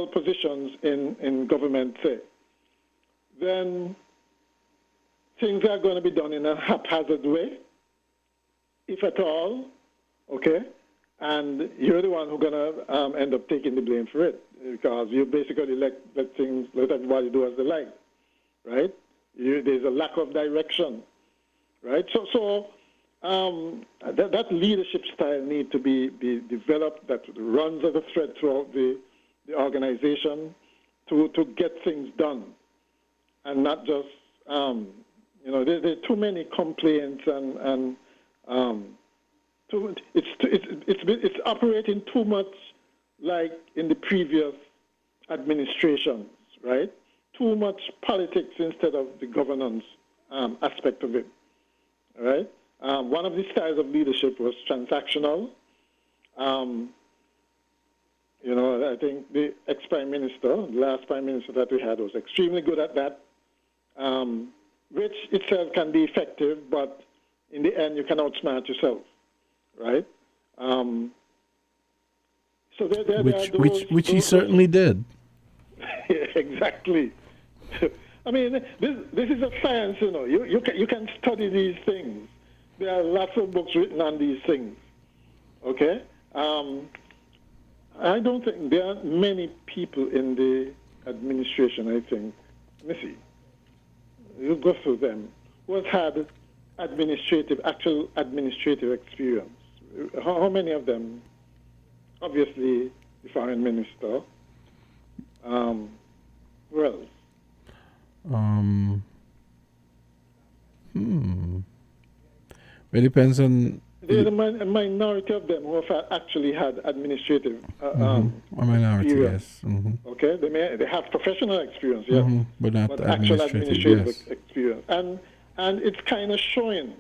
positions in government, say, then things are going to be done in a haphazard way, if at all, okay? And you're the one who's going to end up taking the blame for it, because you basically let everybody do as they like, right? There's a lack of direction, right? So that leadership style needs to be developed, that runs as a thread throughout the organization to get things done, and not just there are too many complaints and it's operating too much like in the previous administrations, right? Too much politics instead of the governance aspect of it, right? One of the styles of leadership was transactional. I think the ex-prime minister, the last prime minister that we had, was extremely good at that, which itself can be effective, but in the end, you can outsmart yourself, right? So which he certainly did. Exactly. I mean, this is a science, You can study these things. There are lots of books written on these things. Okay? I don't think there are many people in the administration, I think. Let me see. You go through them. Who has had actual administrative experience? How many of them? Obviously, the foreign minister. Who else? It depends on. There's a minority of them who have actually had administrative A minority, experience. yes. Okay, they have professional experience, yes, But not actual administrative yes. experience, and it's kind of showing.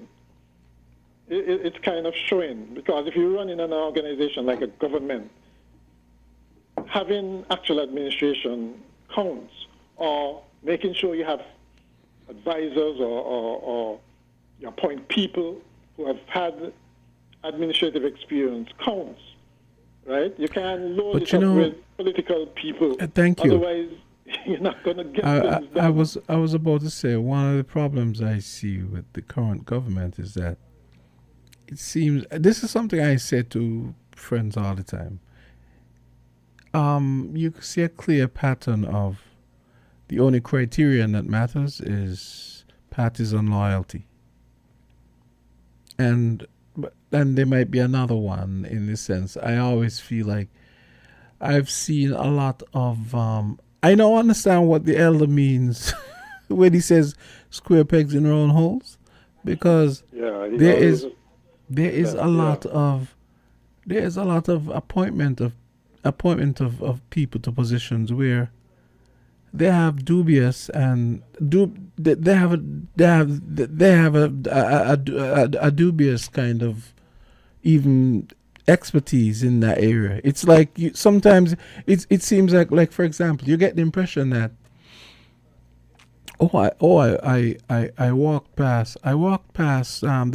It's kind of showing because if you run in an organization like a government, having actual administration counts, or making sure you have advisors or you appoint people who have had administrative experience counts, right? You can't load it up with political people. Thank you. Otherwise, you're not going to get things done. I was about to say, one of the problems I see with the current government is that it seems, this is something I say to friends all the time. You see a clear pattern of the only criterion that matters is partisan loyalty. And there might be another one in this sense. I always feel like I've seen a lot of I don't understand what the elder means when he says square pegs in round holes, because there is a lot of appointment of people to positions where they have dubious and they have a dubious kind of even expertise in that area. It's like sometimes it seems like for example, you get the impression that I walked past the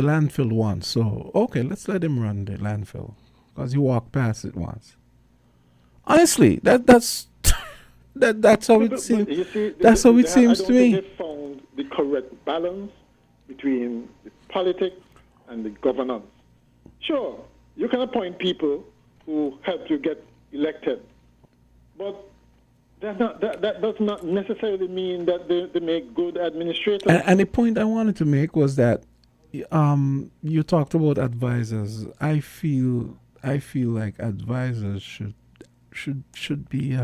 landfill once, so okay, let's let him run the landfill because he walked past it once. Honestly, that's how it seems. That's how it seems to me. I don't think they found the correct balance between the politics and the governance. Sure, you can appoint people who help you get elected, but that does not necessarily mean that they make good administrators. And the point I wanted to make was that you talked about advisors. I feel like advisors should be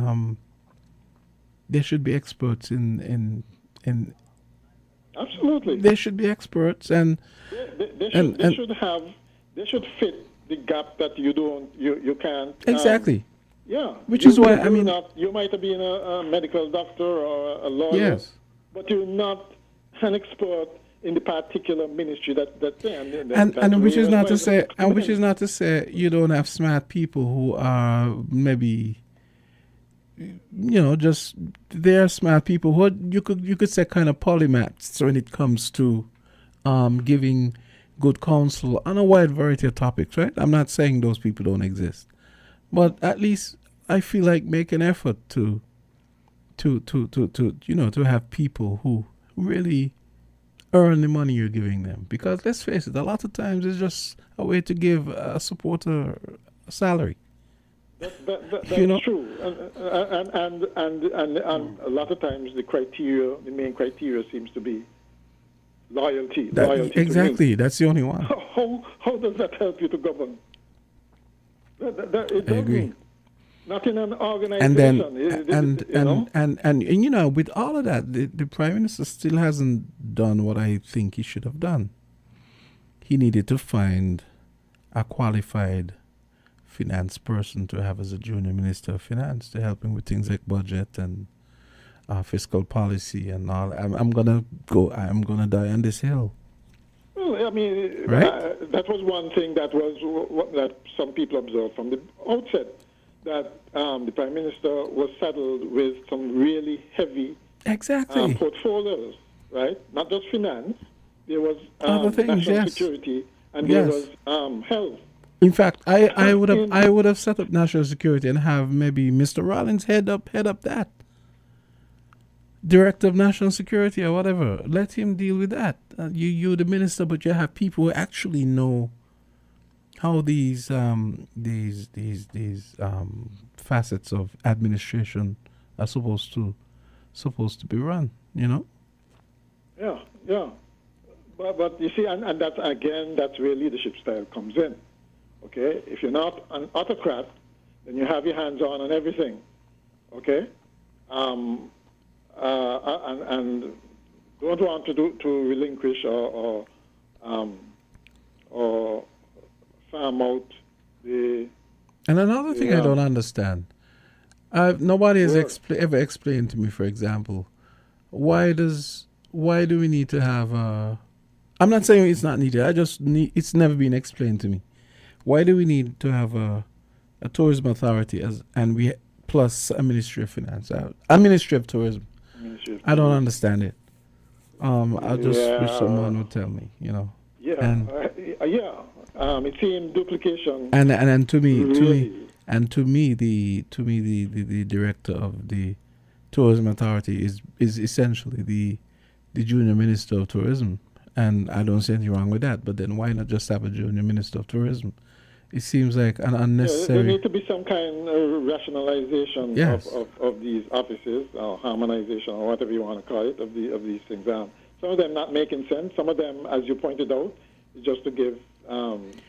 they should be experts in absolutely. They should be experts and they should fit the gap that you can't exactly. Which is why you might have been a medical doctor or a lawyer, yes, but you're not an expert in the particular ministry that and which is not to say you don't have smart people who are maybe just they're smart people who you could say kind of polymaths when it comes to giving good counsel on a wide variety of topics, right? I'm not saying those people don't exist, but at least I feel like make an effort to have people who really earn the money you're giving them, because let's face it, a lot of times it's just a way to give a supporter a salary. That's true, and a lot of times the main criteria seems to be loyalty. Exactly, that's the only one. How does that help you to govern? It I agree. Not in an organization. And with all of that, the Prime Minister still hasn't done what I think he should have done. He needed to find a qualified finance person to have as a junior Minister of Finance to help him with things like budget and fiscal policy and all. I'm gonna die on this hill. Well, I mean, right? That was one thing that some people observed from the outset, that the Prime Minister was saddled with some really heavy portfolios, right? Not just finance. There was other things, national security, and there was health. In fact, I would have set up national security and have maybe Mr. Rollins head up that. Director of National Security or whatever. Let him deal with that. You the minister, but you have people who actually know how these facets of administration are supposed to be run. Yeah. But you see, and that's where leadership style comes in. Okay, if you're not an autocrat, then you have your hands on everything. Okay, and don't want to relinquish or farm out the. And another thing I don't understand, nobody has ever explained to me, for example, why do we need to have a? I'm not saying it's not needed. It's never been explained to me. Why do we need to have a tourism authority plus a Ministry of Finance, a Ministry of Tourism? I don't understand it. I just wish someone would tell me, Yeah, And it seems duplication. and to me, really. the director of the Tourism Authority is essentially the junior minister of tourism, and I don't see anything wrong with that. But then why not just have a junior minister of tourism? It seems like an unnecessary. There need to be some kind of rationalization of these offices, or harmonization, or whatever you want to call it, of these things. Some of them not making sense. Some of them, as you pointed out, is just to give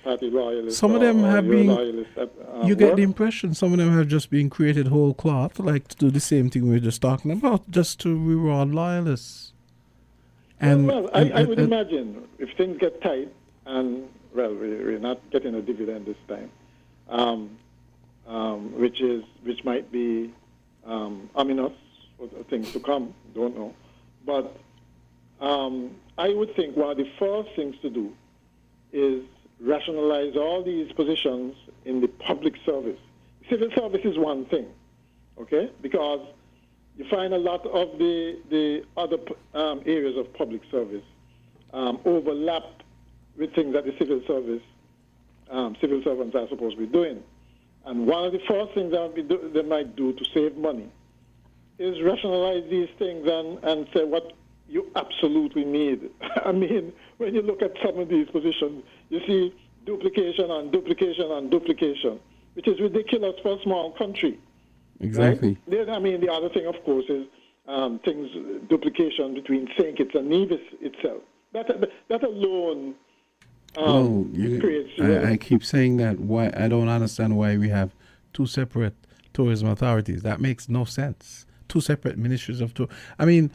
party loyalists. Some of them have been. You get work. the impression some of them have just been created whole cloth, like to do the same thing we were just talking about, just to reward loyalists. And I would imagine if things get tight and. Well, we're not getting a dividend this time, which might be ominous for things to come. Don't know, but I would think one of the first things to do is rationalize all these positions in the public service. Civil service is one thing, okay, because you find a lot of the other areas of public service overlap with things that the civil servants are supposed to be doing. And one of the first things they might do to save money is rationalize these things and say what you absolutely need. I mean, when you look at some of these positions, you see duplication on duplication on duplication, which is ridiculous for a small country. Exactly. Right? I mean, the other thing, of course, is duplication between St. Kitts and Nevis itself. That alone... I keep saying that. Why I don't understand why we have two separate tourism authorities. That makes no sense. Two separate ministries of tourism. I mean,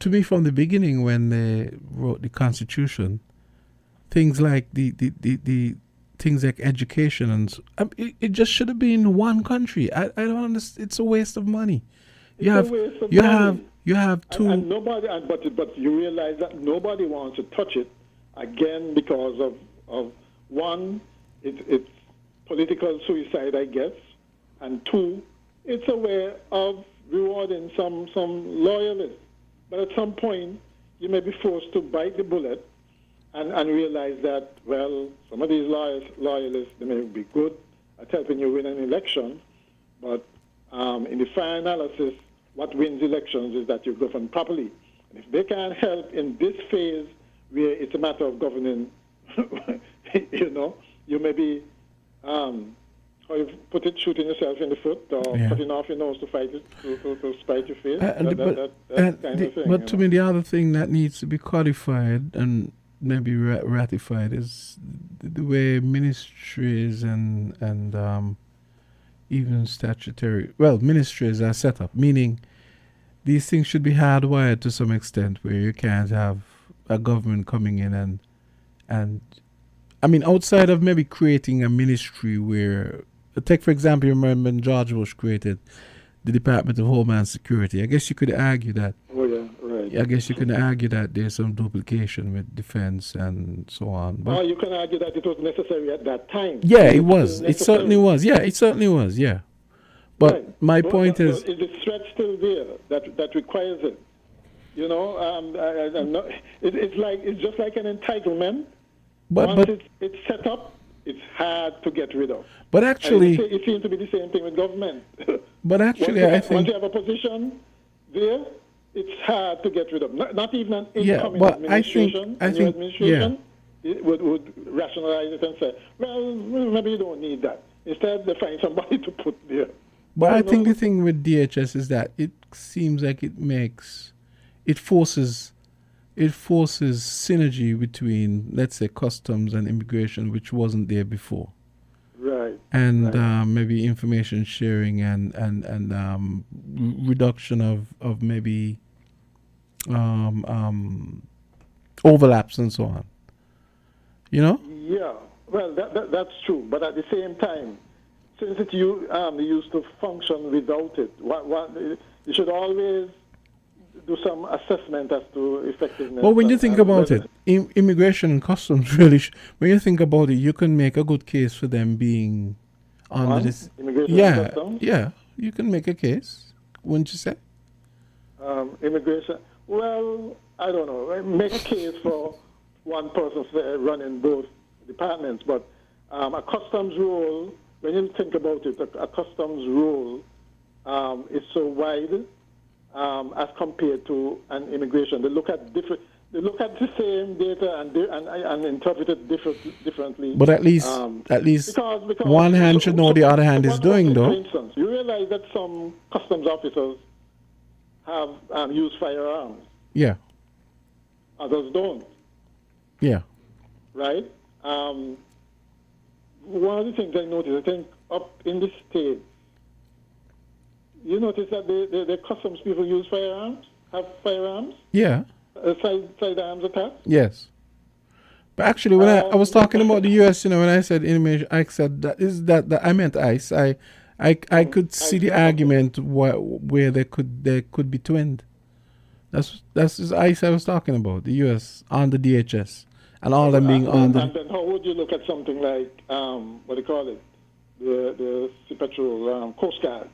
to me, from the beginning, when they wrote the Constitution, things like the things like education and it just should have been one country. I don't understand. It's a waste of money. You have two. And nobody. But you realize that nobody wants to touch it. Again, because of one, it's political suicide, I guess, and two, it's a way of rewarding some loyalists. But at some point, you may be forced to bite the bullet and realize that, well, some of these loyalists, they may be good at helping you win an election, but in the final analysis, what wins elections is that you govern properly. And if they can't help in this phase, where it's a matter of governing, you may be, how you put it, shooting yourself in the foot or cutting off your nose to spite your face. That kind of thing. But to me, the other thing that needs to be codified and maybe ratified is the way ministries and even ministries are set up, meaning these things should be hardwired to some extent where you can't have a government coming in and I mean, outside of maybe creating a ministry where, take for example, you remember when George Bush created the Department of Homeland Security. I guess you could argue that. Oh yeah, right. I guess you could argue that there's some duplication with defense and so on. But you can argue that it was necessary at that time. Yeah, it was. It certainly was. Yeah, it certainly was. Yeah. But my point is, is the threat still there that requires it? It's just like an entitlement. Once it's set up, it's hard to get rid of. But actually, it seems to be the same thing with government. But actually, I think once you have a position there, it's hard to get rid of. Not even an incoming administration. I think it would rationalize it and say, well, maybe you don't need that. Instead, they find somebody to put there. But I think the thing with DHS is that it seems like it forces synergy between, let's say, customs and immigration, which wasn't there before. Right. And maybe information sharing and reduction of maybe overlaps and so on. You know? Yeah, well, that's true. But at the same time, since they used to function without it, you should always do some assessment as to effectiveness. Well, when you think about it, immigration and customs really, when you think about it, you can make a good case for them being under this. Immigration and customs? Yeah, you can make a case, wouldn't you say? Immigration, well, I don't know. Make a case for one person running both departments, but a customs rule, when you think about it, a customs rule is so wide as compared to an immigration. They look at the same data and interpret it differently. But at least because one hand should know what the other hand is doing, though. For instance, you realize that some customs officers have used firearms. Yeah. Others don't. Yeah. Right? One of the things I noticed, I think up in the States, you notice that the customs people use firearms, have firearms? Yeah. Sidearms attached? Yes. But actually, when I was talking about the U.S., when I said immigration, I said that I meant ICE. I could see the argument where they could be twinned. That's the ICE I was talking about, the U.S. on the DHS. And all them being on the... And then how would you look at something like, what do you call it, the Sea Patrol, Coast Guard?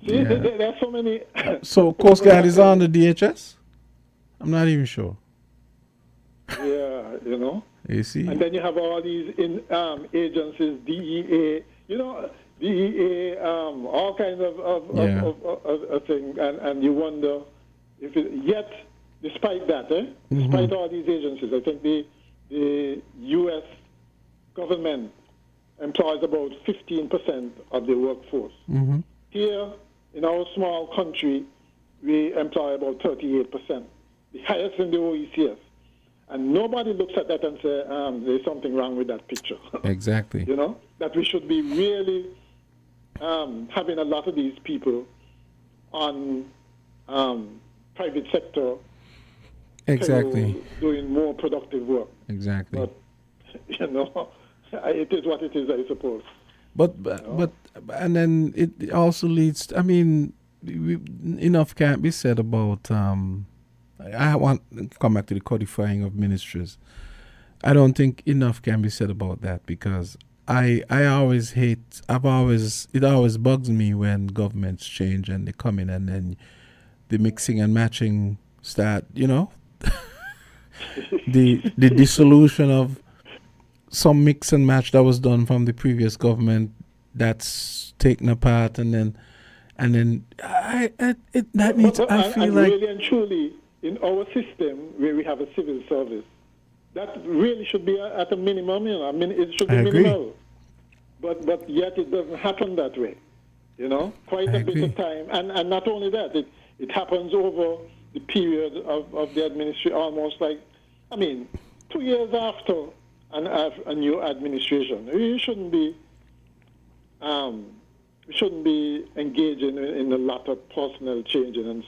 See, Yeah. there are so many... So Coast Guard is on the DHS? I'm not even sure. Yeah, You see? And then you have all these agencies, DEA, DEA, all kinds of things, and you wonder if yet, despite that, despite all these agencies, I think the U.S. government employs about 15% of the workforce. Mm-hmm. Here, in our small country, we employ about 38%, the highest in the OECS. And nobody looks at that and say, there's something wrong with that picture. Exactly. That we should be really having a lot of these people on private sector. Exactly. Doing more productive work. Exactly. But, it is what it is, I suppose. But and then it also leads to, enough can't be said about... I want to come back to the codifying of ministries. I don't think enough can be said about that because it always bugs me when governments change and they come in and then the mixing and matching start, the dissolution of some mix and match that was done from the previous government that's taken apart and then really and truly, in our system where we have a civil service, that really should be at a minimum. It should be minimal, but yet it doesn't happen that way. Quite a bit of time, and not only that, it happens over the period of the administration, almost like 2 years after a new administration. We shouldn't be engaging in a lot of personnel changes and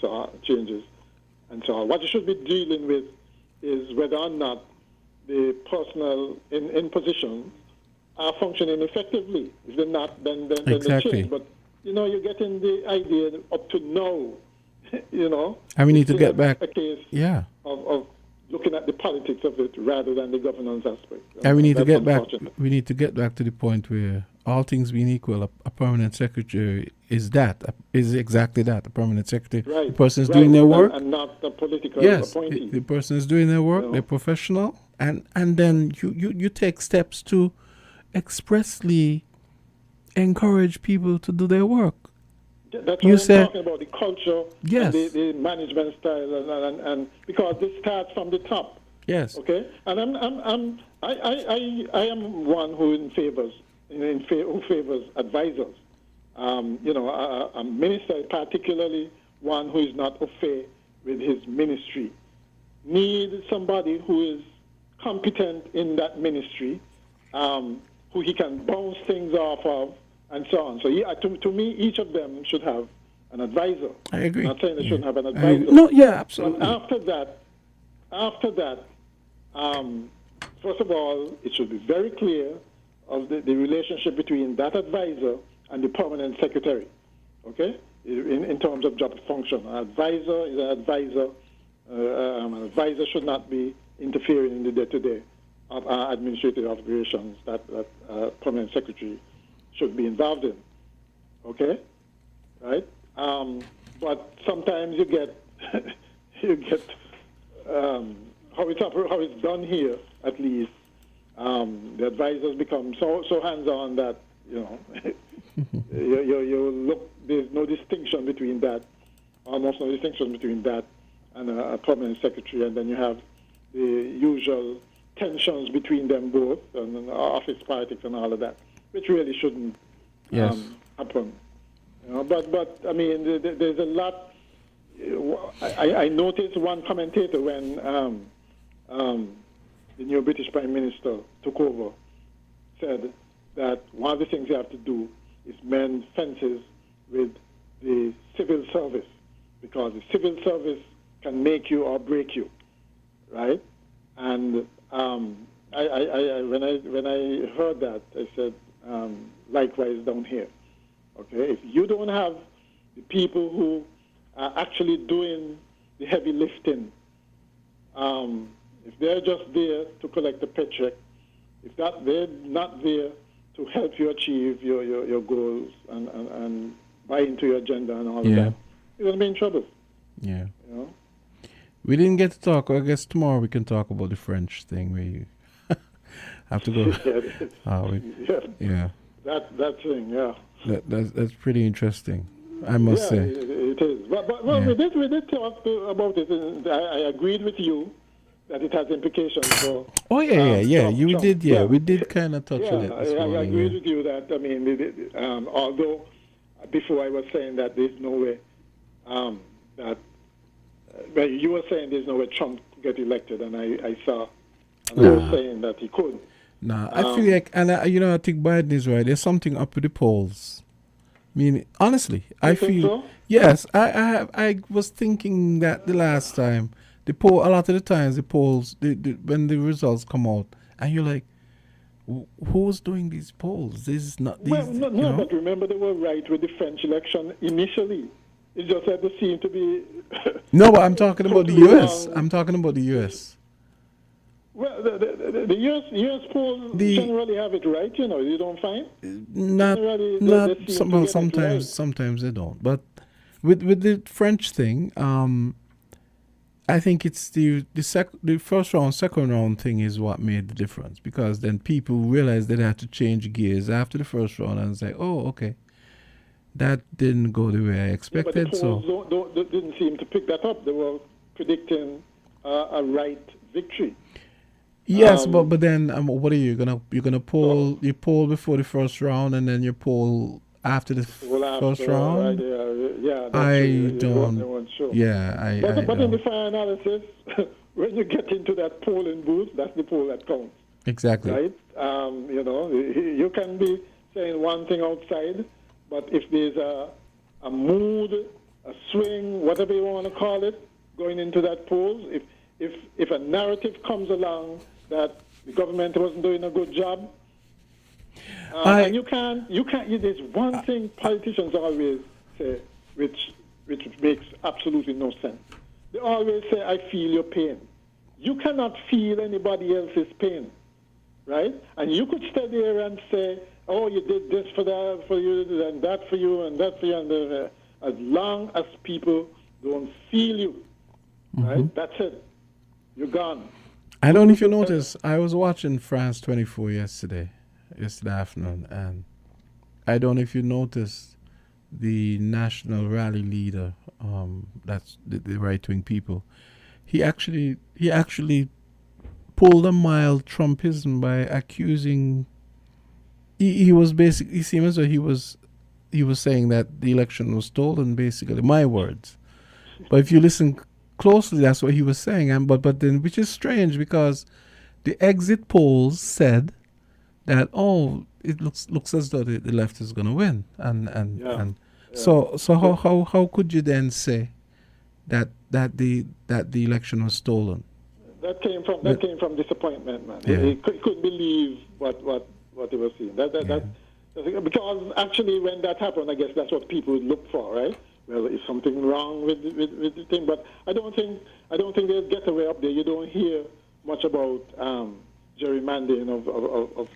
so on. What you should be dealing with is whether or not the personnel in positions are functioning effectively. If they're not, then they change. But, you're getting the idea up to now, And we need to get back. A case of looking at the politics of it rather than the governance aspect. And we need to get back. We need to get back to the point where all things being equal, a permanent secretary is exactly that, a permanent secretary. Right. The person is doing their work. And not a political appointee. The person is doing their work, they're professional, and then you take steps to expressly encourage people to do their work. That's what I'm talking about, the culture and the management style, and because this starts from the top. Yes. Okay? And I am one who favors advisors. A minister, particularly one who is not au fait with his ministry, needs somebody who is competent in that ministry, who he can bounce things off of, and so on. So to me, each of them should have an advisor. I agree. I'm not saying they shouldn't have an I advisor. agree. No, yeah, absolutely. But after that, first of all, it should be very clear of the relationship between that advisor and the permanent secretary, okay, in terms of job function. An advisor is an advisor. An advisor should not be interfering in the day-to-day of administrative operations that permanent secretary should be involved in, okay, right? But sometimes you get how it's done here, at least. The advisors become so hands-on that you look. There's no distinction between that, almost no distinction between that and a permanent secretary, and then you have the usual tensions between them both, and office politics and all of that, which really shouldn't happen. But I mean, there's a lot. I noticed one commentator when the new British Prime Minister took over said that one of the things you have to do is mend fences with the civil service, because the civil service can make you or break you, right? And when I heard that, I said, likewise down here. Okay, if you don't have the people who are actually doing the heavy lifting, if they're just there to collect a paycheck, if they're not there to help you achieve your goals and buy into your agenda and all of that, you're going to be in trouble. Yeah. You know? We didn't get to talk. I guess tomorrow we can talk about the French thing where you have to go. Yeah. That thing, yeah. That's pretty interesting, I must say. It is. But we did talk about it. And I agreed with you that it has implications for. Oh yeah. Trump. You did, yeah. We did kind of touch on it this morning. I agreed with you that. I mean, although before I was saying that there's no way that. But you were saying there's no way Trump could get elected, and I saw. And I was saying that he could. Nah, I feel like, and I think Biden is right. There's something up with the polls. I mean, honestly, I feel so? Yes. I was thinking that the last time a lot of the times the polls, when the results come out, and you're like, who's doing these polls? This is not these. Well, but remember they were right with the French election initially. It's just that they seem to be. No, but I'm talking about the U.S. I'm talking about the U.S. Well, the U.S. polls generally have it right, you don't find? Sometimes they don't. But with the French thing, I think it's the first round, second round thing is what made the difference, because then people realized they had to change gears after the first round and say, oh, okay, that didn't go the way I expected. But the polls didn't seem to pick that up. They were predicting a right victory. Yes, but then what are you gonna poll? You poll before the first round, and then you poll after the first round. I don't. Yeah, But in the final analysis, when you get into that polling booth, that's the poll that counts. Exactly. Right. You can be saying one thing outside, but if there's a mood, a swing, whatever you want to call it, going into that poll, if a narrative comes along that the government wasn't doing a good job, and you can't. There's one thing politicians always say, which makes absolutely no sense. They always say, "I feel your pain." You cannot feel anybody else's pain, right? And you could stay there and say, "Oh, you did this for you, and that for you, and that for you," and as long as people don't feel you, right? That's it. You're gone. I don't know if you noticed, I was watching France 24 yesterday afternoon, and I don't know if you noticed the national rally leader, that's the right-wing people, he actually pulled a mild Trumpism by accusing, he was basically, it seemed as though he was saying that the election was stolen, basically, my words. But if you listen closely, that's what he was saying, but then, which is strange, because the exit polls said that it looks as though the left is going to win, and So how could you then say that the election was stolen? That came from disappointment, man. Yeah. He couldn't believe what he was seeing. Because actually, when that happened, I guess that's what people would look for, right? Well, is something wrong with the thing? But I don't think they'll get away up there. You don't hear much about gerrymandering of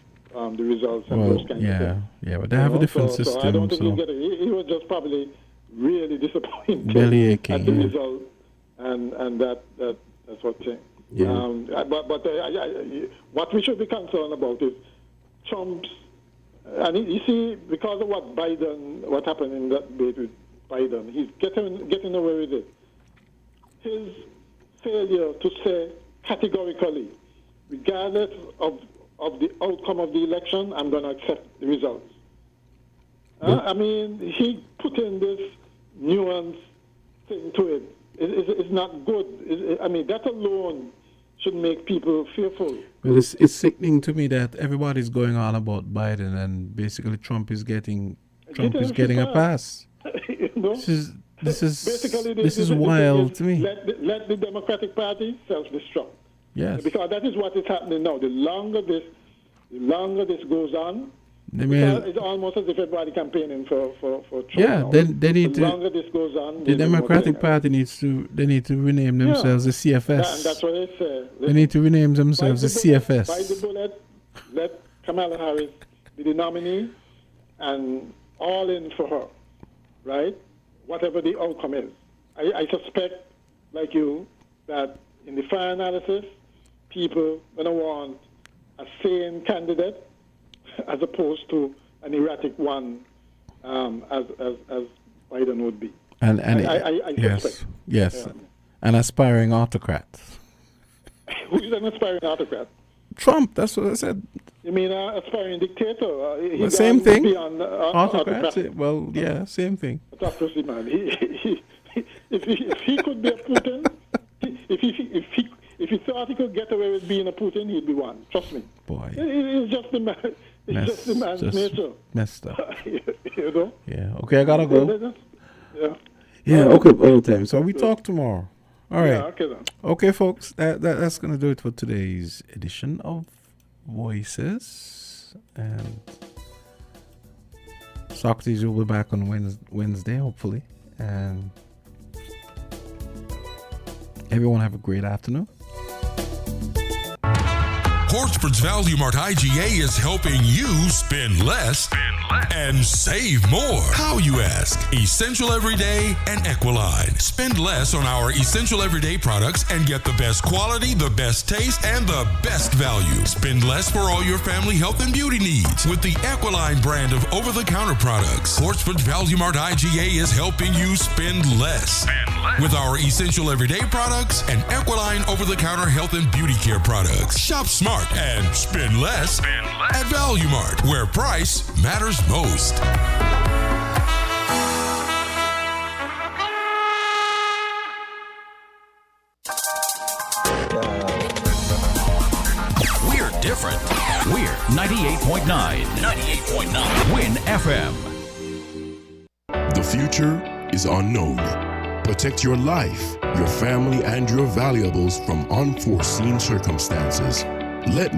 the results and those kinds of things. Yeah, but they have a different system. So I don't think he'll get it. He was just probably really disappointed belly aching, at the result, and that's what changed. Yeah. But what we should be concerned about is Trump's, and you see, because of what happened in that debate with Biden, he's getting away with it. His failure to say categorically, regardless of the outcome of the election, I'm going to accept the results. I mean, he put in this nuance thing to it. It's not good. I mean, that alone should make people fearful. Well, it's sickening to me that everybody's going on about Biden and basically Trump is getting a pass. You know? This is wild to me. Let the Democratic Party self-destruct. Yes. Because that is what is happening now. The longer this goes on, it's almost as if everybody campaigning for Trump. Yeah, now. they need the to. Longer this goes on, the Democratic Party needs to and themselves the CFS. And that's what they say. They need to rename themselves the CFS. Bite the bullet. Let Kamala Harris be the nominee, and all in for her, right? Whatever the outcome is. I suspect, like you, that in the final analysis, people gonna want a sane candidate as opposed to an erratic one, as Biden would be. And I suspect. Yes, an aspiring autocrat. Who is an aspiring autocrat? Trump. That's what I said. You mean aspiring dictator? Same thing. Autocrat. Well, yeah, same thing. Autocracy, man. If he could be a Putin, if he thought he could get away with being a Putin, he'd be one. Trust me. Boy. It's just the man. It's just the man's nature. Messed up. You know? Yeah. Okay, I gotta go. Yeah. Yeah. Okay. All the time. So we talk tomorrow. All right. Yeah, okay then. Okay, folks. That's gonna do it for today's edition of Voices, and Socrates will be back on Wednesday, hopefully. And everyone have a great afternoon. Hortford's Value Mart IGA is helping you spend less and save more. How, you ask? Essential Everyday and Equiline. Spend less on our Essential Everyday products and get the best quality, the best taste, and the best value. Spend less for all your family health and beauty needs with the Equiline brand of over-the-counter products. Hortford's Value Mart IGA is helping you spend less. With our Essential Everyday products and Equiline over-the-counter health and beauty care products. Shop smart and spend less at Value Mart, where price matters most. We're different. We're 98.9. 98.9. Win FM. The future is unknown. Protect your life, your family, and your valuables from unforeseen circumstances. Let